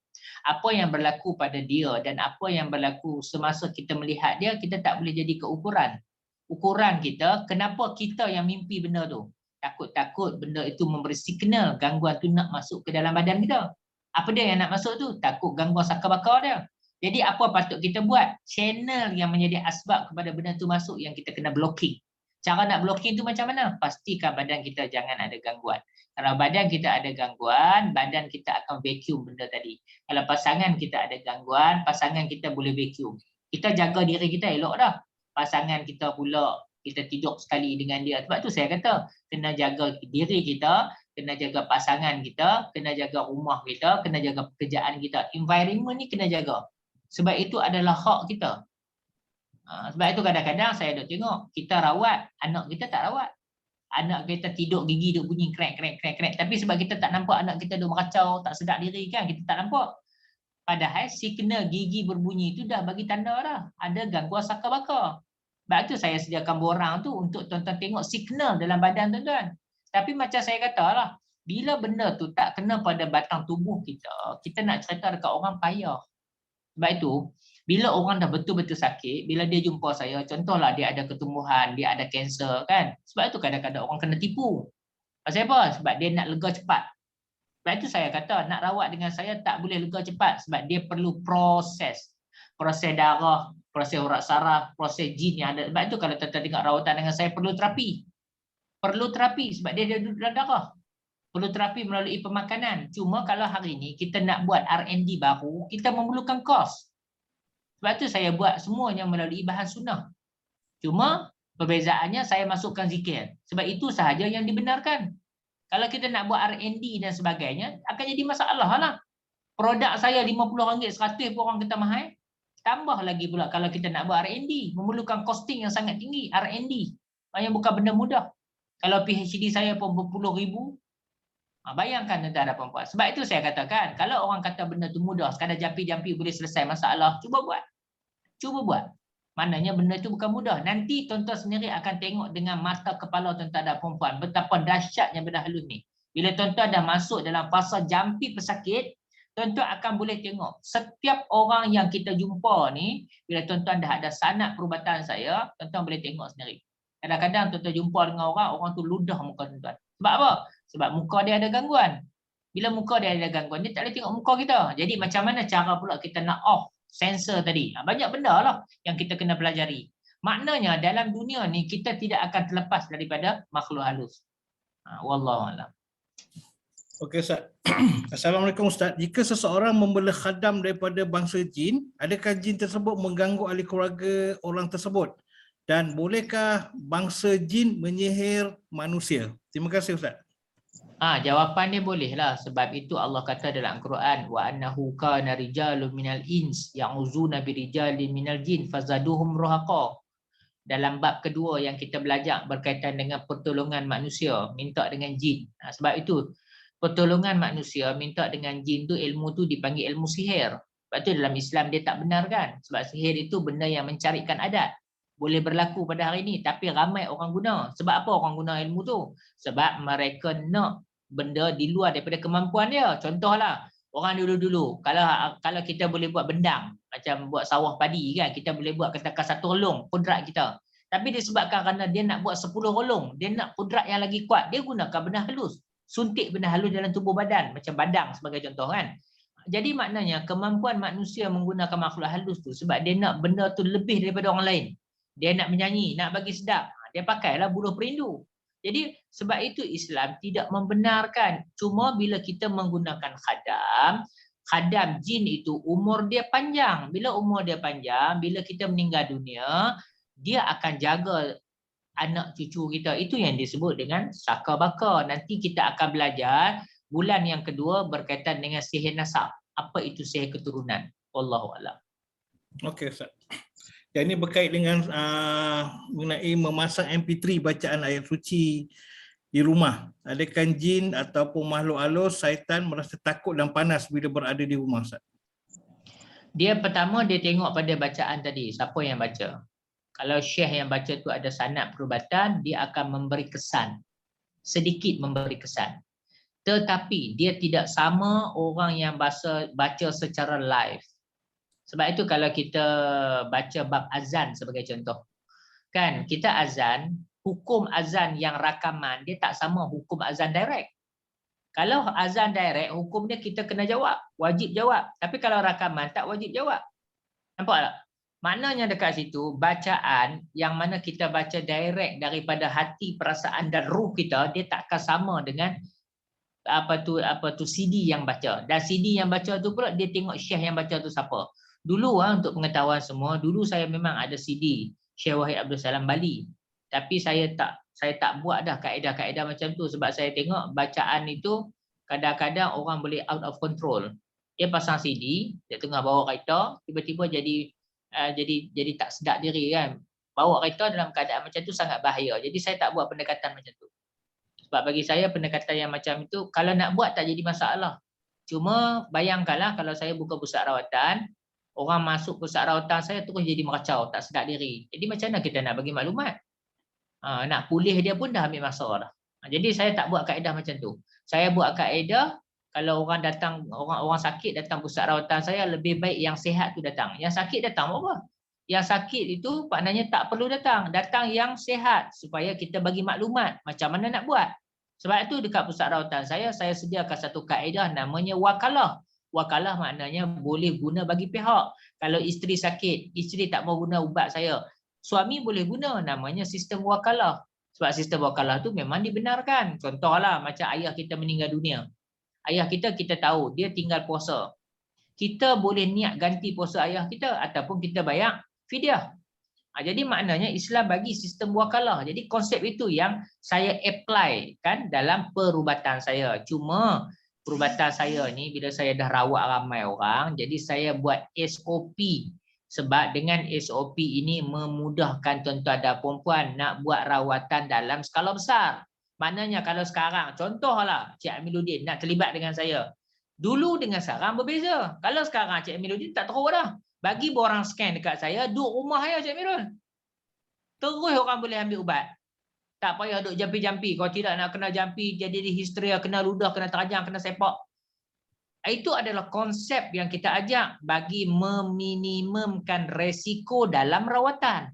Apa yang berlaku pada dia dan apa yang berlaku semasa kita melihat dia, kita tak boleh jadi keukuran. Ukuran kita, kenapa kita yang mimpi benda tu? Takut-takut benda itu memberi signal gangguan tu nak masuk ke dalam badan kita. Apa dia yang nak masuk tu? Takut gangguan saka baka dia. Jadi apa patut kita buat? Channel yang menjadi asbab kepada benda tu masuk yang kita kena blocking. Cara nak blocking tu macam mana? Pastikan badan kita jangan ada gangguan. Kalau badan kita ada gangguan, badan kita akan vacuum benda tadi. Kalau pasangan kita ada gangguan, pasangan kita boleh vacuum. Kita jaga diri kita elok dah. Pasangan kita pula, kita tidur sekali dengan dia. Sebab tu saya kata, kena jaga diri kita, kena jaga pasangan kita, kena jaga rumah kita, kena jaga pekerjaan kita. Environment ni kena jaga. Sebab itu adalah hak kita. Sebab itu kadang-kadang saya dah tengok, kita rawat, anak kita tak rawat. Anak kita tidur gigi duk bunyi krek. Tapi sebab kita tak nampak anak kita duk meracau, tak sedar diri kan, kita tak nampak. Padahal signal gigi berbunyi itu dah bagi tanda dah. Ada gangguan saka baka. Sebab itu saya sediakan borang tu untuk tuan-tuan tengok signal dalam badan tuan-tuan. Tapi macam saya kata lah, bila benda tu tak kena pada batang tubuh kita, kita nak cerita dekat orang payah. Sebab itu, bila orang dah betul-betul sakit, bila dia jumpa saya, contohlah dia ada ketumbuhan, dia ada kanser kan. Sebab itu kadang-kadang orang kena tipu. Pasal apa? Sebab dia nak lega cepat. Sebab itu saya kata, nak rawat dengan saya tak boleh lega cepat. Sebab dia perlu proses. Proses darah, proses urat saraf, proses jin yang ada. Sebab itu kalau tuan-tuan tengok rawatan dengan saya, perlu terapi. Perlu terapi sebab dia ada dalam darah. Perlu terapi melalui pemakanan. Cuma kalau hari ini kita nak buat R&D baru, kita memerlukan kos. Sebab tu saya buat semuanya melalui bahan sunnah. Cuma perbezaannya saya masukkan zikir. Sebab itu sahaja yang dibenarkan. Kalau kita nak buat R&D dan sebagainya, akan jadi masalah lah. Produk saya RM50, RM100 pun orang kata mahal. Tambah lagi pula kalau kita nak buat R&D. Memerlukan costing yang sangat tinggi, R&D. Yang bukan benda mudah. Kalau PhD saya pun berpuluh ribu, bayangkan tuan-tuan dan perempuan. Sebab itu saya katakan, kalau orang kata benda tu mudah, sekadar jampi-jampi boleh selesai masalah, cuba buat. Cuba buat. Maknanya benda itu bukan mudah. Nanti tuan-tuan sendiri akan tengok dengan mata kepala tuan-tuan dan perempuan betapa dahsyatnya benda halus ni. Bila tuan-tuan dah masuk dalam fasa jampi pesakit, tuan-tuan akan boleh tengok setiap orang yang kita jumpa ni, bila tuan-tuan dah ada sanad perubatan saya, tuan-tuan boleh tengok sendiri. Kadang-kadang tuan-tuan jumpa dengan orang tu ludah muka tuan-tuan. Sebab apa? Sebab muka dia ada gangguan. Bila muka dia ada gangguan, dia tak boleh tengok muka kita. Jadi macam mana cara pula kita nak off sensor tadi? Banyak benda lah yang kita kena pelajari. Maknanya dalam dunia ni kita tidak akan terlepas daripada makhluk halus. Wallahualam. Okey Ustaz. Assalamualaikum Ustaz. Jika seseorang membela khadam daripada bangsa jin, adakah jin tersebut mengganggu ahli keluarga orang tersebut? Dan bolehkah bangsa jin menyihir manusia? Terima kasih Ustaz. Jawapan dia bolehlah. Sebab itu Allah kata dalam Al-Quran, wa annahu kana rijalun minal ins ya'uzuna birijalin minal jin fazaduhum rahaqa. dalam bab kedua yang kita belajar berkaitan dengan pertolongan manusia, minta dengan jin. Sebab itu pertolongan manusia minta dengan jin tu, ilmu tu dipanggil ilmu sihir. Sebab tu dalam Islam dia tak benar kan? Sebab sihir itu benda yang mencarikan adat. Boleh berlaku pada hari ini, tapi ramai orang guna. Sebab apa orang guna ilmu tu? Sebab mereka nak benda di luar daripada kemampuan dia. Contohlah, orang dulu-dulu kalau kita boleh buat bendang, macam buat sawah padi kan, kita boleh buat katakan satu relung, kodrat kita. Tapi disebabkan kerana dia nak buat 10 relung, dia nak kodrat yang lagi kuat, dia gunakan benda halus. Suntik benda halus dalam tubuh badan, macam badang sebagai contoh kan. Jadi maknanya kemampuan manusia menggunakan makhluk halus tu sebab dia nak benda tu lebih daripada orang lain. Dia nak menyanyi, nak bagi sedap, dia pakailah buluh perindu. Jadi sebab itu Islam tidak membenarkan. Cuma bila kita menggunakan khadam jin itu umur dia panjang. Bila umur dia panjang, bila kita meninggal dunia, dia akan jaga anak cucu kita. Itu yang disebut dengan saka baka. Nanti kita akan belajar bulan yang kedua berkaitan dengan sihir nasab. Apa itu sihir keturunan? Wallahu a'lam. Okey Ustaz. Yang ini berkait dengan mengenai memasang MP3 bacaan ayat suci di rumah. Adakah jin ataupun makhluk halus, syaitan merasa takut dan panas bila berada di rumah Ustaz? Dia pertama dia tengok pada bacaan tadi, siapa yang baca. Kalau syekh yang baca tu ada sanad perubatan, dia akan memberi kesan. Sedikit memberi kesan. Tetapi dia tidak sama orang yang baca secara live. Sebab itu kalau kita baca bab azan sebagai contoh, kan kita azan, hukum azan yang rakaman dia tak sama hukum azan direct. Kalau azan direct, hukum dia kita kena jawab, wajib jawab. Tapi kalau rakaman tak wajib jawab. Nampak tak? Maknanya dekat situ bacaan yang mana kita baca direct daripada hati, perasaan dan ruh kita, dia tak akan sama dengan apa tu CD yang baca. Dan CD yang baca tu pula dia tengok syekh yang baca tu siapa. Dulu untuk pengetahuan semua, dulu saya memang ada CD Syekh Wahid Abdul Salam Bali. Tapi saya tak buat dah kaedah-kaedah macam tu sebab saya tengok bacaan itu kadang-kadang orang boleh out of control. Dia pasang CD, dia tengah bawa kereta, tiba-tiba jadi tak sedap diri kan. Bawa kereta dalam keadaan macam tu sangat bahaya. Jadi saya tak buat pendekatan macam tu. Sebab bagi saya pendekatan yang macam itu kalau nak buat tak jadi masalah. Cuma bayangkanlah kalau saya buka pusat rawatan, orang masuk pusat rawatan saya terus jadi meracau, tak sedap diri. Jadi macam mana kita nak bagi maklumat? Nak pulih dia pun dah ambil masa dah. Jadi saya tak buat kaedah macam tu. Saya buat kaedah kalau orang datang, orang sakit datang pusat rawatan saya, lebih baik yang sihat tu datang. Yang sakit datang apa? Yang sakit itu maknanya tak perlu datang. Datang yang sihat supaya kita bagi maklumat macam mana nak buat. Sebab itu dekat pusat rawatan saya sediakan satu kaedah namanya wakalah. Wakalah maknanya boleh guna bagi pihak. Kalau isteri sakit, isteri tak mau guna ubat saya, suami boleh guna, namanya sistem wakalah. Sebab sistem wakalah tu memang dibenarkan. Contohlah macam ayah kita meninggal dunia. Ayah kita tahu dia tinggal puasa. Kita boleh niat ganti puasa ayah kita ataupun kita bayar fidyah. Jadi maknanya Islam bagi sistem wakalah. Jadi konsep itu yang saya apply kan dalam perubatan saya. Cuma perubatan saya ni bila saya dah rawat ramai orang, jadi saya buat SOP. Sebab dengan SOP ini memudahkan tuan-tuan dan puan-puan nak buat rawatan dalam skala besar. Maknanya kalau sekarang, contohlah Cik Amiluddin nak terlibat dengan saya. Dulu dengan sekarang berbeza. Kalau sekarang Cik Amiluddin tak teruk dah. Bagi borang scan dekat saya, duduk rumah saya Cik Amirul. Terus orang boleh ambil ubat. Tak payah duduk jampi-jampi. Kalau tidak nak kena jampi, jadi histeria, kena ludah, kena terajang, kena sepak. Itu adalah konsep yang kita ajak bagi meminimumkan resiko dalam rawatan.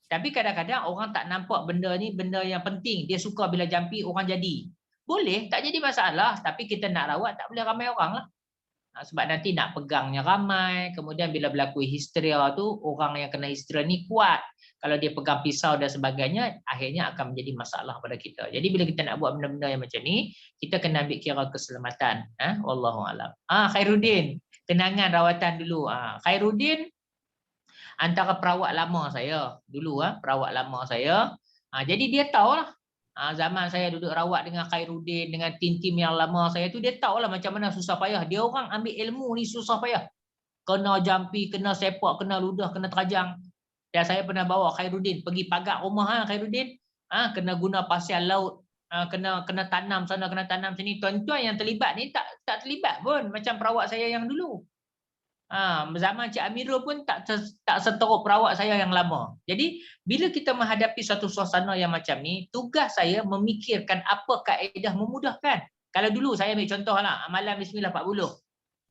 Tapi kadang-kadang orang tak nampak benda ni benda yang penting. Dia suka bila jampi orang jadi. Boleh, tak jadi masalah. Tapi kita nak rawat tak boleh ramai orang lah. Sebab nanti nak pegangnya ramai. Kemudian bila berlaku histeria tu, orang yang kena histeria ni kuat. Kalau dia pegang pisau dan sebagainya, akhirnya akan menjadi masalah pada kita. Jadi bila kita nak buat benda-benda yang macam ni, kita kena ambil kira keselamatan. Wallahualam. Khairuddin, kenangan rawatan dulu. Khairuddin antara perawat lama saya dulu. Perawat lama saya. Jadi dia tahulah. Zaman saya duduk rawat dengan Khairuddin, dengan tim-tim yang lama saya tu, dia tahulah macam mana susah payah. Dia orang ambil ilmu ni susah payah. Kena jampi, kena sepak, kena ludah, kena terajang. Dan saya pernah bawa Khairuddin pergi pagar rumah Khairuddin, kena guna pasir laut, kena tanam sana, kena tanam sini. Tuan-tuan yang terlibat ni tak terlibat pun macam perawat saya yang dulu. Zaman Cik Amirul pun tak seteruk perawat saya yang lama. Jadi bila kita menghadapi satu suasana yang macam ni, tugas saya memikirkan apa kaedah memudahkan. Kalau dulu saya ambil contohlah amalan Bismillah 40.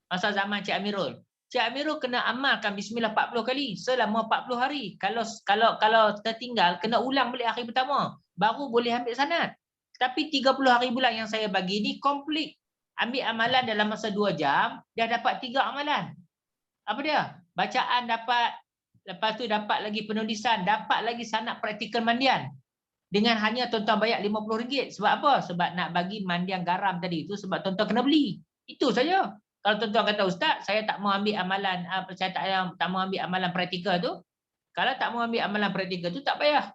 Masa zaman Cik Amirul. Cik Amirul kena amalkan Bismillah 40 kali selama 40 hari. Kalau tertinggal kena ulang balik hari pertama, baru boleh ambil sanad. Tapi 30 hari bulan yang saya bagi ni komplit. Ambil amalan dalam masa 2 jam, dah dapat 3 amalan. Apa dia? Bacaan dapat, lepas tu dapat lagi penulisan, dapat lagi sanad praktikal mandian. Dengan hanya tuan-tuan bayar RM50. Sebab apa? Sebab nak bagi mandian garam tadi itu sebab tuan-tuan kena beli. Itu saja. Kalau tuan-tuan kata, Ustaz, saya tak mau ambil amalan, saya tak mau ambil amalan praktikal tu. Kalau tak mau ambil amalan praktikal tu, tak payah.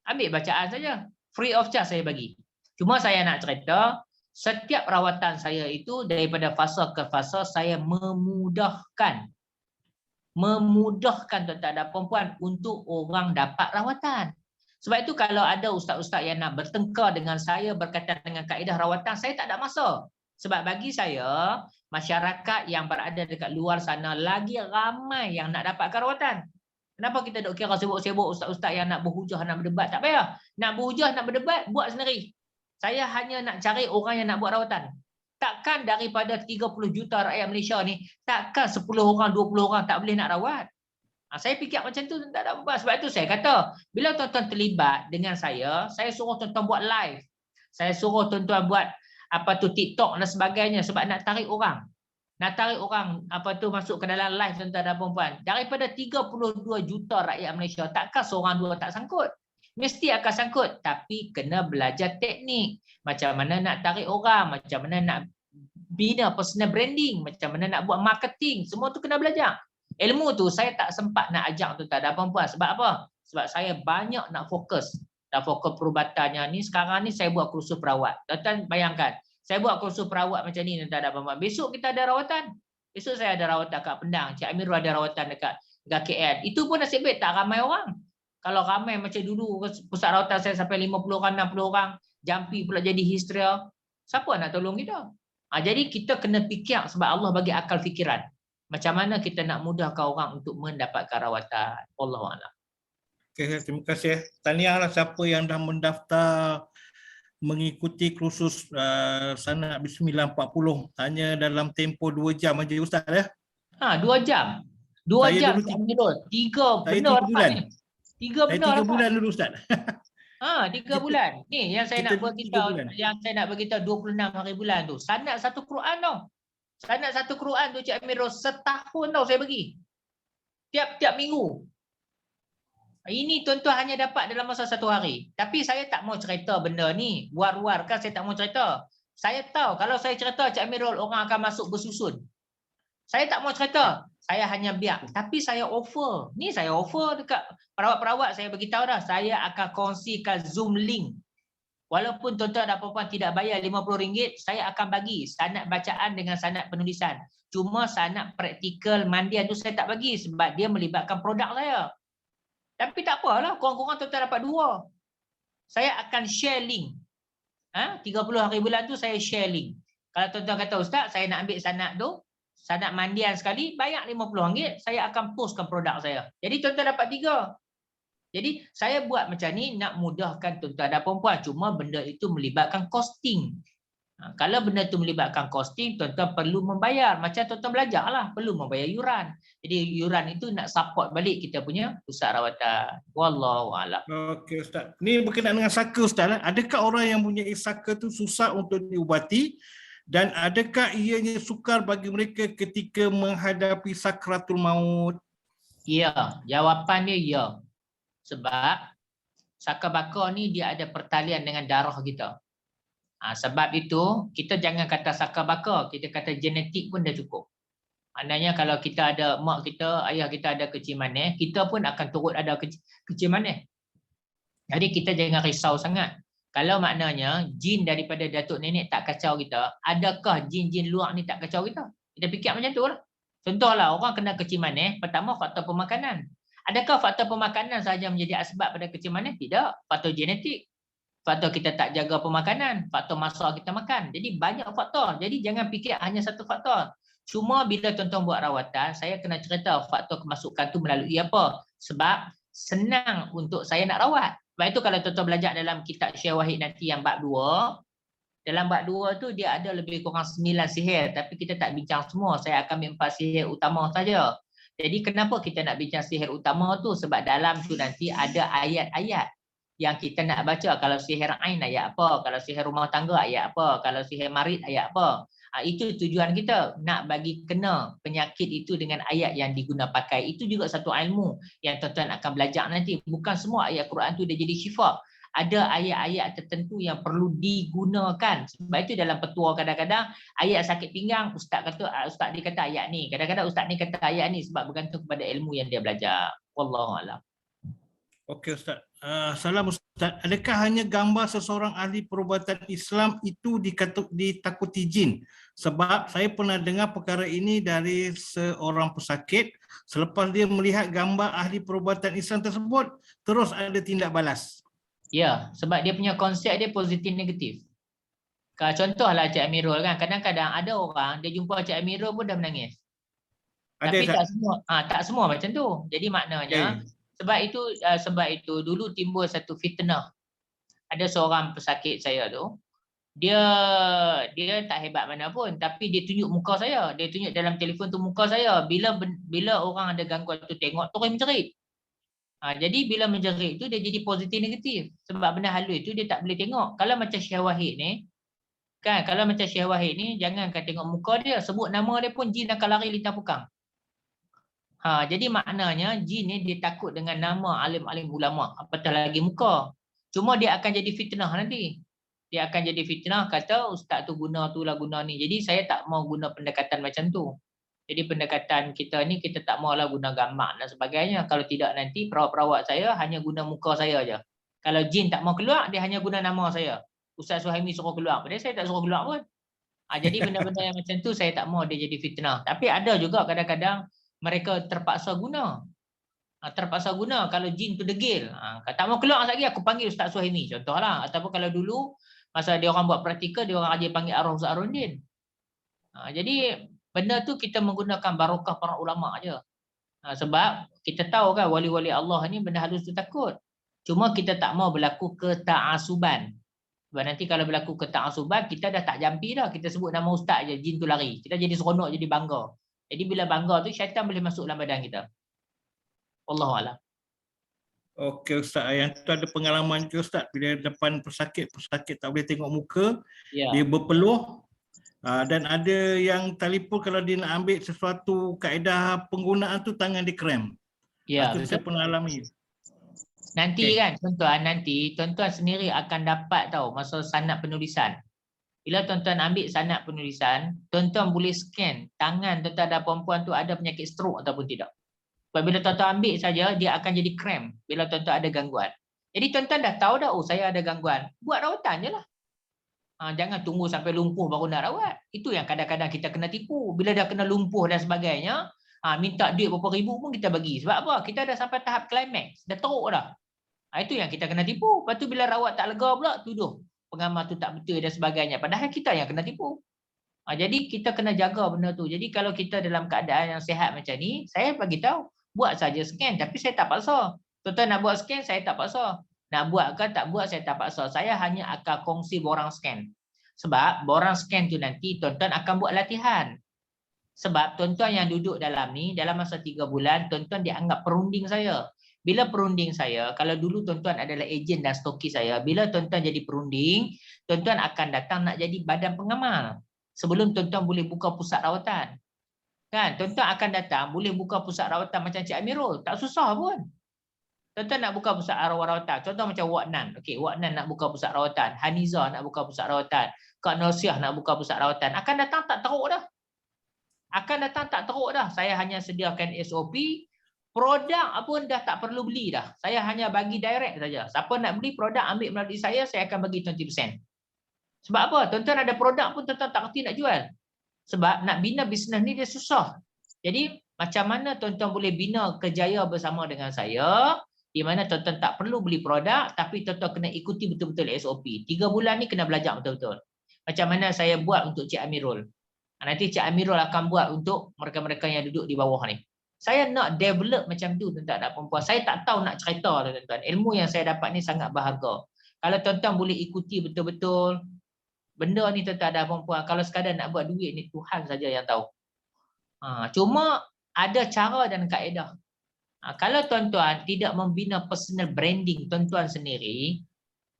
Ambil bacaan saja. Free of charge saya bagi. Cuma saya nak cerita, setiap rawatan saya itu daripada fasa ke fasa saya memudahkan tuan-tuan dan perempuan untuk orang dapat rawatan. Sebab itu kalau ada ustaz-ustaz yang nak bertengkar dengan saya berkaitan dengan kaedah rawatan, saya tak ada masa. Sebab bagi saya, masyarakat yang berada dekat luar sana lagi ramai yang nak dapatkan rawatan. Kenapa kita duk kira sibuk-sibuk ustaz-ustaz yang nak berhujah, nak berdebat? Tak payah. Nak berhujah, nak berdebat, buat sendiri. Saya hanya nak cari orang yang nak buat rawatan. Takkan daripada 30 juta rakyat Malaysia ni, takkan 10 orang, 20 orang tak boleh nak rawat. Saya fikir macam tu, tak ada apa. Sebab tu saya kata, bila tuan-tuan terlibat dengan saya suruh tuan-tuan buat live. Saya suruh tuan-tuan buat TikTok dan sebagainya sebab nak tarik orang. Nak tarik orang masuk ke dalam live tuan-tuan dan perempuan. Daripada 32 juta rakyat Malaysia, takkan seorang dua tak sangkut. Mesti akan sangkut, tapi kena belajar teknik. Macam mana nak tarik orang, macam mana nak bina personal branding, macam mana nak buat marketing, semua tu kena belajar. Ilmu tu saya tak sempat nak ajak tuan-tuan dan perempuan. Sebab apa? Sebab saya banyak nak fokus. Dan fokus perubatannya ni, sekarang ni saya buat kursus perawat. Tuan-tuan bayangkan, saya buat kursus perawat macam ni tuan-tuan dan perempuan. Besok kita ada rawatan. Besok saya ada rawatan kat Pendang. Cik Amirul ada rawatan dekat KL. Itu pun nasib baik tak ramai orang. Kalau ramai macam dulu, pusat rawatan saya sampai 50 orang, 60 orang, jampi pula jadi histeria, siapa nak tolong kita? Jadi kita kena fikir sebab Allah bagi akal fikiran. Macam mana kita nak mudahkan orang untuk mendapatkan rawatan. Wallahualam. Okay, terima kasih. Tahniahlah siapa yang dah mendaftar mengikuti kursus sanad Bismillah 40 hanya dalam tempoh 2 jam aja Ustaz ya. 2 jam. 2 saya jam dulu, 3 benda dapat ni. 3 benda dapat. 3 bulan dulu Ustaz. 3 bulan. Ni yang saya nak beritahu, yang saya nak beritahu 26 hari bulan tu. Sanad satu Quran tau. Sanad satu Quran tu Cik Amirul setahun tau saya bagi. Tiap minggu. Ini tuan-tuan hanya dapat dalam masa 1 hari. Tapi saya tak mau cerita benda ni. War-war kan saya tak mau cerita. Saya tahu kalau saya cerita Cik Amirul orang akan masuk bersusun. Saya tak mau cerita. Saya hanya biar. Tapi saya offer. Ni saya offer dekat perawat-perawat. Saya beritahu dah. Saya akan kongsikan Zoom link. Walaupun tuan-tuan dan puan-puan tidak bayar RM50, saya akan bagi sanad bacaan dengan sanad penulisan. Cuma sanad praktikal mandian tu saya tak bagi sebab dia melibatkan produk saya. Tapi tak apalah. Korang-korang tuan-tuan dapat 2. Saya akan share link. 30 hari bulan tu saya share link. Kalau tuan-tuan kata, Ustaz, saya nak ambil sanad tu, sanad mandian sekali, bayar RM50, saya akan postkan produk saya. Jadi tuan-tuan dapat 3. Jadi saya buat macam ni nak mudahkan tuan-tuan dan perempuan. Cuma benda itu melibatkan costing. Kalau benda itu melibatkan costing, tuan-tuan perlu membayar. Macam tuan-tuan belajar lah, perlu membayar yuran. Jadi yuran itu nak support balik kita punya pusat rawatan. Wallahualam. Okey Ustaz. Ni berkenaan dengan saka Ustaz. Adakah orang yang punya saka tu susah untuk diubati? Dan adakah ianya sukar bagi mereka ketika menghadapi sakratul maut? Ya, jawapan dia ya. Sebab saka bakar ni dia ada pertalian dengan darah kita. Sebab itu kita jangan kata saka bakar, kita kata genetik pun dah cukup. Maknanya kalau kita ada mak kita, ayah kita ada kecil manis, kita pun akan turut ada kecil manis. Jadi kita jangan risau sangat. Kalau maknanya jin daripada datuk nenek tak kacau kita, adakah jin-jin luar ni tak kacau kita? Kita fikir macam tu lah. Contohlah orang kena kecil manis, pertama faktor pemakanan. Adakah faktor pemakanan sahaja menjadi asbab pada kecemasan? Tidak. Faktor genetik. Faktor kita tak jaga pemakanan. Faktor masa kita makan. Jadi banyak faktor. Jadi jangan fikir hanya satu faktor. Cuma bila tuan-tuan buat rawatan, saya kena cerita faktor kemasukan tu melalui apa. Sebab senang untuk saya nak rawat. Sebab itu kalau tuan-tuan belajar dalam kitab Syekh Wahid nanti yang bab 2, dalam bab 2 tu dia ada lebih kurang 9 sihir. Tapi kita tak bincang semua. Saya akan ambil 4 sihir utama saja. Jadi kenapa kita nak bincang sihir utama tu? Sebab dalam tu nanti ada ayat-ayat yang kita nak baca. Kalau sihir ain ayat apa? Kalau sihir rumah tangga ayat apa? Kalau sihir marid ayat apa? Itu tujuan kita. Nak bagi kena penyakit itu dengan ayat yang diguna pakai. Itu juga satu ilmu yang tuan-tuan akan belajar nanti. Bukan semua ayat Quran tu dia jadi syifa. Ada ayat-ayat tertentu yang perlu digunakan. Sebab itu dalam petua kadang-kadang ayat sakit pinggang, ustaz dia kata ayat ni. Kadang-kadang ustaz ni kata ayat ni sebab bergantung kepada ilmu yang dia belajar. Wallahualam. Okey Ustaz. Salam Ustaz. Adakah hanya gambar seseorang ahli perubatan Islam itu ditakuti jin? Sebab saya pernah dengar perkara ini dari seorang pesakit. Selepas dia melihat gambar ahli perubatan Islam tersebut, terus ada tindak balas. Ya, sebab dia punya konsep dia positif negatif. Contohlah Cik Amirul kan, kadang-kadang ada orang dia jumpa Cik Amirul pun dah menangis. Tapi tak semua macam tu. Jadi maknanya sebab itu dulu timbul satu fitnah. Ada seorang pesakit saya tu, dia tak hebat mana pun, tapi dia tunjuk muka saya. Dia tunjuk dalam telefon tu muka saya. Bila orang ada gangguan tu tengok terus menjerit. Jadi bila menjerit tu dia jadi positif negatif. Sebab benda halus tu dia tak boleh tengok. Kalau macam Syekh Wahid ni, kan, kalau macam Syekh Wahid ni, jangankan tengok muka dia, sebut nama dia pun jin akan lari lintang pukang. Jadi maknanya jin ni dia takut dengan nama alim-alim ulama, apatah lagi muka. Cuma dia akan jadi fitnah nanti. Dia akan jadi fitnah, kata ustaz tu guna tu lah guna ni. Jadi saya tak mau guna pendekatan macam tu. Jadi pendekatan kita ni kita tak maulah guna gambar dan sebagainya. Kalau tidak nanti perawat-perawat saya hanya guna muka saya aja. Kalau jin tak mau keluar, dia hanya guna nama saya. Ustaz Suhaimi suruh keluar. Padahal saya tak suruh keluar pun. Jadi benda-benda yang macam tu saya tak mau dia jadi fitnah. Tapi ada juga kadang-kadang mereka terpaksa guna. Terpaksa guna kalau jin tu degil. Tak mau keluar lagi aku panggil Ustaz Suhaimi contohlah. Ataupun kalau dulu masa dia orang buat praktikal dia orang aja panggil arwah Ustaz Arundin. Jadi benda tu kita menggunakan barokah para ulama aja. Sebab kita tahu kan wali-wali Allah ni benda halus tu takut. Cuma kita tak mau berlaku keta'asuban. Sebab nanti kalau berlaku keta'asuban kita dah tak jampi dah. Kita sebut nama ustaz je, jin tu lari. Kita jadi seronok, jadi bangga. Jadi bila bangga tu syaitan boleh masuk dalam badan kita. Wallahualam. Okey Ustaz, yang tu ada pengalaman juga Ustaz. Bila depan pesakit tak boleh tengok muka, dia berpeluh. Dan ada yang telefon kalau dia nak ambil sesuatu kaedah penggunaan tu tangan dia krem. Itu saya pernah alami. Nanti kan tuan-tuan sendiri akan dapat tahu masa sanad penulisan. Bila tuan-tuan ambil sanad penulisan, tuan-tuan boleh scan tangan tuan-tuan ada perempuan tu ada penyakit stroke ataupun tidak. Sebab bila tuan-tuan ambil saja dia akan jadi krem bila tuan-tuan ada gangguan. Jadi tuan-tuan dah tahu dah, oh saya ada gangguan. Buat rawatan je lah. Jangan tunggu sampai lumpuh baru nak rawat. Itu yang kadang-kadang kita kena tipu. Bila dah kena lumpuh dan sebagainya, minta duit berapa ribu pun kita bagi. Sebab apa? Kita dah sampai tahap climax. Dah teruk dah. Itu yang kita kena tipu. Lepas tu bila rawat tak lega pula, tuduh pengamal tu tak betul dan sebagainya. Padahal kita yang kena tipu. Jadi kita kena jaga benda tu. Jadi kalau kita dalam keadaan yang sihat macam ni, saya bagi tahu, buat saja scan. Tapi saya tak paksa. Tuan-tuan nak buat scan, saya tak paksa. Nak buat ke tak buat, saya tak paksa. Saya hanya akan kongsi borang scan. Sebab borang scan tu nanti tuan-tuan akan buat latihan. Sebab tuan-tuan yang duduk dalam ni, dalam masa 3 bulan, tuan-tuan dianggap perunding saya. Bila perunding saya, kalau dulu tuan-tuan adalah ejen dan stokis saya, bila tuan-tuan jadi perunding, tuan-tuan akan datang nak jadi badan pengamal. Sebelum tuan-tuan boleh buka pusat rawatan. Kan? Tuan-tuan akan datang, boleh buka pusat rawatan macam Cik Amirul. Tak susah pun. Tuan-tuan nak buka pusat rawatan. Contoh macam Wak Nan. Okey, Wak Nan nak buka pusat rawatan. Haniza nak buka pusat rawatan. Kak Nasiah nak buka pusat rawatan. Akan datang tak teruk dah. Saya hanya sediakan SOP. Produk pun dah tak perlu beli dah. Saya hanya bagi direct saja. Siapa nak beli produk ambil melalui saya akan bagi 20%. Sebab apa? Tuan-tuan ada produk pun tuan-tuan tak kerti nak jual. Sebab nak bina bisnes ni dia susah. Jadi Macam mana tuan-tuan boleh bina kerjaya bersama dengan saya, di mana tuan-tuan tak perlu beli produk, tapi tuan-tuan kena ikuti betul-betul SOP. 3 bulan ni kena belajar betul-betul. Macam mana saya buat untuk Cik Amirul. Nanti Cik Amirul akan buat untuk mereka-mereka yang duduk di bawah ni. Saya nak develop macam tu tuan-tuan dan perempuan. Saya tak tahu nak cerita tuan-tuan. Ilmu yang saya dapat ni sangat berharga. Kalau tuan-tuan boleh ikuti betul-betul benda ni tuan-tuan dan perempuan, kalau sekadar nak buat duit ni Tuhan saja yang tahu. Cuma ada cara dan kaedah. Kalau tuan-tuan tidak membina personal branding tuan-tuan sendiri,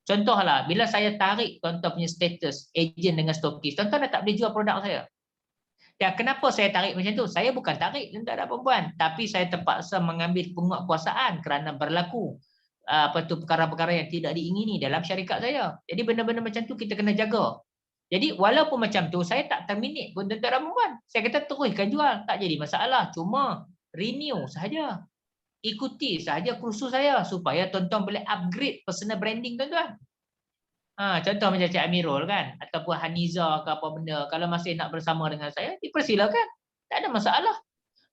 contohlah bila saya tarik tuan-tuan punya status agent dengan stokis, tuan-tuan dah tak boleh jual produk saya. Dan kenapa saya tarik macam tu? Saya bukan tarik tuan-tuan dan perempuan, tapi saya terpaksa mengambil penguatkuasaan kerana berlaku perkara-perkara yang tidak diingini dalam syarikat saya. Jadi benda-benda macam tu kita kena jaga. Jadi walaupun macam tu saya tak terminate pun tuan-tuan dan perempuan. Saya kata teruskan jual, tak jadi masalah. Cuma renew sahaja. Ikuti sahaja kursus saya supaya tuan-tuan boleh upgrade personal branding tuan-tuan. Contoh macam Cik Amirul kan, ataupun Haniza ke apa benda, kalau masih nak bersama dengan saya, dipersilakan. Tak ada masalah.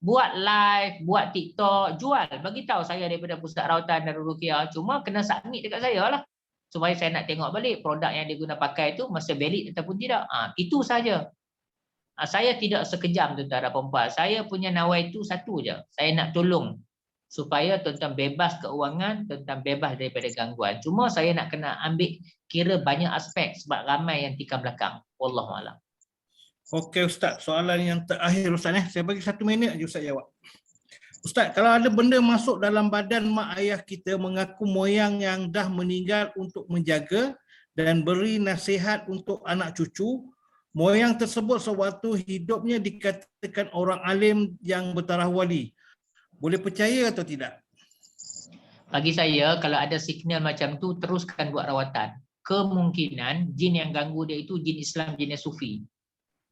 Buat live, buat TikTok, jual. Bagi tahu saya daripada Pusat Rawatan Darul Ruqyah. Cuma kena submit dekat saya lah. Supaya saya nak tengok balik produk yang dia guna pakai itu masih valid ataupun tidak. Itu saja. Saya tidak sekejam tuan-tuan dan perempuan. Saya punya nawai itu satu je. Saya nak tolong supaya tuan-tuan bebas keuangan, tuan-tuan bebas daripada gangguan. Cuma saya nak kena ambil kira banyak aspek sebab ramai yang tikam belakang. Wallahualam. Okey Ustaz, soalan yang terakhir Ustaz. Saya bagi 1 minit aja Ustaz jawab. Ustaz, kalau ada benda masuk dalam badan mak ayah kita mengaku moyang yang dah meninggal untuk menjaga dan beri nasihat untuk anak cucu, moyang tersebut sewaktu hidupnya dikatakan orang alim yang bertaraf wali. Boleh percaya atau tidak? Bagi saya, kalau ada signal macam tu, teruskan buat rawatan. Kemungkinan jin yang ganggu dia itu jin Islam, jin Sufi.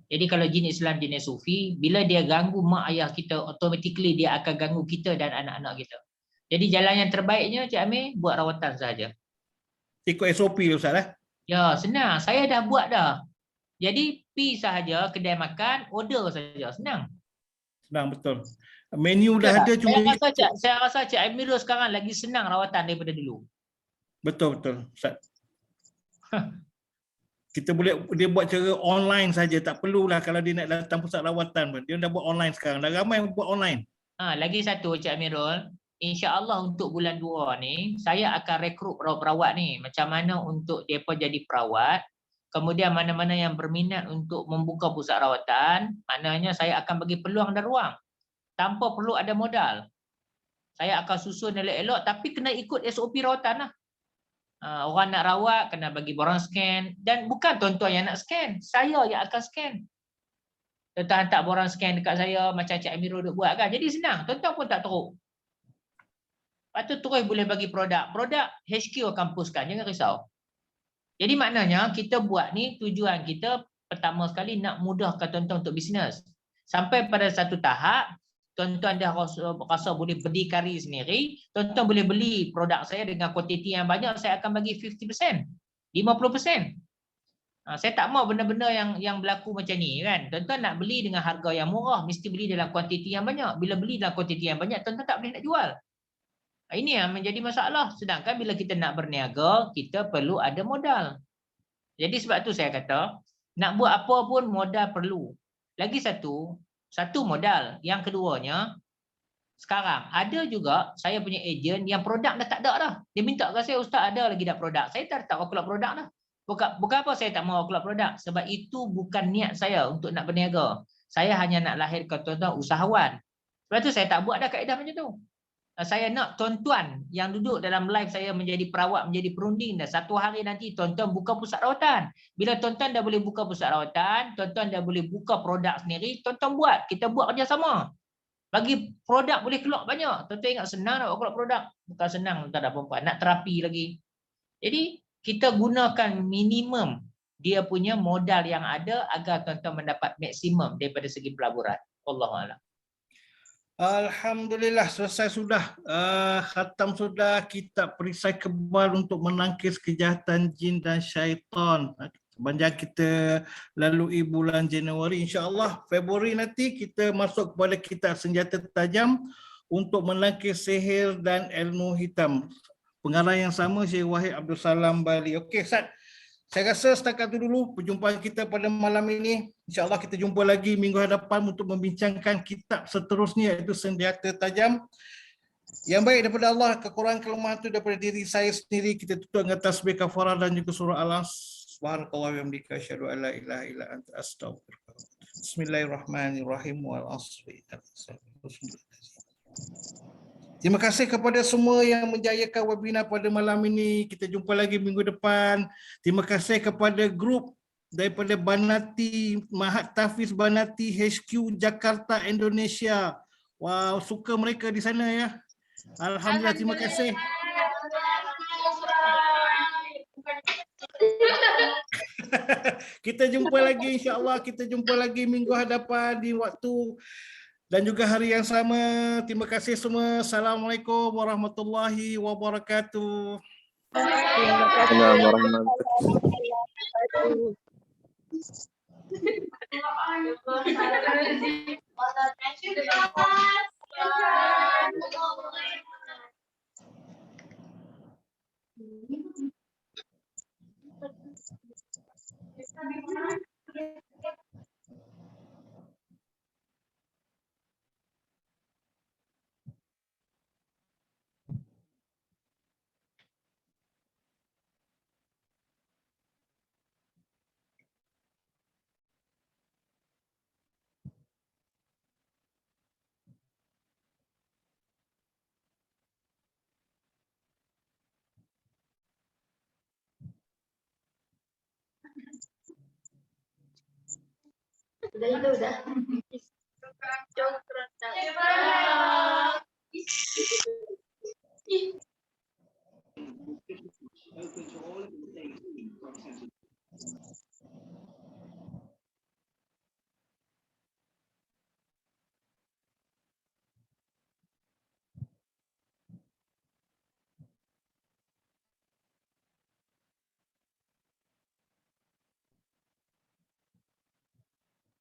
Jadi kalau jin Islam, jin Sufi, bila dia ganggu mak ayah kita, automatically dia akan ganggu kita dan anak-anak kita. Jadi jalan yang terbaiknya, Cik Amir, buat rawatan sahaja. Ikut SOP Ustaz Ya, senang. Saya dah buat dah. Jadi pi sahaja kedai makan, order saja. Senang. Senang betul. Menu dah ada cuma saya rasa Cik Amirul sekarang lagi senang rawatan daripada dulu. Betul Ustaz. Kita boleh dia buat cara online saja, tak perlulah kalau dia nak datang pusat rawatan pun. Dia dah buat online sekarang. Dah ramai yang buat online. Lagi satu Cik Amirul, insya-Allah untuk bulan 2 ni saya akan rekrut perawat ni. Macam mana untuk depa jadi perawat. Kemudian mana-mana yang berminat untuk membuka pusat rawatan, maknanya saya akan bagi peluang dan ruang. Tanpa perlu ada modal. Saya akan susun elok-elok tapi kena ikut SOP rawatan lah. Orang nak rawat kena bagi borang scan. Dan bukan tuan-tuan yang nak scan. Saya yang akan scan. Tuan-tuan hantar borang scan dekat saya macam Cik Amirul duk buat kan. Jadi senang. Tuan-tuan pun tak teruk. Lepas tu terus boleh bagi produk. Produk HQ akan postkan. Jangan risau. Jadi maknanya kita buat ni tujuan kita pertama sekali nak mudahkan tuan-tuan untuk bisnes. Sampai pada satu tahap, tuan-tuan dah rasa boleh berdikari sendiri, tuan-tuan boleh beli produk saya dengan kuantiti yang banyak, saya akan bagi 50%, 50%. Saya tak mau benda-benda yang berlaku macam ni kan. Tuan-tuan nak beli dengan harga yang murah, mesti beli dalam kuantiti yang banyak. Bila beli dalam kuantiti yang banyak, tuan-tuan tak boleh nak jual. Ini yang menjadi masalah. Sedangkan bila kita nak berniaga, kita perlu ada modal. Jadi sebab tu saya kata, nak buat apa pun modal perlu. Lagi satu modal. Yang keduanya, sekarang ada juga saya punya ejen yang produk dah tak ada dah. Dia minta kat saya, Ustaz ada lagi dah produk. Saya tak kalkulate produk dah. Bukan apa saya tak mau kalkulate produk. Sebab itu bukan niat saya untuk nak berniaga. Saya hanya nak lahirkan tuan-tuan usahawan. Sebab tu saya tak buat dah kaedah macam tu. Saya nak tuan-tuan yang duduk dalam live saya menjadi perawat, menjadi perunding dan satu hari nanti tuan-tuan buka pusat rawatan. Bila tuan-tuan dah boleh buka pusat rawatan, tuan-tuan dah boleh buka produk sendiri, tuan-tuan buat. Kita buat kerjasama. Bagi produk boleh keluar banyak. Tuan-tuan ingat senang nak keluar produk? Bukan senang tuan-tuan dan perempuan. Nak terapi lagi. Jadi kita gunakan minimum dia punya modal yang ada agar tuan-tuan mendapat maksimum daripada segi pelaburan. Wallahualam. Alhamdulillah selesai sudah. Khatam sudah kitab perisai kebal untuk menangkis kejahatan jin dan syaitan. sepanjang kita lalui bulan Januari, insya-Allah Februari nanti kita masuk kepada kitab senjata tajam untuk melangkis sihir dan ilmu hitam. Pengarang yang sama Syekh Wahid Abdul Salam Bali. Okey Ustaz. Saya rasa setakat itu dulu perjumpaan kita pada malam ini. InsyaAllah kita jumpa lagi minggu hadapan untuk membincangkan kitab seterusnya iaitu senjata tajam. Yang baik daripada Allah, kekurangan kelemahan itu daripada diri saya sendiri. Kita tutup dengan tasbih kafarah dan juga surah Al-As. Subhanakallah wa bihamdika asyhadu an la ilaha illa anta astaghfiruka. Bismillahirrahmanirrahim wal asri. Terima kasih kepada semua yang menjayakan webinar pada malam ini. Kita jumpa lagi minggu depan. Terima kasih kepada grup daripada Banati, Mahat Tafiz Banati HQ Jakarta, Indonesia. Wow, suka mereka di sana ya. Alhamdulillah, terima kasih. Kita jumpa lagi insya-Allah, kita jumpa lagi minggu hadapan di waktu dan juga hari yang sama. Terima kasih semua. Assalamualaikum warahmatullahi wabarakatuh. Terima kasih. Udah itu udah.